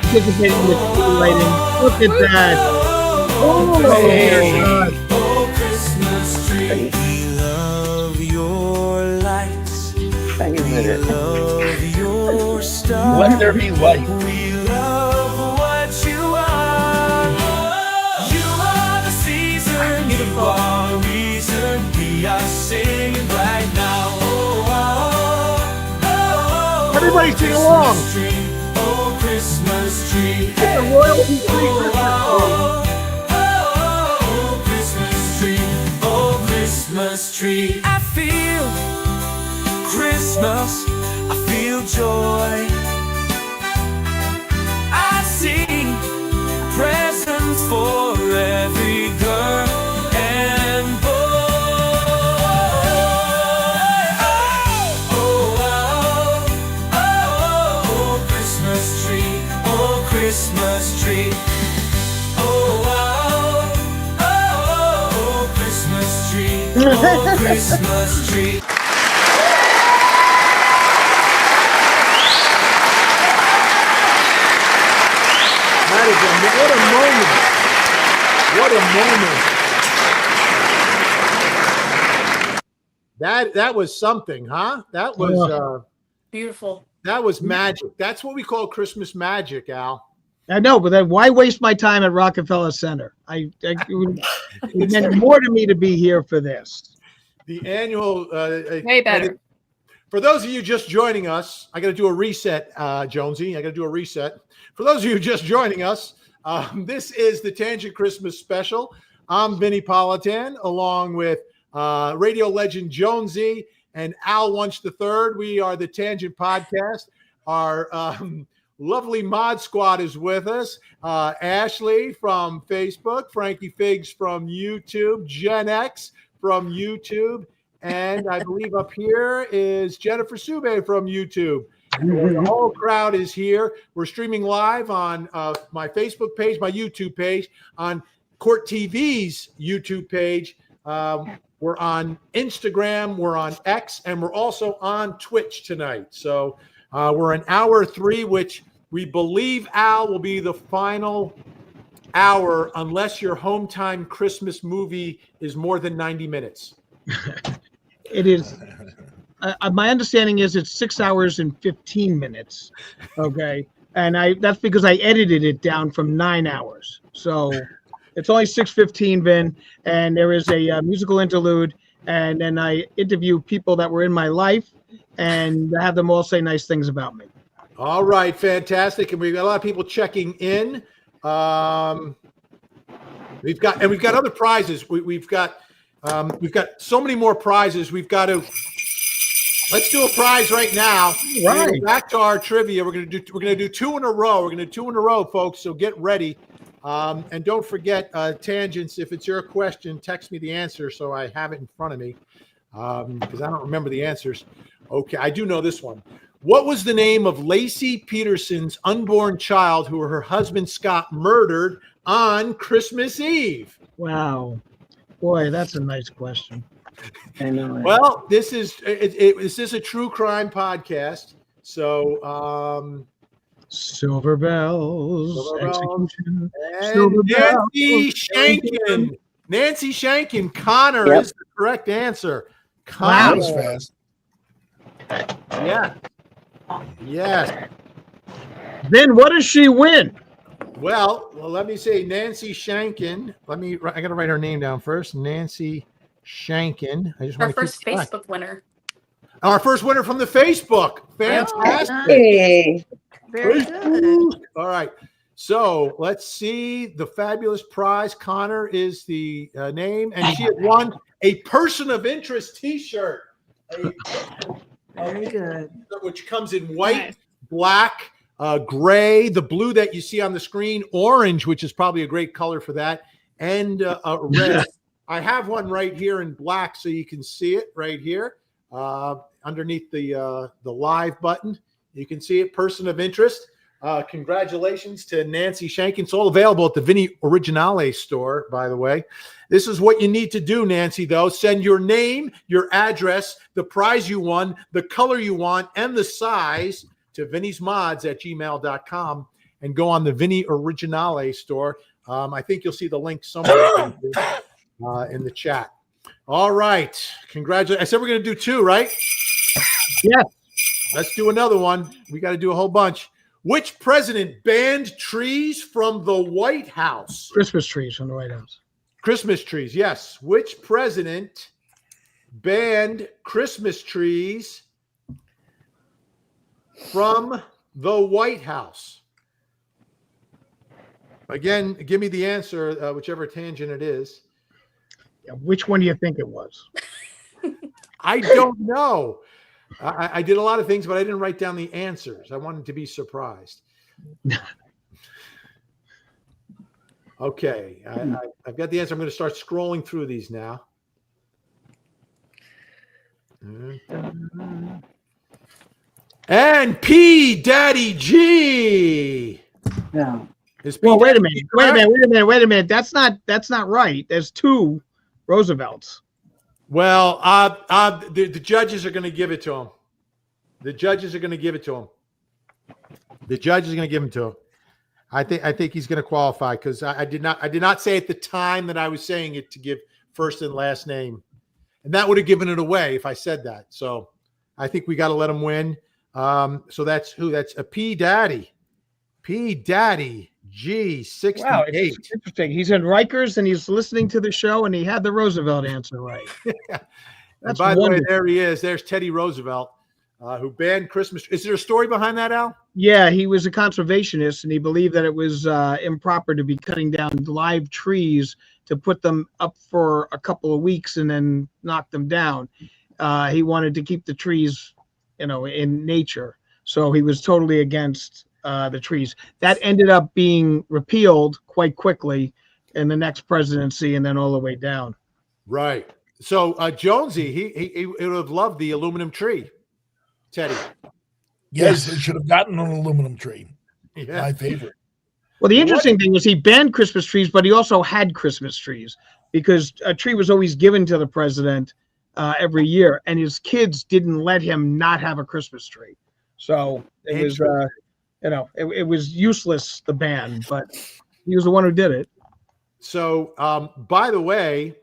participating in the tree lighting. Look at that. Oh, Hey, oh, Christmas tree. We love your lights. We love your stars. Let there be light. We love what you are. You are the season. You are reason. We are singing right now. Oh, oh, oh. Everybody sing along. Christmas tree. Oh, Christmas tree. It's a royalty-free Christmas song. Oh, Christmas tree, oh, Christmas tree. I feel Christmas, I feel joy. I see presents for every girl and boy. Oh, oh, oh, oh, Christmas tree, oh, Christmas tree. Oh, oh, oh, Oh, Christmas tree. What a moment. That was something, huh? That was Beautiful. that was magic. That's what we call Christmas magic, Al. I know, but then why waste my time at Rockefeller Center? It meant more to me to be here for this. The annual Way better. For those of you just joining us, I got to do a reset, Jonesy. I got to do a reset. For those of you just joining us, this is the Tangent Christmas Special. I'm Vinnie Politan, along with radio legend Jonesy and Al Wunsch III. We are the Tangent Podcast. Our lovely mod squad is with us. Ashley from Facebook, Frankie Figs from YouTube, Gen X from YouTube, and I believe up here is Jennifer Sube from YouTube. The whole crowd is here. We're streaming live on my Facebook page, my YouTube page, on Court TV's YouTube page. We're on Instagram, we're on X, and we're also on Twitch tonight. So we're in hour 3, which we believe, Al, will be the final hour unless your home time Christmas movie is more than 90 minutes. It is. My understanding is it's 6 hours and 15 minutes. Okay. And that's because I edited it down from 9 hours. So it's only 6:15, Vin. And there is a musical interlude. And then I interview people that were in my life and have them all say nice things about me. All right. Fantastic. And we've got a lot of people checking in. We've got other prizes. We've got so many more prizes. We've got to. Let's do a prize right now. Right. Back to our trivia. We're gonna do 2 in a row. We're gonna do 2 in a row, folks. So get ready. And don't forget, tangents. If it's your question, text me the answer so I have it in front of me. Because I don't remember the answers. Okay, I do know this one. What was the name of Lacey Peterson's unborn child who her husband Scott murdered on Christmas Eve? Wow. Boy, that's a nice question. I know. Well, this is a true crime podcast. So Silver Bells. Execution. And Nancy Shankin. Nancy Shankin. Connor is the correct answer. That Connor. was fast. Yeah. Yes. Then what does she win? Well, let me say Nancy Shankin. I got to write her name down first. Nancy Shankin. I just Our want to first Facebook winner. Our first winner from the Facebook. Fantastic. Hey. Very good. All right. So let's see. The fabulous prize. Connor is the name, and she has won a Person of Interest T-shirt. Very good. Which comes in white, black, gray, the blue that you see on the screen, orange, which is probably a great color for that, and red. I have one right here in black, so you can see it right here underneath the live button. You can see it. Person of Interest. Congratulations to Nancy Shankin. It's all available at the Vinnie Originale store, by the way. This is what you need to do, Nancy, though. Send your name, your address, the prize you won, the color you want, and the size to VinniesMods@gmail.com and go on the Vinnie Originale store. I think you'll see the link somewhere in the chat. All right. Congratulations. I said we're going to do 2, right? Yeah. Let's do another one. We got to do a whole bunch. Which president banned trees from the White House? Christmas trees from the White House. Christmas trees, yes. Which president banned Christmas trees from the White House? Again, give me the answer, whichever tangent it is. Yeah, which one do you think it was? I don't know. I did a lot of things, but I didn't write down the answers. I wanted to be surprised. Okay, I've got the answer. I'm going to start scrolling through these now. And P Daddy G. Yeah. Well, wait a minute. That's not right. There's 2 Roosevelts. Well, the judges are going to give it to him. The judges are going to give it to him. The judge is going to give him to him. I think he's going to qualify because I did not say at the time that I was saying it to give first and last name, and that would have given it away if I said that. So I think we got to let him win. So that's who? That's a P Daddy G68. Wow, it's interesting. He's in Rikers and he's listening to the show, and he had the Roosevelt answer right. And by the way, there he is. There's Teddy Roosevelt, who banned Christmas. Is there a story behind that, Al? Yeah, he was a conservationist, and he believed that it was improper to be cutting down live trees to put them up for a couple of weeks and then knock them down. He wanted to keep the trees, in nature. So he was totally against the trees. That ended up being repealed quite quickly in the next presidency and then all the way down. Right. So Jonesy, he would have loved the aluminum tree, Teddy. Yes, it should have gotten an aluminum tree. Yeah. My favorite. Well, the interesting thing is he banned Christmas trees, but he also had Christmas trees because a tree was always given to the president every year, and his kids didn't let him not have a Christmas tree. So it was, it was useless, the ban, but he was the one who did it. So, by the way,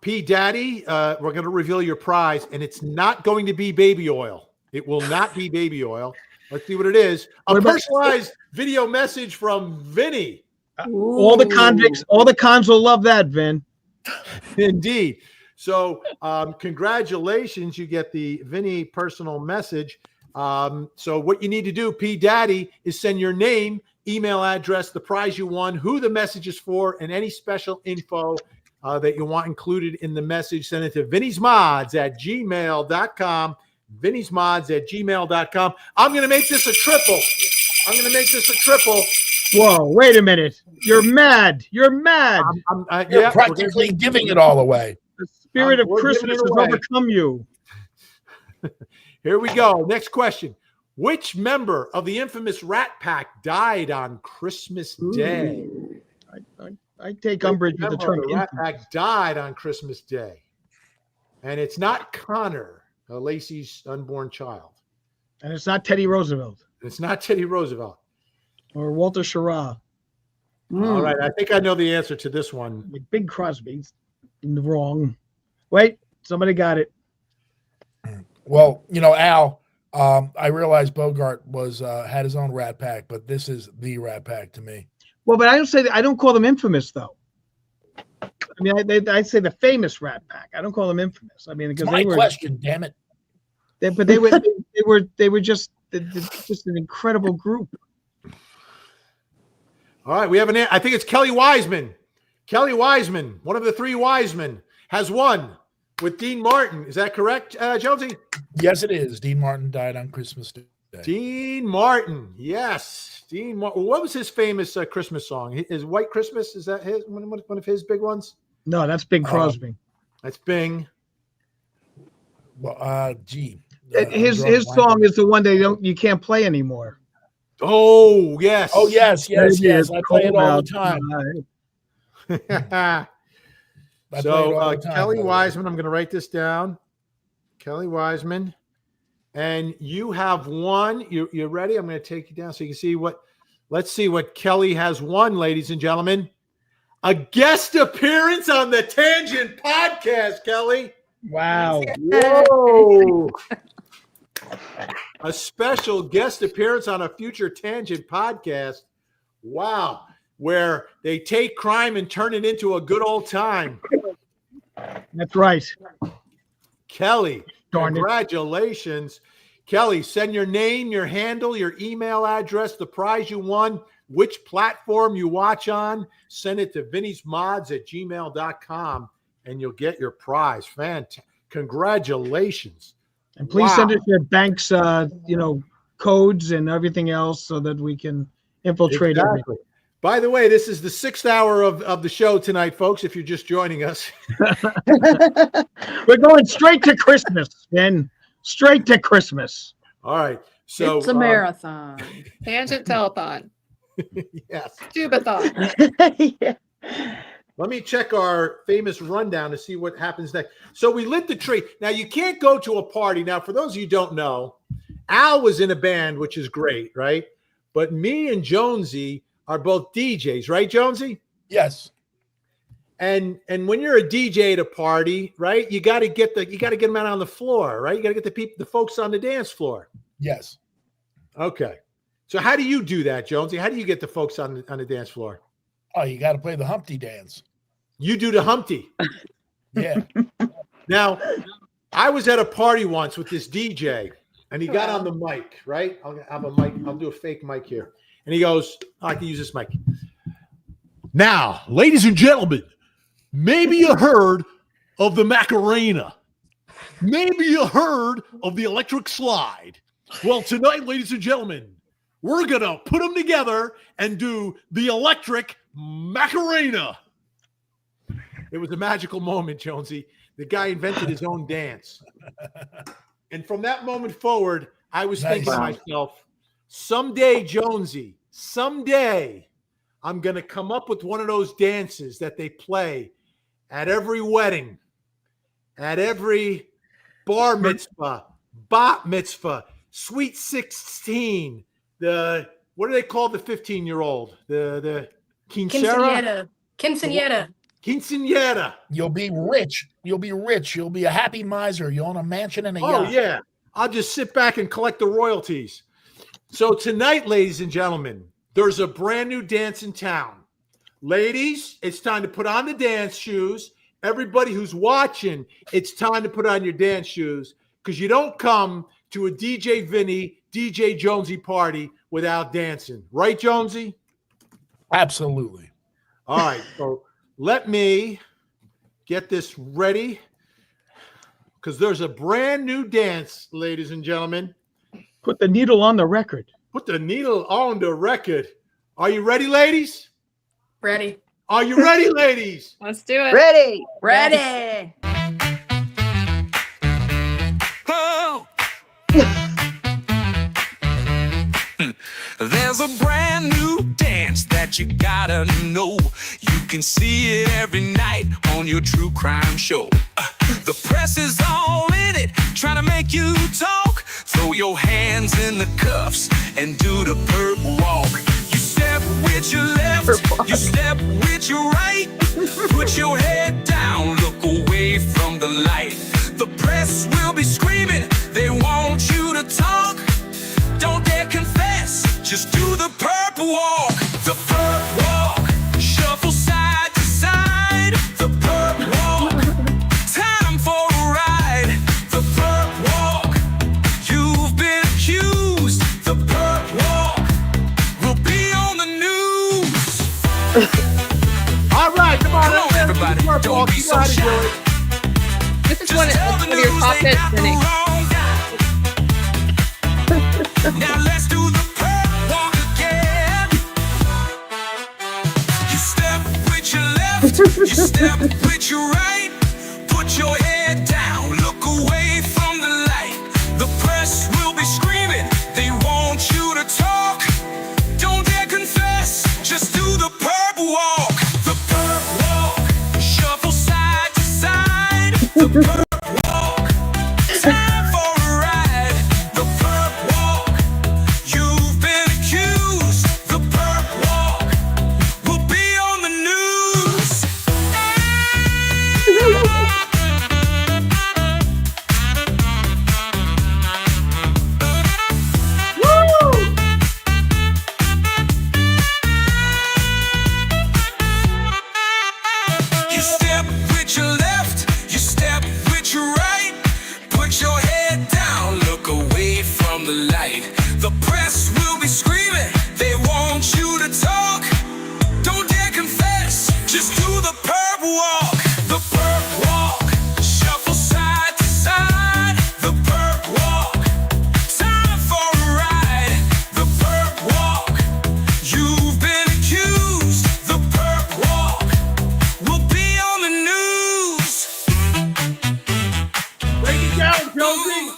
P Daddy, we're going to reveal your prize, and it's not going to be baby oil. It will not be baby oil. Let's see what it is. A personalized video message from Vinny. All the cons will love that, Vin. Indeed. So, congratulations. You get the Vinny personal message. So what you need to do, P Daddy, is send your name, email address, the prize you won, who the message is for, and any special info that you want included in the message. Send it to VinniesMods@gmail.com. VinniesMods@gmail.com. I'm going to make this a triple. Whoa, wait a minute. You're mad. You're practically giving it all away. The spirit of Christmas has overcome you. Here we go. Next question. Which member of the infamous Rat Pack died on Christmas Day? I take umbrage with the term. The Rat Pack died on Christmas Day. And it's not Connor, Lacey's unborn child. And it's not Teddy Roosevelt. It's not Teddy Roosevelt. Or Walter Schirra. All right. I think I know the answer to this one. Big Crosby's wrong. Wait, somebody got it. Well, Al, I realized Bogart had his own Rat Pack, but this is the Rat Pack to me. Well, but I don't call them infamous though. I mean, I say the famous Rat Pack. I don't call them infamous. I mean, because my question, damn it. But they were just an incredible group. All right, we have I think it's Kelly Wiseman. Kelly Wiseman, one of the three Wisemen, has won with Dean Martin. Is that correct, Jonesy? Yes, it is. Dean Martin died on Christmas Day. Dean Martin, yes. Dean Martin. What was his famous Christmas song? Is White Christmas? Is that one of his big ones? No, that's Bing Crosby. That's Bing. Well, his song is the one you can't play anymore. Oh yes. Oh yes. I play it all the time. So Kelly Wiseman, I'm going to write this down. Kelly Wiseman, and you have won. You're ready? I'm going to take you down so you can see what. Let's see what Kelly has won, ladies and gentlemen. A guest appearance on the Tangent Podcast, Kelly. Wow. Whoa. A special guest appearance on a future Tangent Podcast. Wow. Where they take crime and turn it into a good old time. That's right. Kelly, congratulations. Kelly, send your name, your handle, your email address, the prize you won, which platform you watch on. Send it to VinniesMods@gmail.com and you'll get your prize. Fantastic. Congratulations. And please send us your bank's, codes and everything else so that we can infiltrate everything. By the way, this is the 6th hour of the show tonight, folks, if you're just joining us. We're going straight to Christmas, Ben. Straight to Christmas. All right. So it's a marathon. Tangent telethon. Yes. Tubathon. Yeah. Let me check our famous rundown to see what happens next. So we lit the tree. Now you can't go to a party. Now, for those of you who don't know, Al was in a band, which is great, right? But me and Jonesy are both DJs, right, Jonesy? Yes. And when you're a DJ at a party, right, you got to get them out on the floor, right? You got to get the folks on the dance floor. Yes. Okay. So how do you do that, Jonesy? How do you get the folks on the dance floor? Oh, you got to play the Humpty dance. You do the Humpty. Yeah. Now, I was at a party once with this DJ, and he got on the mic, right? I'll have a mic. I'll do a fake mic here. And he goes, I can use this mic. Now, ladies and gentlemen, maybe you heard of the Macarena. Maybe you heard of the electric slide. Well, tonight, ladies and gentlemen, we're going to put them together and do the electric Macarena. It was a magical moment, Jonesy. The guy invented his own dance. And from that moment forward, I was thinking to myself, someday, Jonesy, someday, I'm going to come up with one of those dances that they play at every wedding, at every bar mitzvah, bat mitzvah, sweet 16, what do they call the 15-year-old? The quinceañera? Quinceañera. Quinceañera. You'll be rich. You'll be rich. You'll be a happy miser. You'll own a mansion and a yacht. Oh, yeah. I'll just sit back and collect the royalties. So tonight, ladies and gentlemen, there's a brand new dance in town. Ladies, it's time to put on the dance shoes. Everybody who's watching, it's time to put on your dance shoes because you don't come to a DJ Vinny, DJ Jonesy party without dancing. Right, Jonesy? Absolutely. All right. So let me get this ready because there's a brand new dance, ladies and gentlemen. Put the needle on the record. Put the needle on the record. Are you ready, ladies? Ready. Are you ready, ladies? Let's do it. Ready. Ready. Oh. There's a brand new dance that you gotta know. You can see it every night on your true crime show. The press is all in it, trying to make you talk. Throw your hands in the cuffs and do the perp walk. You step with your left, you step with your right. Put your head down, look away from the light. The press will be screaming, they want you to talk. Don't dare confess, just do the perp walk. The perp walk, shuffle side to side. The perp walk, time for a ride. The perp walk, you've been accused. The perp walk will be on the news. All right, come on, everybody, don't be so shy. This is one of your top hits, Vinny. Now let's do the perp walk again. You step with your left, you step with your right. Put your head down, look away from the light. The press will be screaming, they want you to talk. Don't dare confess, just do the perp walk. The perp walk, shuffle side to side. The perp walk, time for a ride. The perp walk, you've been accused. The perp walk will be on the news. You step with your left, you step with your right. Put your head down, look away from the light. The press will be screaming, they want you to talk. Don't dare confess, just do the perp walk. The perp walk, shuffle side to side. The perp walk, time for a ride. The perp walk, you've been accused. The perp walk will be on the news. break it down, Jonesy.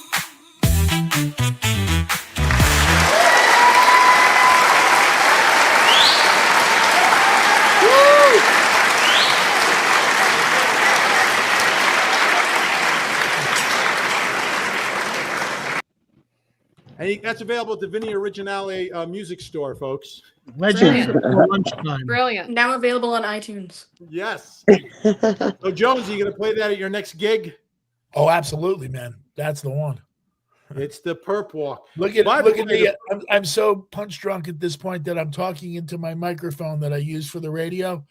And that's available at the Vinnie Originale music store, folks. Legends Brilliant. for lunchtime. Brilliant. Now available on iTunes. Yes. So, Jones, are you going to play that at your next gig? Oh, absolutely, man. That's the one. It's the Perp Walk. Look at By the look at way, me. I'm so punch drunk at this point that I'm talking into my microphone that I use for the radio.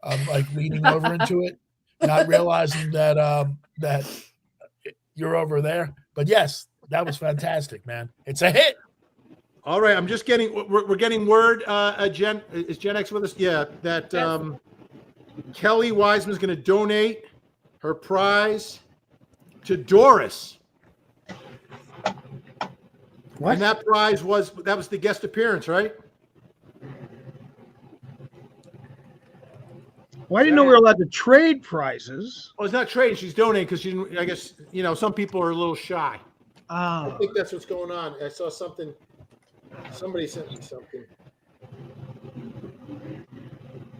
I'm like leaning over into it, not realizing that that you're over there. But yes, that was fantastic, man. It's a hit. All right, I'm just getting we're getting word. Jen, is Gen X with us? Yeah, that Kelly Wiseman's going to donate her prize to Doris. What? And that prize was the guest appearance, right? Well, I didn't know we were allowed to trade prizes. Well, it's not trading. She's donating because I guess some people are a little shy. I Oh, think that's what's going on. I saw something. Somebody sent me something.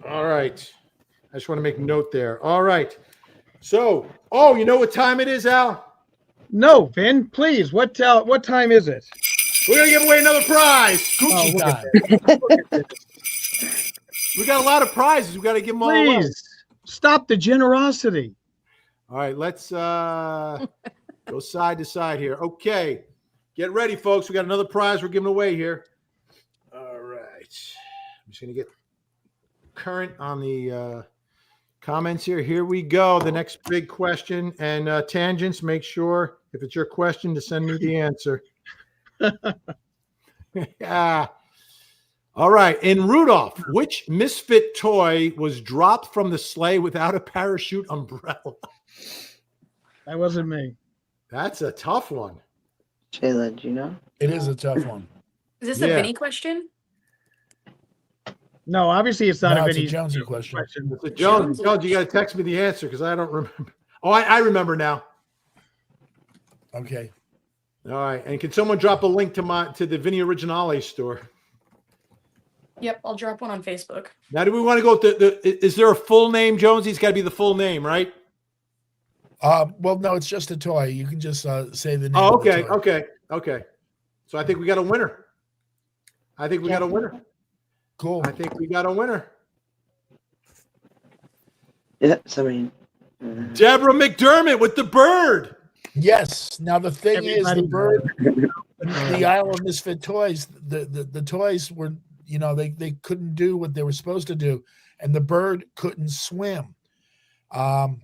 All right. I just want to make a note there. All right. So, you know what time it is, Al? no, Vin, please. What time is it? We're going to give away another prize. Cookie look time. at We got a lot of prizes. We got to give them all away. Please stop the generosity. All right. Let's go side to side here. Okay. Get ready, folks. We got another prize we're giving away here. All right. I'm just going to get current on the comments here. Here we go. The next big question. And tangents, make sure if it's your question to send me the answer. Yeah. All right. In Rudolph, which misfit toy was dropped from the sleigh without a parachute umbrella? That wasn't me. That's a tough one. Shayla, do you know? It is a tough one. Is this a Vinny question? No, obviously it's not No, a it's a Vinny Jonesy question. It's a Jones, you got to text me the answer because I don't remember. Oh, I remember now. Okay. All right. And can someone drop a link to the Vinnie Originale store? Yep, I'll drop one on Facebook. Now, do we want to go with is there a full name, Jones? He's got to be the full name, right? Well, no, it's just a toy. You can just say the name. Oh, of the okay. toy. Okay. So I think we got a winner. Cool. I think we got a winner. Yeah, somebody. Deborah McDermott with the bird. Yes. Now the thing is, Everybody the bird, the Isle of Misfit Toys, the toys were, they couldn't do what they were supposed to do, and the bird couldn't swim. So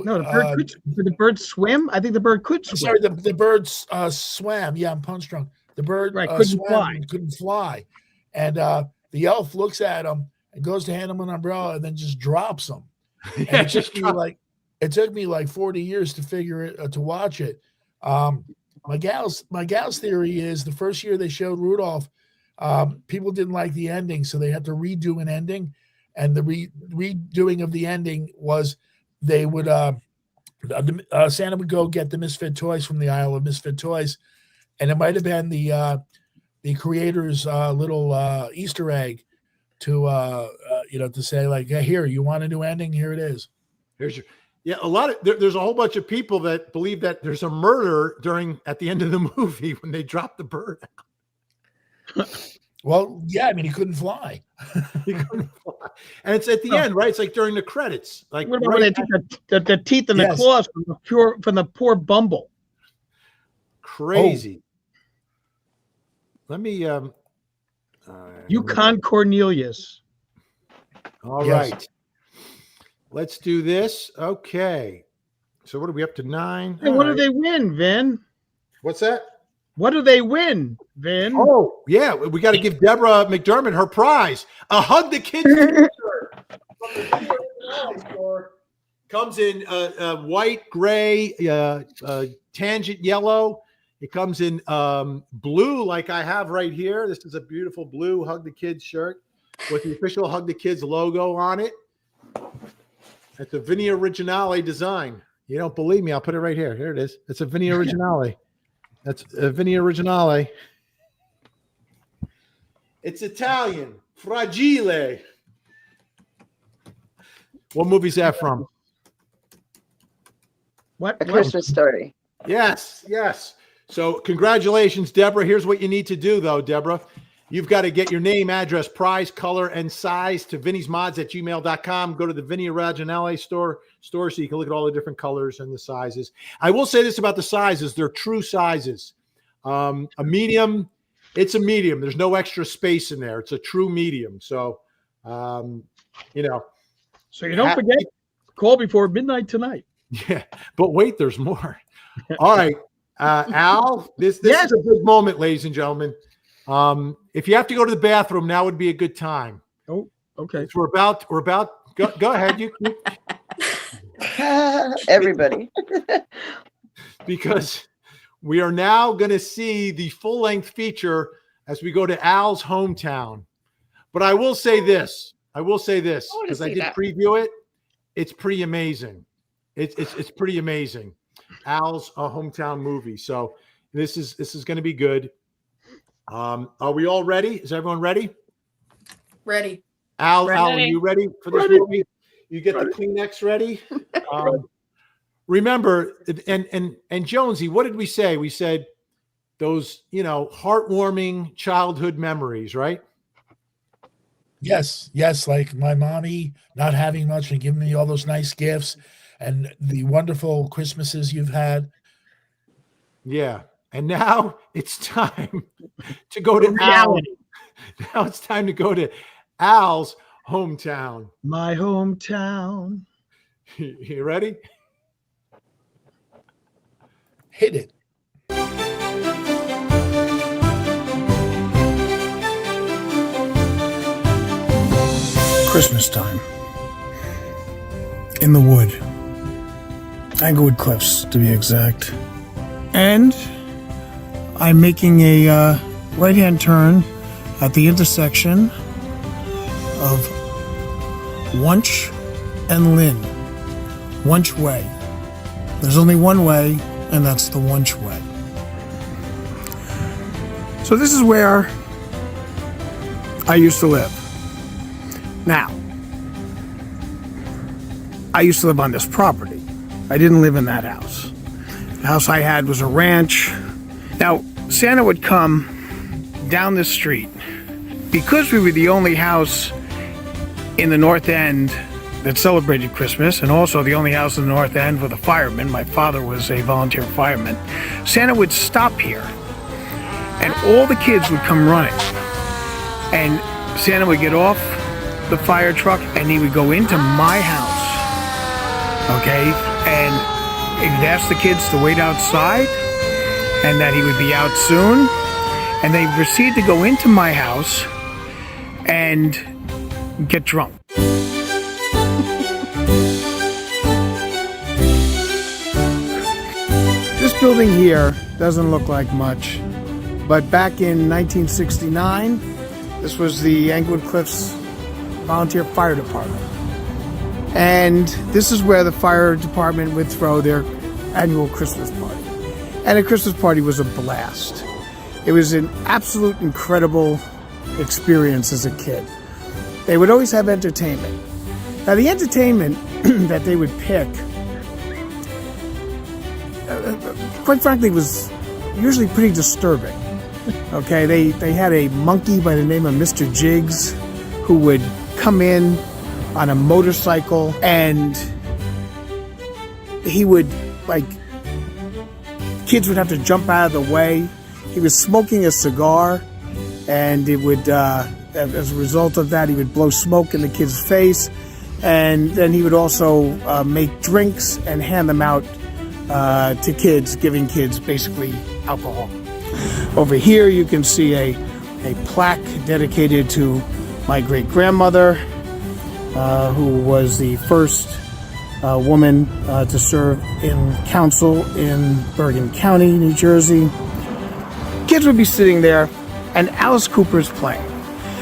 No, the bird did the bird swim? I think the bird could swim. sorry, the bird swam. Yeah, I'm punch drunk. The bird couldn't swam fly. and couldn't fly, and the elf looks at him and goes to hand him an umbrella and then just drops him. Yeah, And it took me like 40 years to figure it to watch it. My gal's theory is the first year they showed Rudolph, people didn't like the ending, so they had to redo an ending, and the redoing of the ending was they would Santa would go get the Misfit toys from the Isle of Misfit Toys, and it might have been the creator's little Easter egg to to say like, hey, here, you want a new ending? Here it is. Here's your. Yeah, there's a whole bunch of people that believe that there's a murder at the end of the movie when they drop the bird. Well, yeah, I mean, he couldn't fly. He couldn't fly. And it's at the end, right? It's like during the credits. Like What about when they took the teeth and the Yes. claws from the poor Bumble? crazy. Let me Yukon Cornelius. all Yes. right. Let's do this. Okay. So what are we up to 9? Hey, what do they win, Vin? What's that? What do they win, Vin? Oh, yeah. We got to give Deborah McDermott her prize. A Hug the Kids t-shirt. Comes in white, gray, tangent yellow. It comes in blue, like I have right here. This is a beautiful blue Hug the Kids shirt with the official Hug the Kids logo on it. It's a Vinnie Originale design. You don't believe me? I'll put it right here. Here it is. It's a Vinnie Originale. That's a Vinnie Originale. It's Italian. Fragile. What movie's that from? What? A Christmas Story. Yes, yes. So congratulations, Deborah. Here's what you need to do, though, Deborah. You've got to get your name, address, price, color, and size to VinniesMods@gmail.com. Go to the Vinnie Originale store so you can look at all the different colors and the sizes. I will say this about the sizes. They're true sizes. A medium, it's a medium. There's no extra space in there. It's a true medium. So, So you don't forget, call before midnight tonight. Yeah, but wait, there's more. All right, Al, this is a big moment, ladies and gentlemen. If you have to go to the bathroom, now would be a good time. Oh, okay. We're about. Go ahead, you. Everybody. Because we are now going to see the full-length feature as we go to Al's hometown. But I will say this because I did preview it. It's pretty amazing. It's pretty amazing. Al's hometown movie. So this is going to be good. Are we all ready? Is everyone ready? Ready. Al, are you ready for this movie? You get the Kleenex ready. Remember, and Jonesy, what did we say? We said those, heartwarming childhood memories, right? Yes. Like my mommy not having much and giving me all those nice gifts and the wonderful Christmases you've had. Yeah. And now it's time to go to reality. Now it's time to go to Al's hometown. My hometown. You ready? Hit it. Christmas time. In the wood. Englewood Cliffs, to be exact. And I'm making a right-hand turn at the intersection of Wunsch and Lynn. Wunsch Way. There's only one way, and that's the Wunsch Way. So this is where I used to live. Now, I used to live on this property. I didn't live in that house. The house I had was a ranch. Now, Santa would come down the street. Because we were the only house in the North End that celebrated Christmas, and also the only house in the North End with a fireman. My father was a volunteer fireman. Santa would stop here, and all the kids would come running. And Santa would get off the fire truck, and he would go into my house, okay? And he would ask the kids to wait outside, and that he would be out soon. And they would proceed to go into my house and get drunk. This building here doesn't look like much, but back in 1969, this was the Englewood Cliffs Volunteer Fire Department. And this is where the fire department would throw their annual Christmas party. And the Christmas party was a blast. It was an absolute incredible experience as a kid. They would always have entertainment. Now the entertainment that they would pick, quite frankly, was usually pretty disturbing. Okay, they had a monkey by the name of Mr. Jiggs who would come in on a motorcycle, and he would, kids would have to jump out of the way. He was smoking a cigar, and it would, as a result of that, he would blow smoke in the kid's face, and then he would also make drinks and hand them out to kids, giving kids basically alcohol. Over here you can see a plaque dedicated to my great-grandmother, who was the first woman to serve in council in Bergen County, New Jersey. Kids would be sitting there, and Alice Cooper's playing.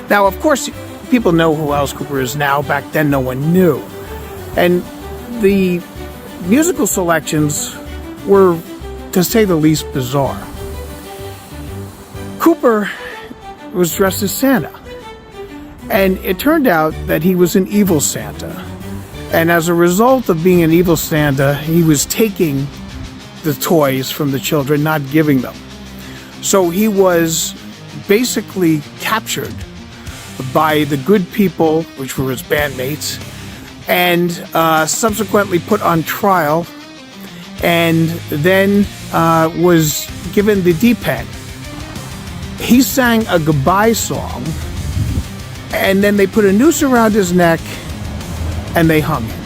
Now, of course, people know who Alice Cooper is now. Back then, no one knew. And the musical selections were, to say the least, bizarre. Cooper was dressed as Santa. And it turned out that he was an evil Santa. And as a result of being an evil Santa, he was taking the toys from the children, not giving them. So he was basically captured by the good people, which were his bandmates, and subsequently put on trial, and then was given the D-pen. He sang a goodbye song, and then they put a noose around his neck, and they hung him.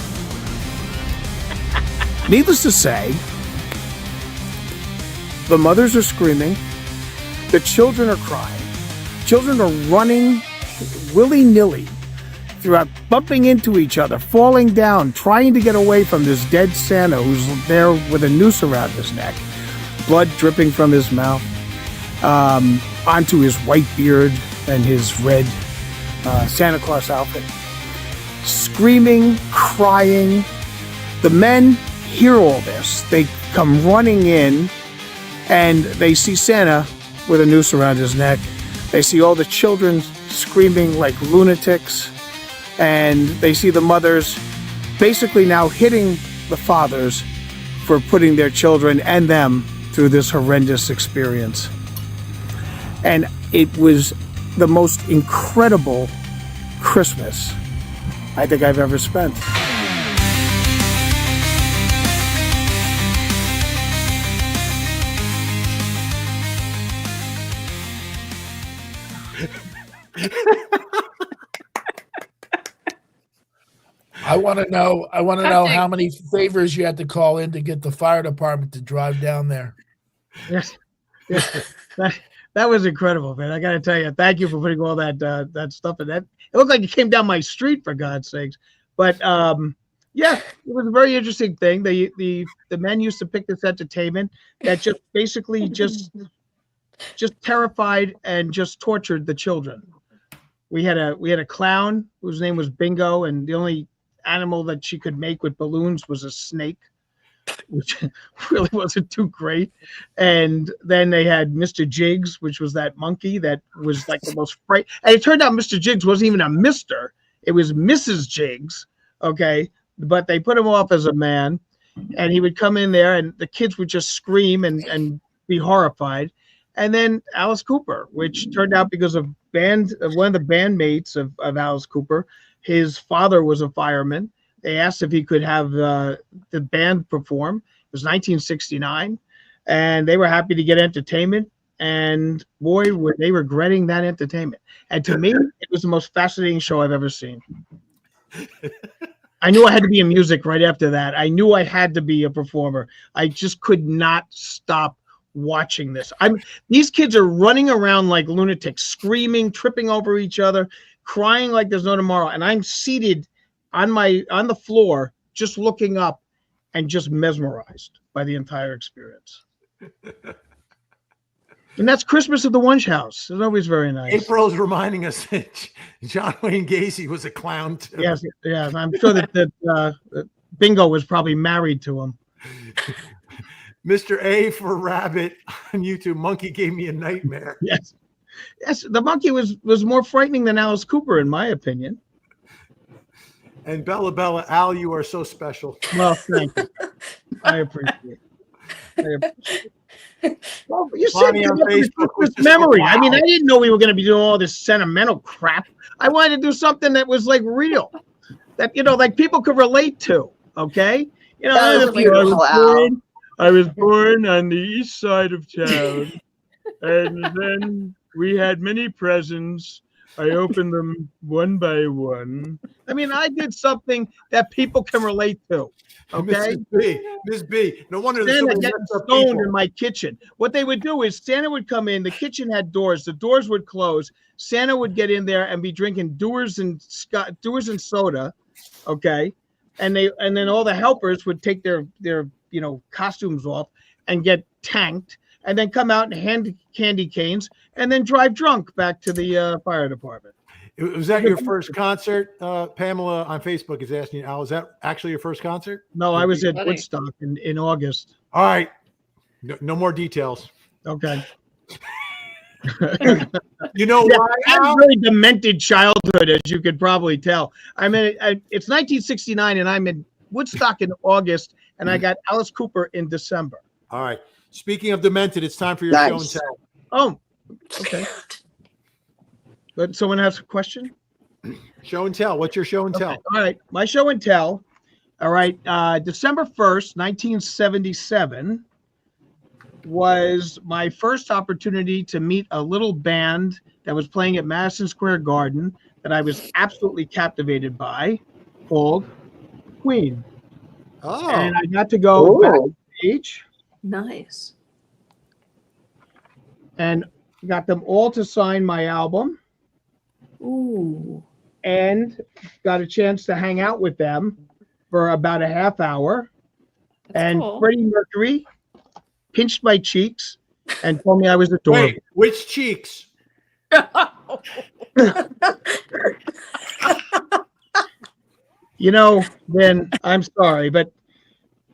Needless to say, the mothers are screaming, the children are crying, children are running willy-nilly throughout, bumping into each other, falling down, trying to get away from this dead Santa who's there with a noose around his neck, blood dripping from his mouth, onto his white beard and his red Santa Claus outfit. Screaming, crying. The men hear all this. They come running in, and they see Santa with a noose around his neck. They see all the children screaming like lunatics, and they see the mothers basically now hitting the fathers for putting their children and them through this horrendous experience. And it was the most incredible Christmas I think I've ever spent. I want to know how many favors you had to call in to get the fire department to drive down there. Yes. That was incredible, man. I got to tell you, thank you for putting all that stuff in that. It looked like it came down my street, for God's sakes. But yeah, it was a very interesting thing. The men used to pick this entertainment that just basically just terrified and just tortured the children. We had a clown whose name was Bingo, and the only animal that she could make with balloons was a snake, which really wasn't too great. And then they had Mr. Jiggs, which was that monkey that was like the most fright. And it turned out Mr. Jiggs wasn't even a Mr. It was Mrs. Jiggs. Okay. But they put him off as a man, and he would come in there and the kids would just scream and be horrified. And then Alice Cooper, which turned out because of one of the bandmates of Alice Cooper, his father was a fireman. They asked if he could have the band perform. It was 1969, and they were happy to get entertainment. And boy, were they regretting that entertainment. And to me, it was the most fascinating show I've ever seen. I knew I had to be in music right after that. I knew I had to be a performer. I just could not stop watching this. These kids are running around like lunatics, screaming, tripping over each other, crying like there's no tomorrow. And I'm seated on the floor, just looking up and just mesmerized by the entire experience. And that's Christmas at the Wunsch House. It's always very nice. April's reminding us that John Wayne Gacy was a clown too. Yes. I'm sure that Bingo was probably married to him. Mr. A for Rabbit on YouTube. Monkey gave me a nightmare. Yes. The monkey was more frightening than Alice Cooper, in my opinion. And Bella, Al, you are so special. Well, thank you. I appreciate it. Well, you said Christmas memory. Wow. I mean, I didn't know we were going to be doing all this sentimental crap. I wanted to do something that was like real, that like people could relate to. Okay, I was born on the east side of town, and then we had many presents. I opened them one by one. I mean, I did something that people can relate to. Okay, Miss B. No wonder Santa getting stoned in my kitchen. What they would do is Santa would come in. The kitchen had doors. The doors would close. Santa would get in there and be drinking Dewar's and soda. Okay, and then all the helpers would take their costumes off and get tanked, and then come out and hand candy canes, and then drive drunk back to the fire department. Was that your first concert? Pamela on Facebook is asking you, Al, is that actually your first concert? No, I was at Woodstock in August. All right. No more details. Okay. You know why? I had a really demented childhood, as you could probably tell. I mean, it's 1969, and I'm in Woodstock in August, and I got Alice Cooper in December. All right. Speaking of demented, it's time for your show and tell. Oh, okay. But someone has a question? Show and tell. What's your show and tell? All right. My show and tell. All right. December 1st, 1977 was my first opportunity to meet a little band that was playing at Madison Square Garden that I was absolutely captivated by, called Queen. Oh. And I got to go backstage Nice. and got them all to sign my album. Ooh. And got a chance to hang out with them for about a half hour. And cool. Freddie Mercury pinched my cheeks and told me I was adorable. Wait, which cheeks? You know, Ben, I'm sorry, but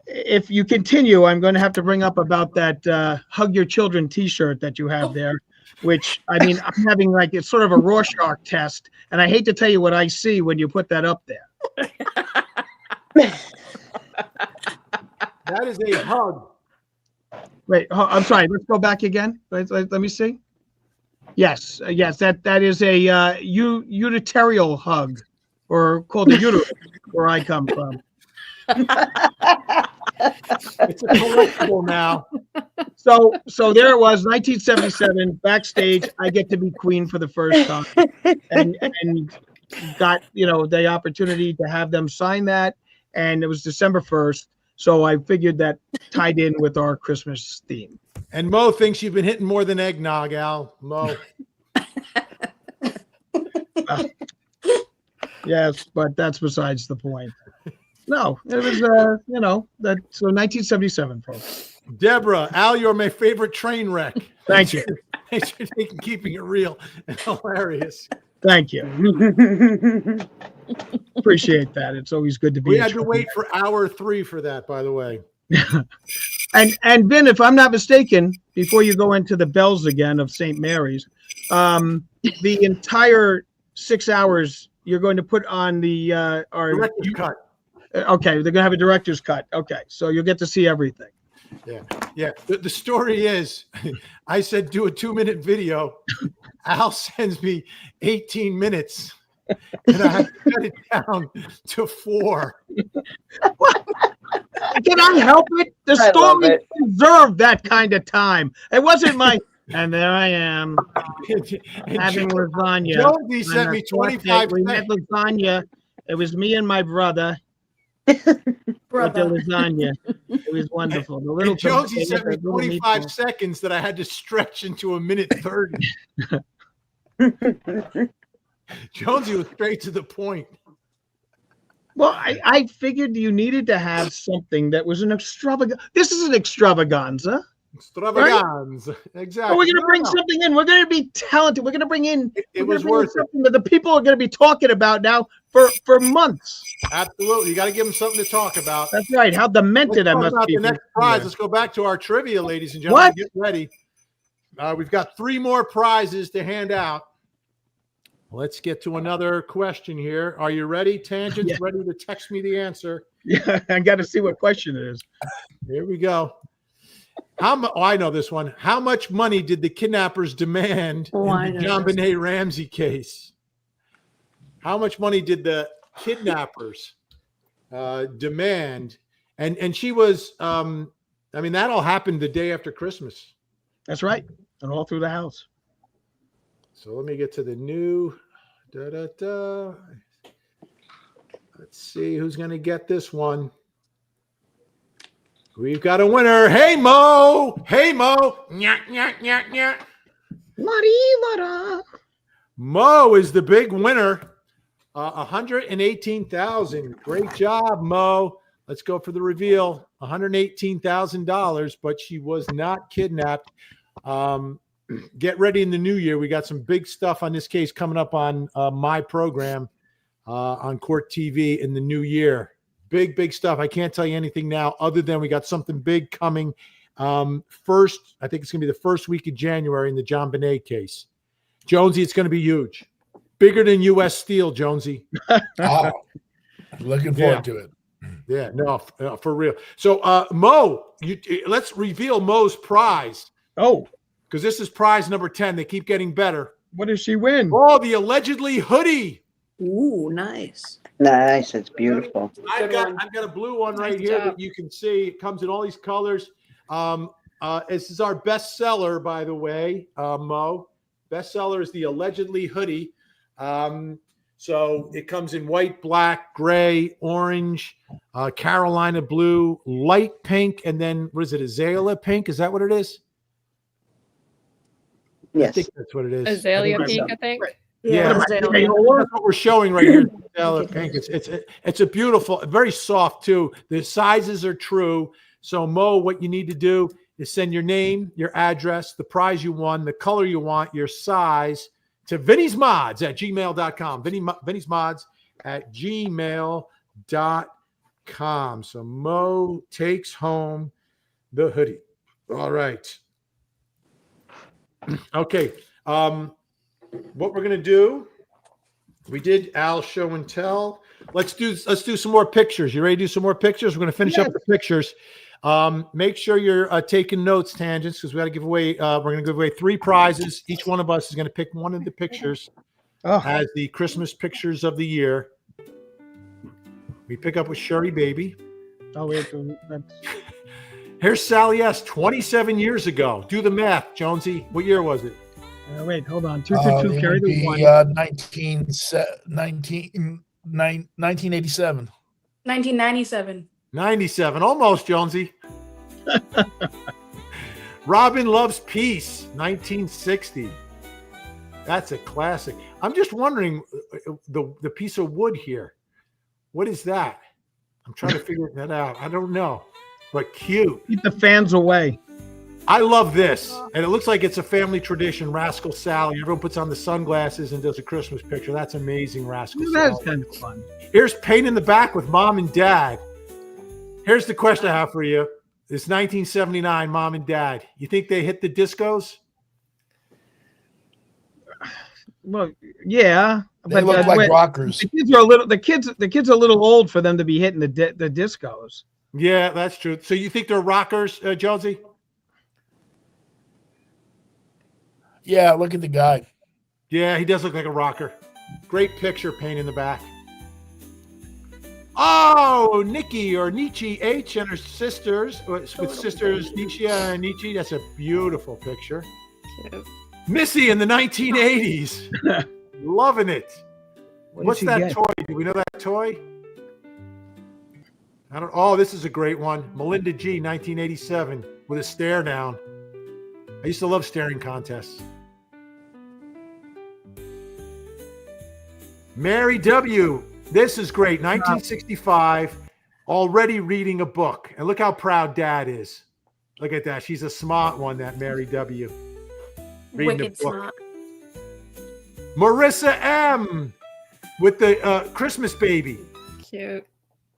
if you continue, I'm going to have to bring up about that Hug Your Children t-shirt that you have there, which, I mean, I'm having like, it's sort of a Rorschach test, and I hate to tell you what I see when you put that up there. That is a hug. Wait, I'm sorry. Let's go back again. Let me see. Yes, yes, that is a uterine hug, or called a uterus, where I come from. It's a collectible now. So there it was, 1977, backstage. I get to be Queen for the first time, and got the opportunity to have them sign that, and it was December 1st. So I figured that tied in with our Christmas theme. And Mo thinks you've been hitting more than eggnog, Al. Mo. Yes, but that's besides the point. No, it was that. So 1977, folks. Deborah, Al, you're my favorite train wreck. Thank you. Thanks for keeping it real and hilarious. Thank you. Appreciate that. It's always good to be. We had to wait for hour 3 for that, by the way. And Vin, if I'm not mistaken, before you go into the bells again of St. Mary's, the entire 6 hours you're going to put on the our director's cut. Okay, they're gonna have a director's cut. Okay, so you'll get to see everything. Yeah. The story is, I said do a 2-minute video. Al sends me 18 minutes, and I have to cut it down to 4. Can I help it? The story deserved that kind of time. It wasn't my. And there I am having lasagna. Jonesy sent me 25 We had lasagna. It was me and my brother. With the lasagna. It was wonderful. The little Jonesy sent me 25 seconds that I had to stretch into a minute 30. Jonesy was straight to the point. Well, I figured you needed to have something that was an extravaganza. This is an extravaganza. Extravaganza. Right? Exactly. But we're going to bring something in. We're going to be talented. We're going to bring in. It was worth something that the people are going to be talking about now for months. Absolutely. You got to give them something to talk about. That's right. How demented I must be. The next prize. Let's go back to our trivia, ladies and gentlemen. Get ready. We've got 3 more prizes to hand out. Let's get to another question here. Are you ready? Tangents ready to text me the answer. Yeah, I got to see what question it is. Here we go. I know this one. How much money did the kidnappers demand in the JonBenet Ramsey case? How much money did the kidnappers demand? And she was, that all happened the day after Christmas. That's right. And all through the house. So let me get to the new. Let's see who's going to get this one. We've got a winner. Hey, Mo. Hey, Mo. Nya, nya, nya, nya. Mo is the big winner. 118,000. Great job, Mo. Let's go for the reveal. $118,000, but she was not kidnapped. Get ready in the new year. We got some big stuff on this case coming up on my program on Court TV in the new year. Big stuff. I can't tell you anything now other than we got something big coming first. I think it's going to be the first week of January in the JonBenet case. Jonesy, it's going to be huge. Bigger than U.S. Steel, Jonesy. Looking forward to it. Yeah, no, for real. So, Mo, let's reveal Mo's prize. Oh, because this is prize number 10. They keep getting better. What does she win? Oh, the allegedly hoodie. Ooh, nice. Nice. It's beautiful. I've got a blue one right here that you can see. It comes in all these colors. This is our best seller, by the way, Mo. Bestseller is the allegedly hoodie. So it comes in white, black, gray, orange, Carolina blue, light pink, and then what is it? Azalea pink? Is that what it is? Yes. I think that's what it is. Azalea pink, I think. Yeah, that's what we're showing right here. Azalea pink. It's a beautiful, very soft too. The sizes are true. So Mo, what you need to do is send your name, your address, the prize you won, the color you want, your size to VinniesMods@gmail.com. VinniesMods@gmail.com. So Mo takes home the hoodie. All right. Okay. What we're gonna do? We did Al's show and tell. Let's do some more pictures. You ready to do some more pictures? We're gonna finish up the pictures. Make sure you're taking notes, Tangents, because we got to give away. We're going to give away 3 prizes. Each one of us is going to pick one of the pictures as the Christmas pictures of the year. We pick up with Sherry Baby. Oh wait, Here's Sally S. 27 years ago. Do the math, Jonesy. What year was it? Wait, hold on. 222 carry the 1. 1987. 1987. 97. Almost, Jonesy. Robin Loves Peace, 1960. That's a classic. I'm just wondering, the piece of wood here, what is that? I'm trying to figure that out. I don't know, but cute. Keep the fans away. I love this, and it looks like it's a family tradition. Rascal Sally. Everyone puts on the sunglasses and does a Christmas picture. That's amazing, Rascal Sally. That's kind of fun. Here's Pain in the Back with Mom and Dad. Here's the question I have for you. It's 1979, Mom and Dad. You think they hit the discos? Well, yeah. They look like rockers. The kids are a little. The kids are a little old for them to be hitting the discos. Yeah, that's true. So you think they're rockers, Jonesy? Yeah, look at the guy. Yeah, he does look like a rocker. Great picture, Pain in the Back. Oh, Nikki or Nietzsche H and her sisters, with sisters Nietzsche and Nietzsche. That's a beautiful picture. Cute. Missy in the 1980s. Loving it. What's that get? toy? Do we know that toy? I don't. Oh, this is a great one. Melinda G, 1987, with a stare down. I used to love staring contests. Mary W. This is great. 1965, already reading a book. And look how proud Dad is. Look at that. She's a smart one, that Mary W. Reading Wicked the book. smart. Marissa M. with the Christmas baby. Cute.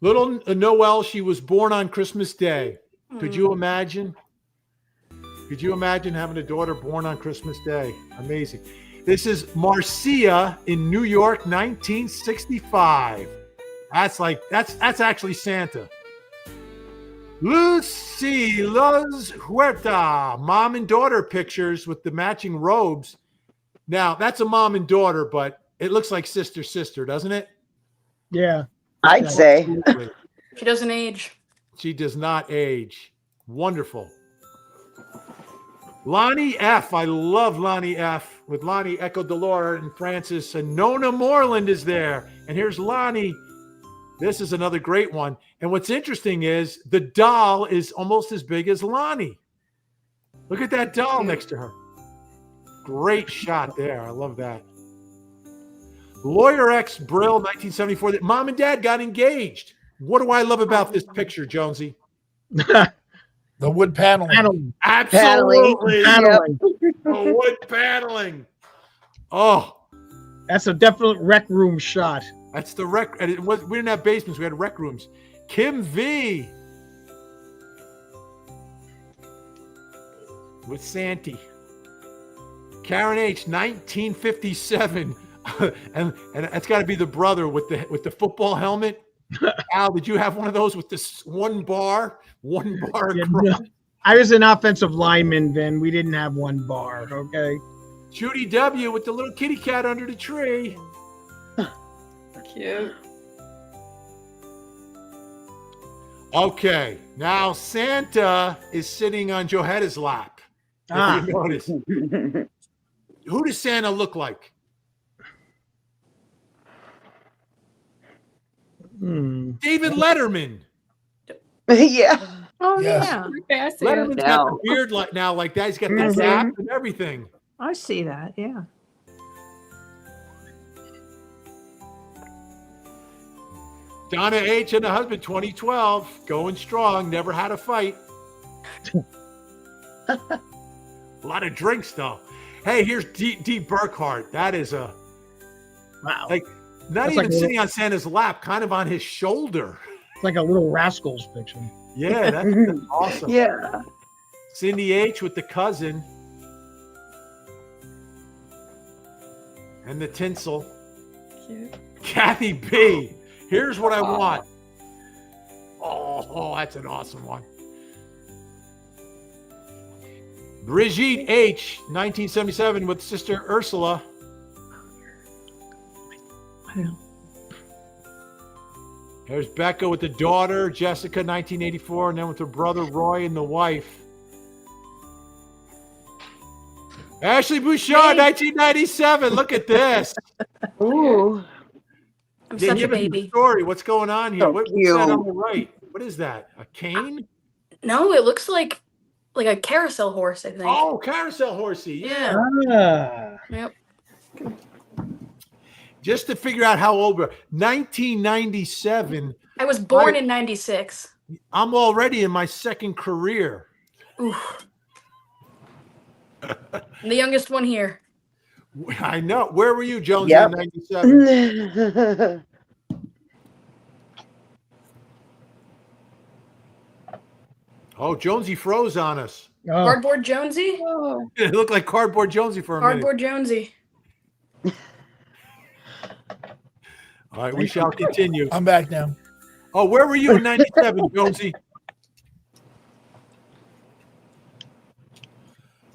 Little Noelle, she was born on Christmas Day. Could you imagine? Could you imagine having a daughter born on Christmas Day? Amazing. This is Marcia in New York, 1965. That's actually Santa. Lucy Los Huerta, mom and daughter pictures with the matching robes. Now, that's a mom and daughter, but it looks like sister, doesn't it? Yeah. I'd say. She doesn't age. She does not age. Wonderful. Lonnie F. I love Lonnie F. With Lonnie, Echo Delore, and Francis, and Nona Moreland is there. And here's Lonnie. This is another great one. And what's interesting is the doll is almost as big as Lonnie. Look at that doll next to her. Great shot there. I love that. Lawyer X Brill, 1974. That Mom and Dad got engaged. What do I love about this picture, Jonesy? The wood paneling. Absolutely. Paneling. The wood paneling. Oh. That's a definite rec room shot. That's the rec. And we didn't have basements. We had rec rooms. Kim V. With Santy. Karen H. 1957. and that's got to be the brother with the football helmet. Al, did you have one of those with this one bar Yeah, across? no. I was an offensive lineman, Vin. We didn't have one bar. Okay. Judy W. with the little kitty cat under the tree. Cute. Okay, now Santa is sitting on Johanna's lap. If you notice. Who does Santa look like? David Letterman. Yeah. Oh Yes. yeah. Okay, I see Letterman's it. got the beard like now, like that. He's got the zap and everything. I see that. Yeah. Donna H. and the husband, 2012, going strong. Never had a fight. A lot of drinks though. Hey, here's D. Burkhart. That is a Wow. like not That's even like a sitting little- on Santa's lap, kind of on his shoulder. It's like a little Rascals picture. Yeah, that's awesome. Yeah. Cindy H. with the cousin and the tinsel. Cute. Kathy B. Here's what I want. Oh, that's an awesome one. Brigitte H. 1977 with sister Ursula. There's Becca with the daughter, Jessica, 1984, and then with her brother Roy and the wife. Ashley Bouchard, 1997. Look at this. Ooh. I'm Yeah, such a give us the baby. story. What's going on here? So What's that on cute. the right? What is that? A cane? No, it looks like a carousel horse, I think. Oh, carousel horsey. Yeah. Yeah. Ah. Yep. Just to figure out how old we're 1997. I was born in 96. I'm already in my second career. Oof. I'm the youngest one here. I know. Where were you, Jones, Yep. in 97? Oh, Jonesy froze on us. Oh. Cardboard Jonesy? It looked like Cardboard Jonesy for a Cardboard Jonesy. minute. All right, we shall continue. I'm back now. Oh, where were you in 97, Jonesy?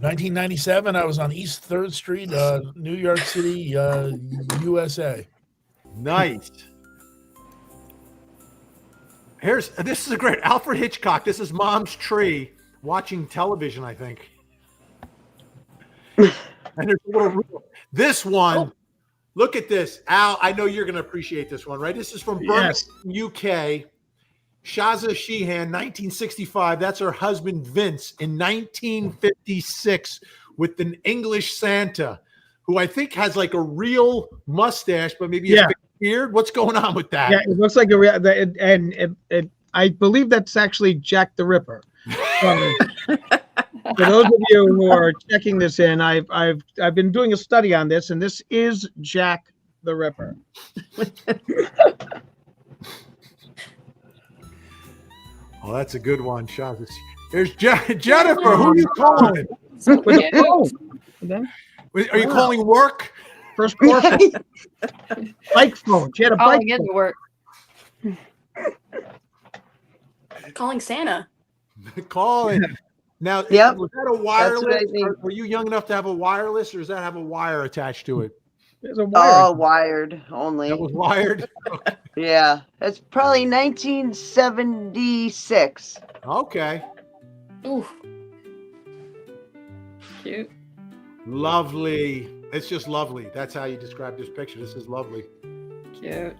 1997, I was on East 3rd Street, New York City, USA. Nice. This is a great Alfred Hitchcock. This is Mom's tree watching television, I think. And there's a little room. This one, look at this. Al, I know you're going to appreciate this one, right? This is from Birmingham, UK. Shaza Sheehan, 1965. That's her husband, Vince, in 1956 with an English Santa who I think has like a real mustache, but maybe a fake beard. What's going on with that? Yeah, it looks like I believe that's actually Jack the Ripper. For those of you who are checking this in, I've been doing a study on this, and this is Jack the Ripper. Oh, that's a good one, Shaza. There's Jennifer. Who are you calling? Are you calling work? First corporate. Bike phone. She had a bike Get phone. to work. Calling Santa. Calling. Now, Yep. was that a That's what wireless? I think. Or were you young enough to have a wireless, or does that have a wire attached to it? There's a wire. Oh, wired only. That was wired. Yeah. It's probably 1976. Okay. Ooh. Cute. Lovely. It's just lovely. That's how you describe this picture. This is lovely. Cute.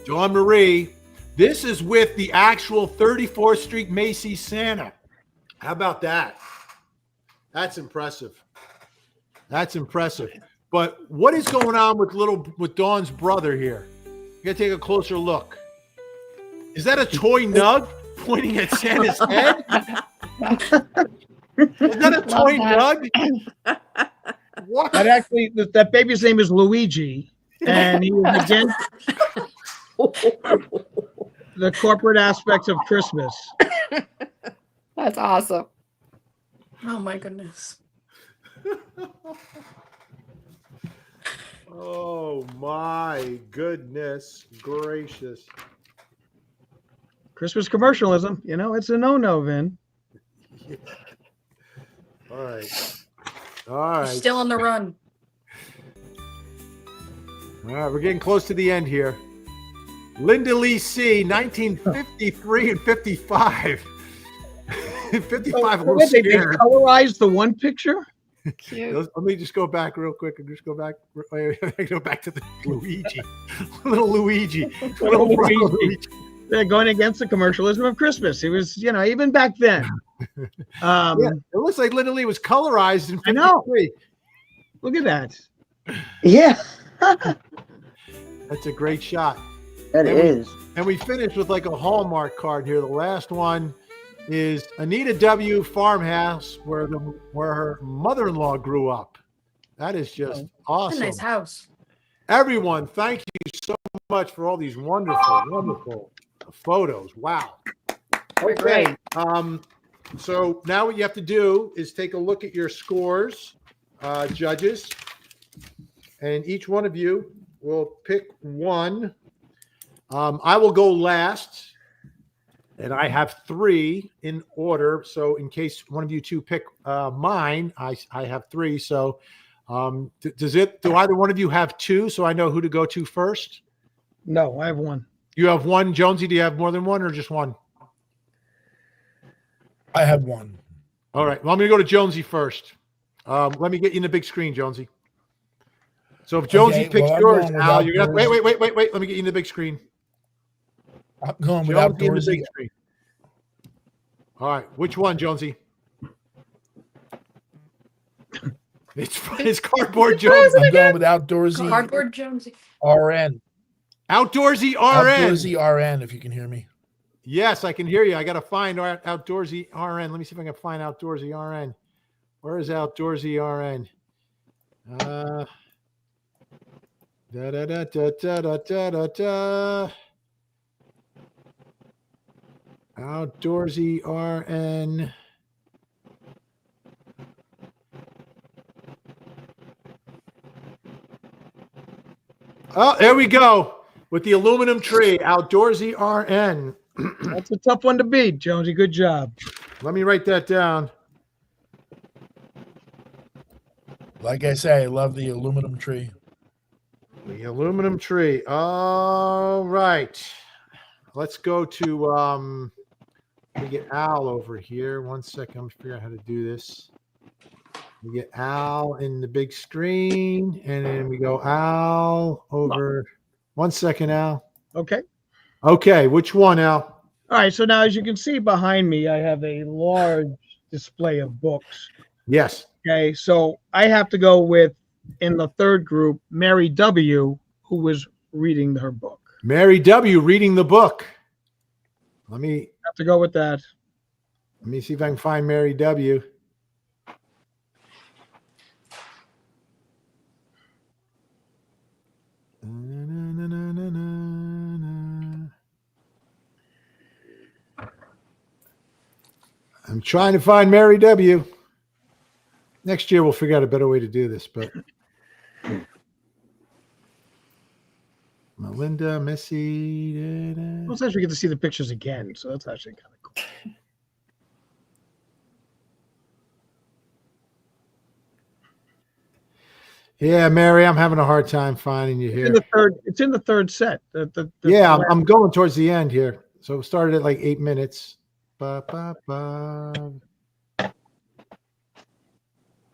Dawn Marie. This is with the actual 34th Street Macy's Santa. How about that? That's impressive. That's impressive. But what is going on with Dawn's brother here? You gotta take a closer look. Is that a toy nug pointing at Santa's head? Is that a toy nug? What? That actually, that baby's name is Luigi, and he was against the corporate aspects of Christmas. That's awesome. Oh my goodness. Oh my goodness gracious. Christmas commercialism, you know, it's a no-no, Vin. Yeah. All right. All right. Still on the run. All right, we're getting close to the end here. Linda Lee C, 1953 and 55. 55, a little They scared. colorized the one picture? Cute. Let me just go back real quick and just go back. Go back to the Luigi. Little Luigi. Little Luigi. They're going against the commercialism of Christmas. It was, you know, even back then. Yeah, it looks like Linda Lee was colorized in 53. I know. Look at that. Yeah, That's a great shot. that is. And we finished with like a Hallmark card here. The last one is Anita W. farmhouse where her mother-in-law grew up. That is just It's awesome. a nice house. Everyone, thank you so much for all these wonderful photos. Wow. Okay. So now what you have to do is take a look at your scores, judges, and each one of you will pick one. I will go last, and I have 3 in order. So in case one of you two pick mine, I have 3. So do either one of you have 2 so I know who to go to first? No, I have 1. You have 1. Jonesy, do you have more than 1 or just 1? I have 1. All right. Well, I'm going to go to Jonesy first. Let me get you in the big screen, Jonesy. So if Jonesy picks I'm yours, going Al, with you're gonna outdoors. wait. Let me get you in the big screen. I'm going with Jonesy in the outdoorsy. big screen. All right. Which one, Jonesy? It's cardboard Jonesy. I'm going with outdoorsy. Cardboard Jonesy. RN. Outdoorsy RN. Outdoorsy RN, if you can hear me. Yes, I can hear you. I got to find Outdoorsy RN. Let me see if I can find Outdoorsy RN. Where is Outdoorsy RN? Da da da da da da da da da. Outdoorsy RN. Oh, there we go. With the aluminum tree, Outdoorsy RN. That's a tough one to beat, Jonesy. Good job. Let me write that down. Like I say, I love the aluminum tree. The aluminum tree. All right. Let's go to let me get Al over here. 1 second. I'm figuring out how to do this. We get Al in the big screen, and then we go Al over. 1 second, Al. Okay. Okay, which one, Al? All right. So now, as you can see behind me, I have a large display of books. Yes. Okay. So I have to go with, in the third group, Mary W., who was reading her book. Mary W. reading the book. Let me Have to go with that. see if I can find Mary W. I'm trying to find Mary W. Next year we'll figure out a better way to do this, but Melinda, Missy. Well, it's actually get to see the pictures again, so that's actually kind of cool. Yeah, Mary, I'm having a hard time finding you here. It's in the third set. Yeah, I'm going towards the end here. So it started at like 8 minutes. Ba, ba, ba. I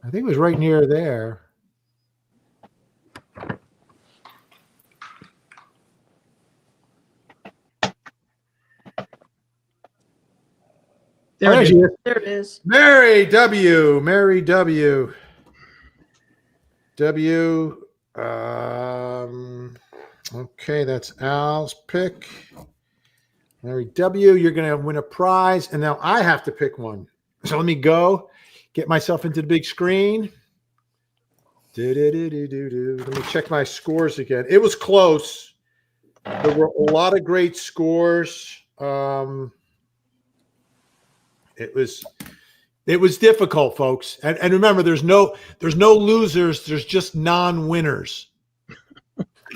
think it was right near there. There it she is. is. There it is. Mary W. Mary W. W. Okay, that's Al's pick. Mary W., you're going to win a prize. And now I have to pick one. So let me go get myself into the big screen. Let me check my scores again. It was close. There were a lot of great scores. It was difficult, folks. And remember, there's no losers. There's just non-winners.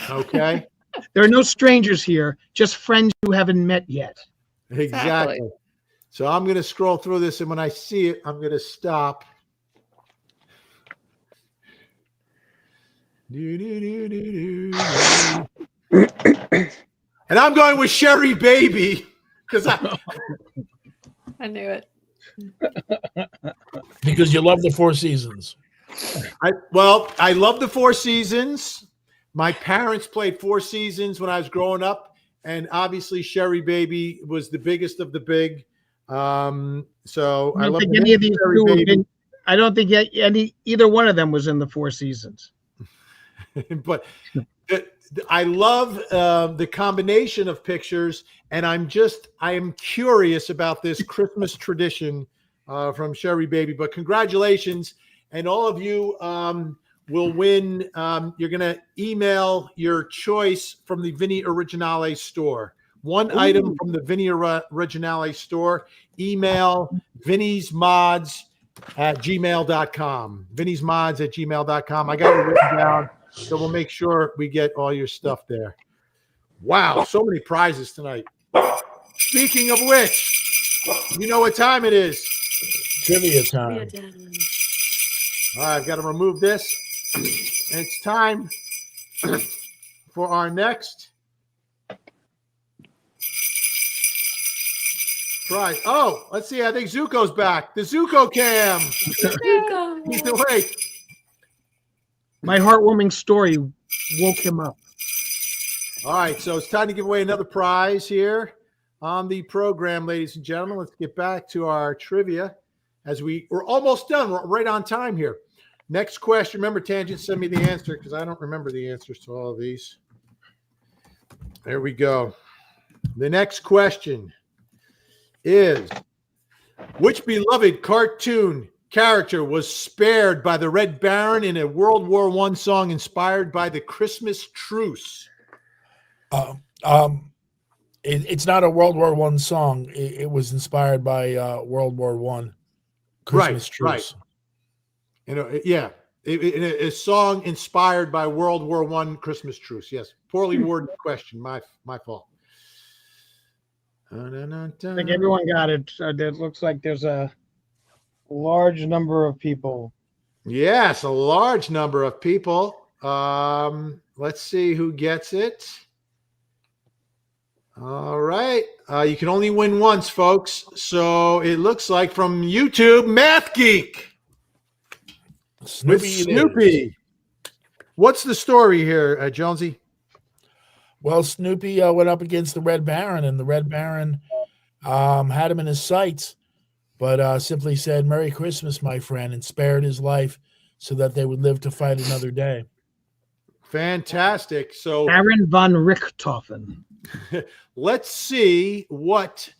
Okay. There are no strangers here, just friends you haven't met yet. Exactly. So I'm going to scroll through this, and when I see it, I'm going to stop. And I'm going with Sherry Baby because I knew it. Because you love the Four Seasons. I love the Four Seasons. My parents played Four Seasons when I was growing up, and obviously Sherry Baby was the biggest of the big. So I don't think any of these two have been, I don't think either one of them was in the Four Seasons. But I love the combination of pictures, and I am curious about this Christmas tradition from Sherry Baby. But congratulations, and all of you will win. You're going to email your choice from the Vinnie Originale store. One item from the Vinnie Originale store. Email VinniesMods@gmail.com. VinniesMods@gmail.com. I got it written down, so we'll make sure we get all your stuff there. Wow, so many prizes tonight. Speaking of which, you know what time it is. Trivia time. All right, I've got to remove this. And it's time for our next prize. Oh, let's see. I think Zuko's back. The Zuko cam. He's awake. My heartwarming story woke him up. All right, so it's time to give away another prize here on the program, ladies and gentlemen. Let's get back to our trivia as we're almost done. We're right on time here. Next question. Remember, Tangent, send me the answer because I don't remember the answers to all of these. There we go. The next question is, which beloved cartoon character was spared by the Red Baron in a World War I song inspired by the Christmas truce? It's not a World War I song. It was inspired by World War I Christmas truce. Right. You know, yeah. A song inspired by World War I Christmas truce. Yes. Poorly worded question. My fault. I think everyone got it. It looks like there's a large number of people. Yes, a large number of people. Let's see who gets it. All right. You can only win once, folks. So it looks like from YouTube, Math Geek. Snoopy. What's the story here, Jonesy? Well, Snoopy went up against the Red Baron, and the Red Baron had him in his sights, but simply said, "Merry Christmas, my friend," and spared his life so that they would live to fight another day. Fantastic. So Baron von Richthofen. Let's see what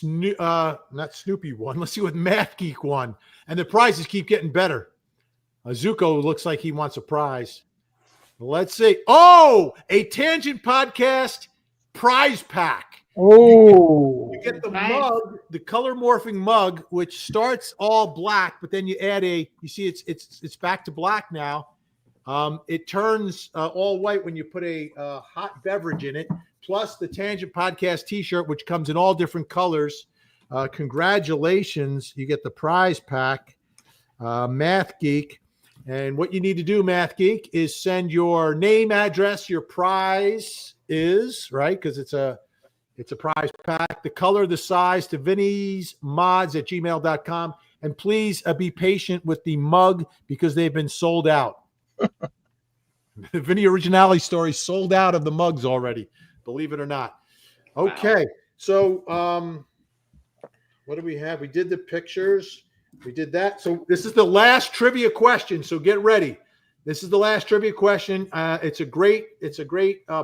not Snoopy won. Let's see what Math Geek won. And the prizes keep getting better. Zuko looks like he wants a prize. Let's see. Oh, a Tangent Podcast prize pack. Oh, you get the mug, the color morphing mug, which starts all black, but then you add you see it's back to black now. It turns all white when you put a hot beverage in it, plus the Tangent Podcast t-shirt, which comes in all different colors. Congratulations. You get the prize pack, Math Geek. And what you need to do, Math Geek, is send your name, address, your prize is, right? Because it's a prize pack, the color, the size, to VinniesMods@gmail.com. And please be patient with the mug because they've been sold out. The Vinnie Originale story sold out of the mugs already, believe it or not. Okay, wow. So what do we have? We did the pictures. We did that. So this is the last trivia question. So get ready. This is the last trivia question. It's a great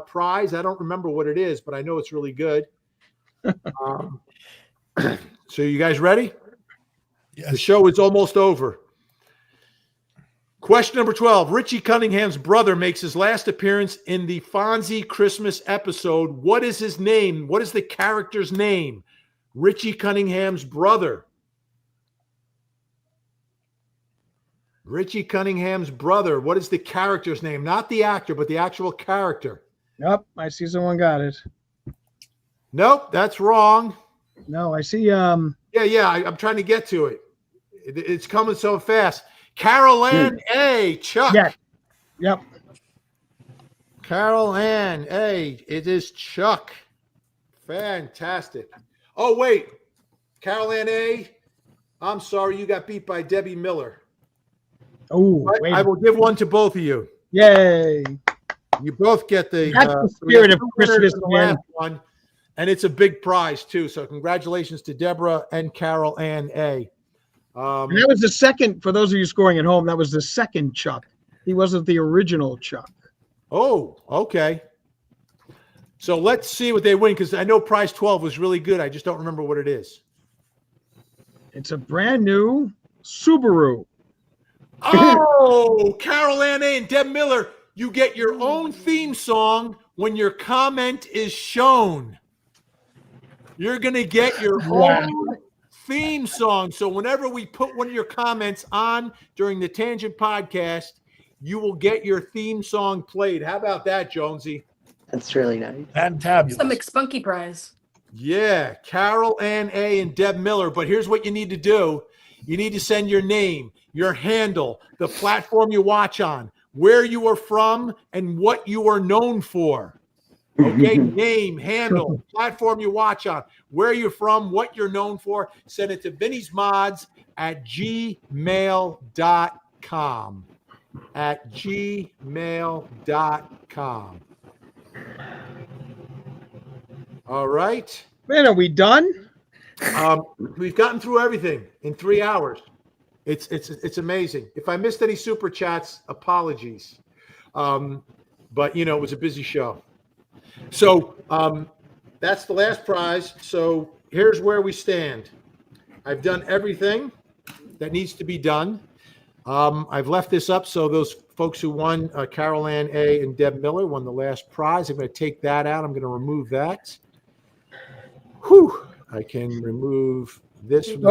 prize. I don't remember what it is, but I know it's really good. So you guys ready? Yes. The show is almost over. Question number 12. Richie Cunningham's brother makes his last appearance in the Fonzie Christmas episode. What is his name? What is the character's name? Richie Cunningham's brother. Richie Cunningham's brother. What is the character's name? Not the actor, but the actual character. Nope, I see someone got it. Nope, that's wrong. No, I see. Yeah, I'm trying to get to it. It's coming so fast. Carol Ann A. Chuck. Yeah. Yep. Carol Ann A. It is Chuck. Fantastic. Oh, wait. Carol Ann A. I'm sorry, you got beat by Debbie Miller. Oh, I will give one to both of you. Yay. You both get the, That's the spirit of Christmas, the man. last one, and it's a big prize too. So congratulations to Deborah and Carol Ann A. And that was the second, for those of you scoring at home, that was the second Chuck. He wasn't the original Chuck. Oh, okay. So let's see what they win, because I know prize 12 was really good. I just don't remember what it is. It's a brand new Subaru. Oh, Carol Ann A. and Deb Miller, you get your own theme song when your comment is shown. You're going to get your own theme song. So whenever we put one of your comments on during the Tangent podcast, you will get your theme song played. How about that, Jonesy? That's really nice. Fantabulous. Some McSpunky prize. Yeah, Carol Ann A. and Deb Miller. But here's what you need to do. You need to send your name, your handle, the platform you watch on, where you are from, and what you are known for. Okay, name, handle, platform you watch on, where you're from, what you're known for. Send it to VinniesMods at gmail.com. At gmail.com. All right. Man, are we done? We've gotten through everything in 3 hours. It's amazing. If I missed any super chats, apologies. But you know, it was a busy show. So that's the last prize. So here's where we stand. I've done everything that needs to be done. I've left this up so those folks who won, Carol Ann A. and Deb Miller, won the last prize. I'm going to take that out. I'm going to remove that. Whew. I can remove this. Thank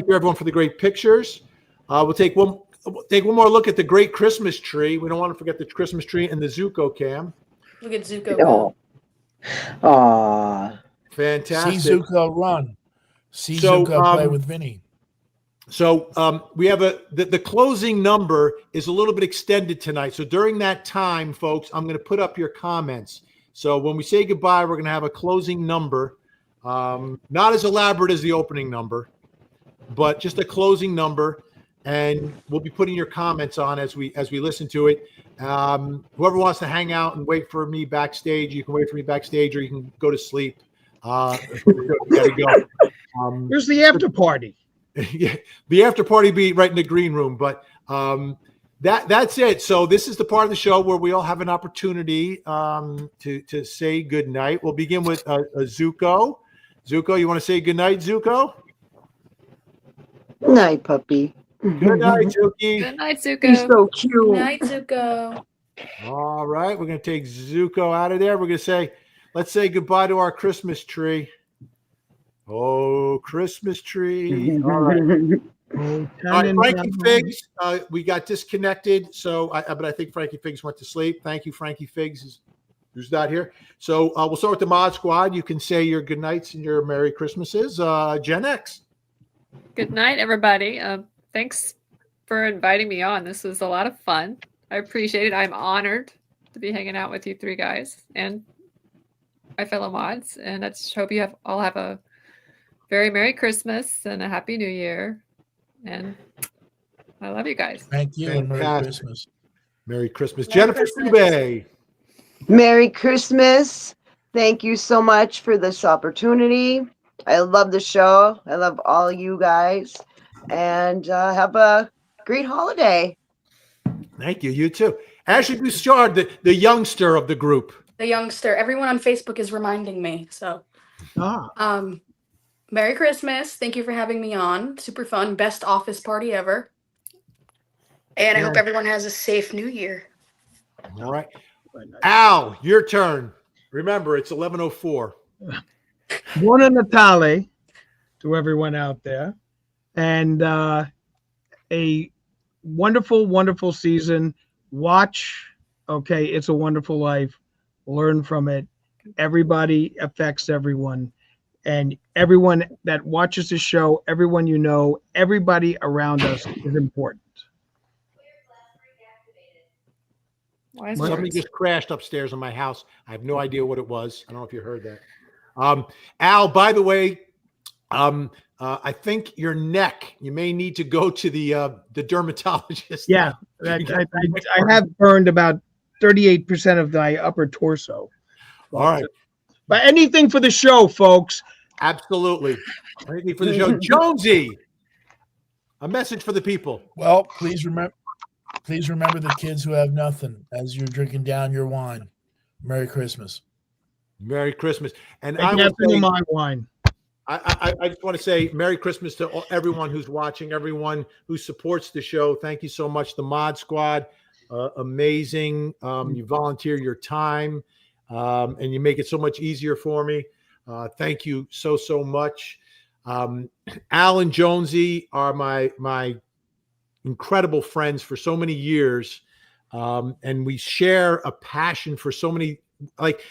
you, everyone, for the great pictures. We'll take one more look at the great Christmas tree. We don't want to forget the Christmas tree and the Zuko cam. Look at Zuko. Aww. Fantastic. See Zuko run. See Zuko play with Vinny. So we have the closing number is a little bit extended tonight. So during that time, folks, I'm going to put up your comments. So when we say goodbye, we're going to have a closing number. Not as elaborate as the opening number, but just a closing number, and we'll be putting your comments on as we listen to it. Whoever wants to hang out and wait for me backstage, you can wait for me backstage, or you can go to sleep. You gotta go. Where's the after party? Yeah, the after party be right in the green room, but that's it. So this is the part of the show where we all have an opportunity to say good night. We'll begin with Zuko. Zuko, you want to say good night, Zuko? Night, puppy. Good night, Zuki. Good night, Zuko. He's so cute. Good night, Zuko. All right, we're going to take Zuko out of there. We're going to say, let's say goodbye to our Christmas tree. Oh, Christmas tree. All right. All right, Frankie Figs, we got disconnected. So, but I think Frankie Figs went to sleep. Thank you, Frankie Figs, who's not here. So we'll start with the Mod Squad. You can say your good nights and your Merry Christmases. Gen X. Good night, everybody. Thanks for inviting me on. This was a lot of fun. I appreciate it. I'm honored to be hanging out with you three guys and my fellow mods. And I just hope you all have a very Merry Christmas and a Happy New Year. And I love you guys. Thank you and Merry Christmas. Merry Christmas. Merry Jennifer Christmas. Sube. Merry Christmas. Thank you so much for this opportunity. I love the show. I love all you guys. And have a great holiday. Thank you. You too. Ashley Bouchard, the youngster of the group. The youngster. Everyone on Facebook is reminding me. So, Merry Christmas. Thank you for having me on. Super fun. Best office party ever. And I hope everyone has a safe New Year. All right. Al, your turn. Remember, it's 11:04. Buona Natale to everyone out there. And a wonderful, wonderful season. Watch, okay, It's a Wonderful Life. Learn from it. Everybody affects everyone. And everyone that watches the show, everyone you know, everybody around us is important. Something just crashed upstairs in my house. I have no idea what it was. I don't know if you heard that. Al, by the way, I think your neck, you may need to go to the dermatologist. Yeah, I have burned about 38% of my upper torso. All right. But anything for the show, folks. Absolutely. Anything for the show. Jonesy, a message for the people. Well, please remember the kids who have nothing as you're drinking down your wine. Merry Christmas. Merry Christmas. And I have some of my wine. I just want to say Merry Christmas to everyone who's watching, everyone who supports the show. Thank you so much. The Mod Squad, amazing. You volunteer your time, and you make it so much easier for me. Thank you so much. Al and Jonesy are my incredible friends for so many years, and we share a passion for so many. Like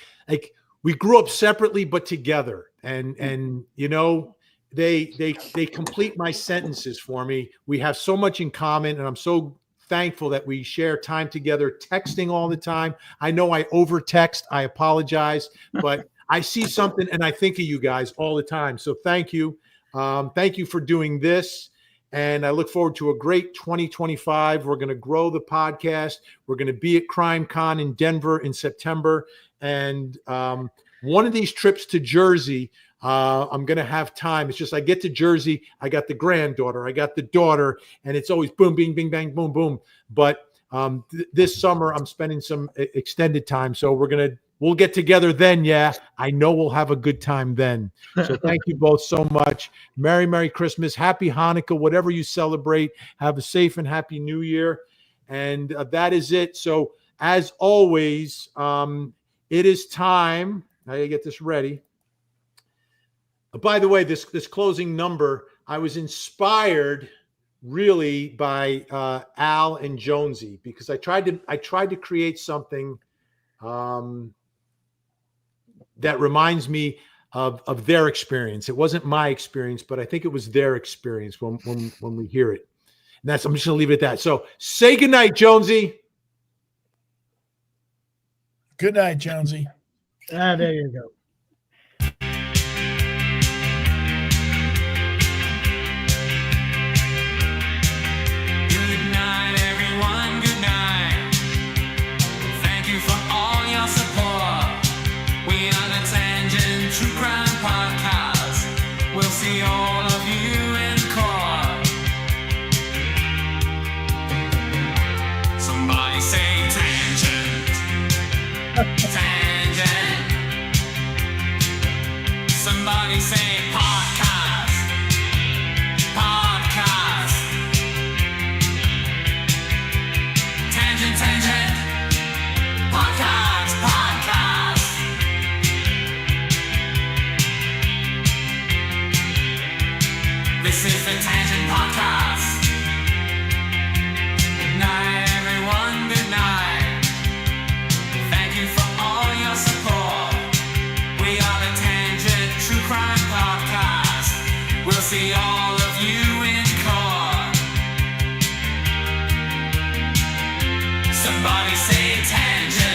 we grew up separately but together, and you know, they complete my sentences for me. We have so much in common, and I'm so thankful that we share time together, texting all the time. I know I over text. I apologize, but I see something and I think of you guys all the time. So thank you. Thank you for doing this. And I look forward to a great 2025. We're going to grow the podcast. We're going to be at Crime Con in Denver in September. And one of these trips to Jersey, I'm going to have time. It's just I get to Jersey, I got the granddaughter, I got the daughter, and it's always boom, bing, bing, bang, boom, boom. But this summer, I'm spending some extended time. So we'll get together then. Yeah, I know we'll have a good time then. So thank you both so much. Merry Christmas. Happy Hanukkah, whatever you celebrate. Have a safe and happy New Year. And that is it. So as always, it is time. I gotta get this ready. By the way, this closing number, I was inspired really by Al and Jonesy, because I tried to create something that reminds me of their experience. It wasn't my experience, but I think it was their experience when we hear it. And I'm just gonna leave it at that. So say goodnight, Jonesy. Good night, Jonesy. There you go. See all of you in court. Somebody say tangent. Tangent. Somebody say podcast. Podcast. Tangent, tangent. Podcast, podcast. This is the Tangent Podcast. Good night, everyone. Good night. Thank you for all your support. We are the Tangent True Crime Podcast. We'll see all of you in court. Somebody say tangent.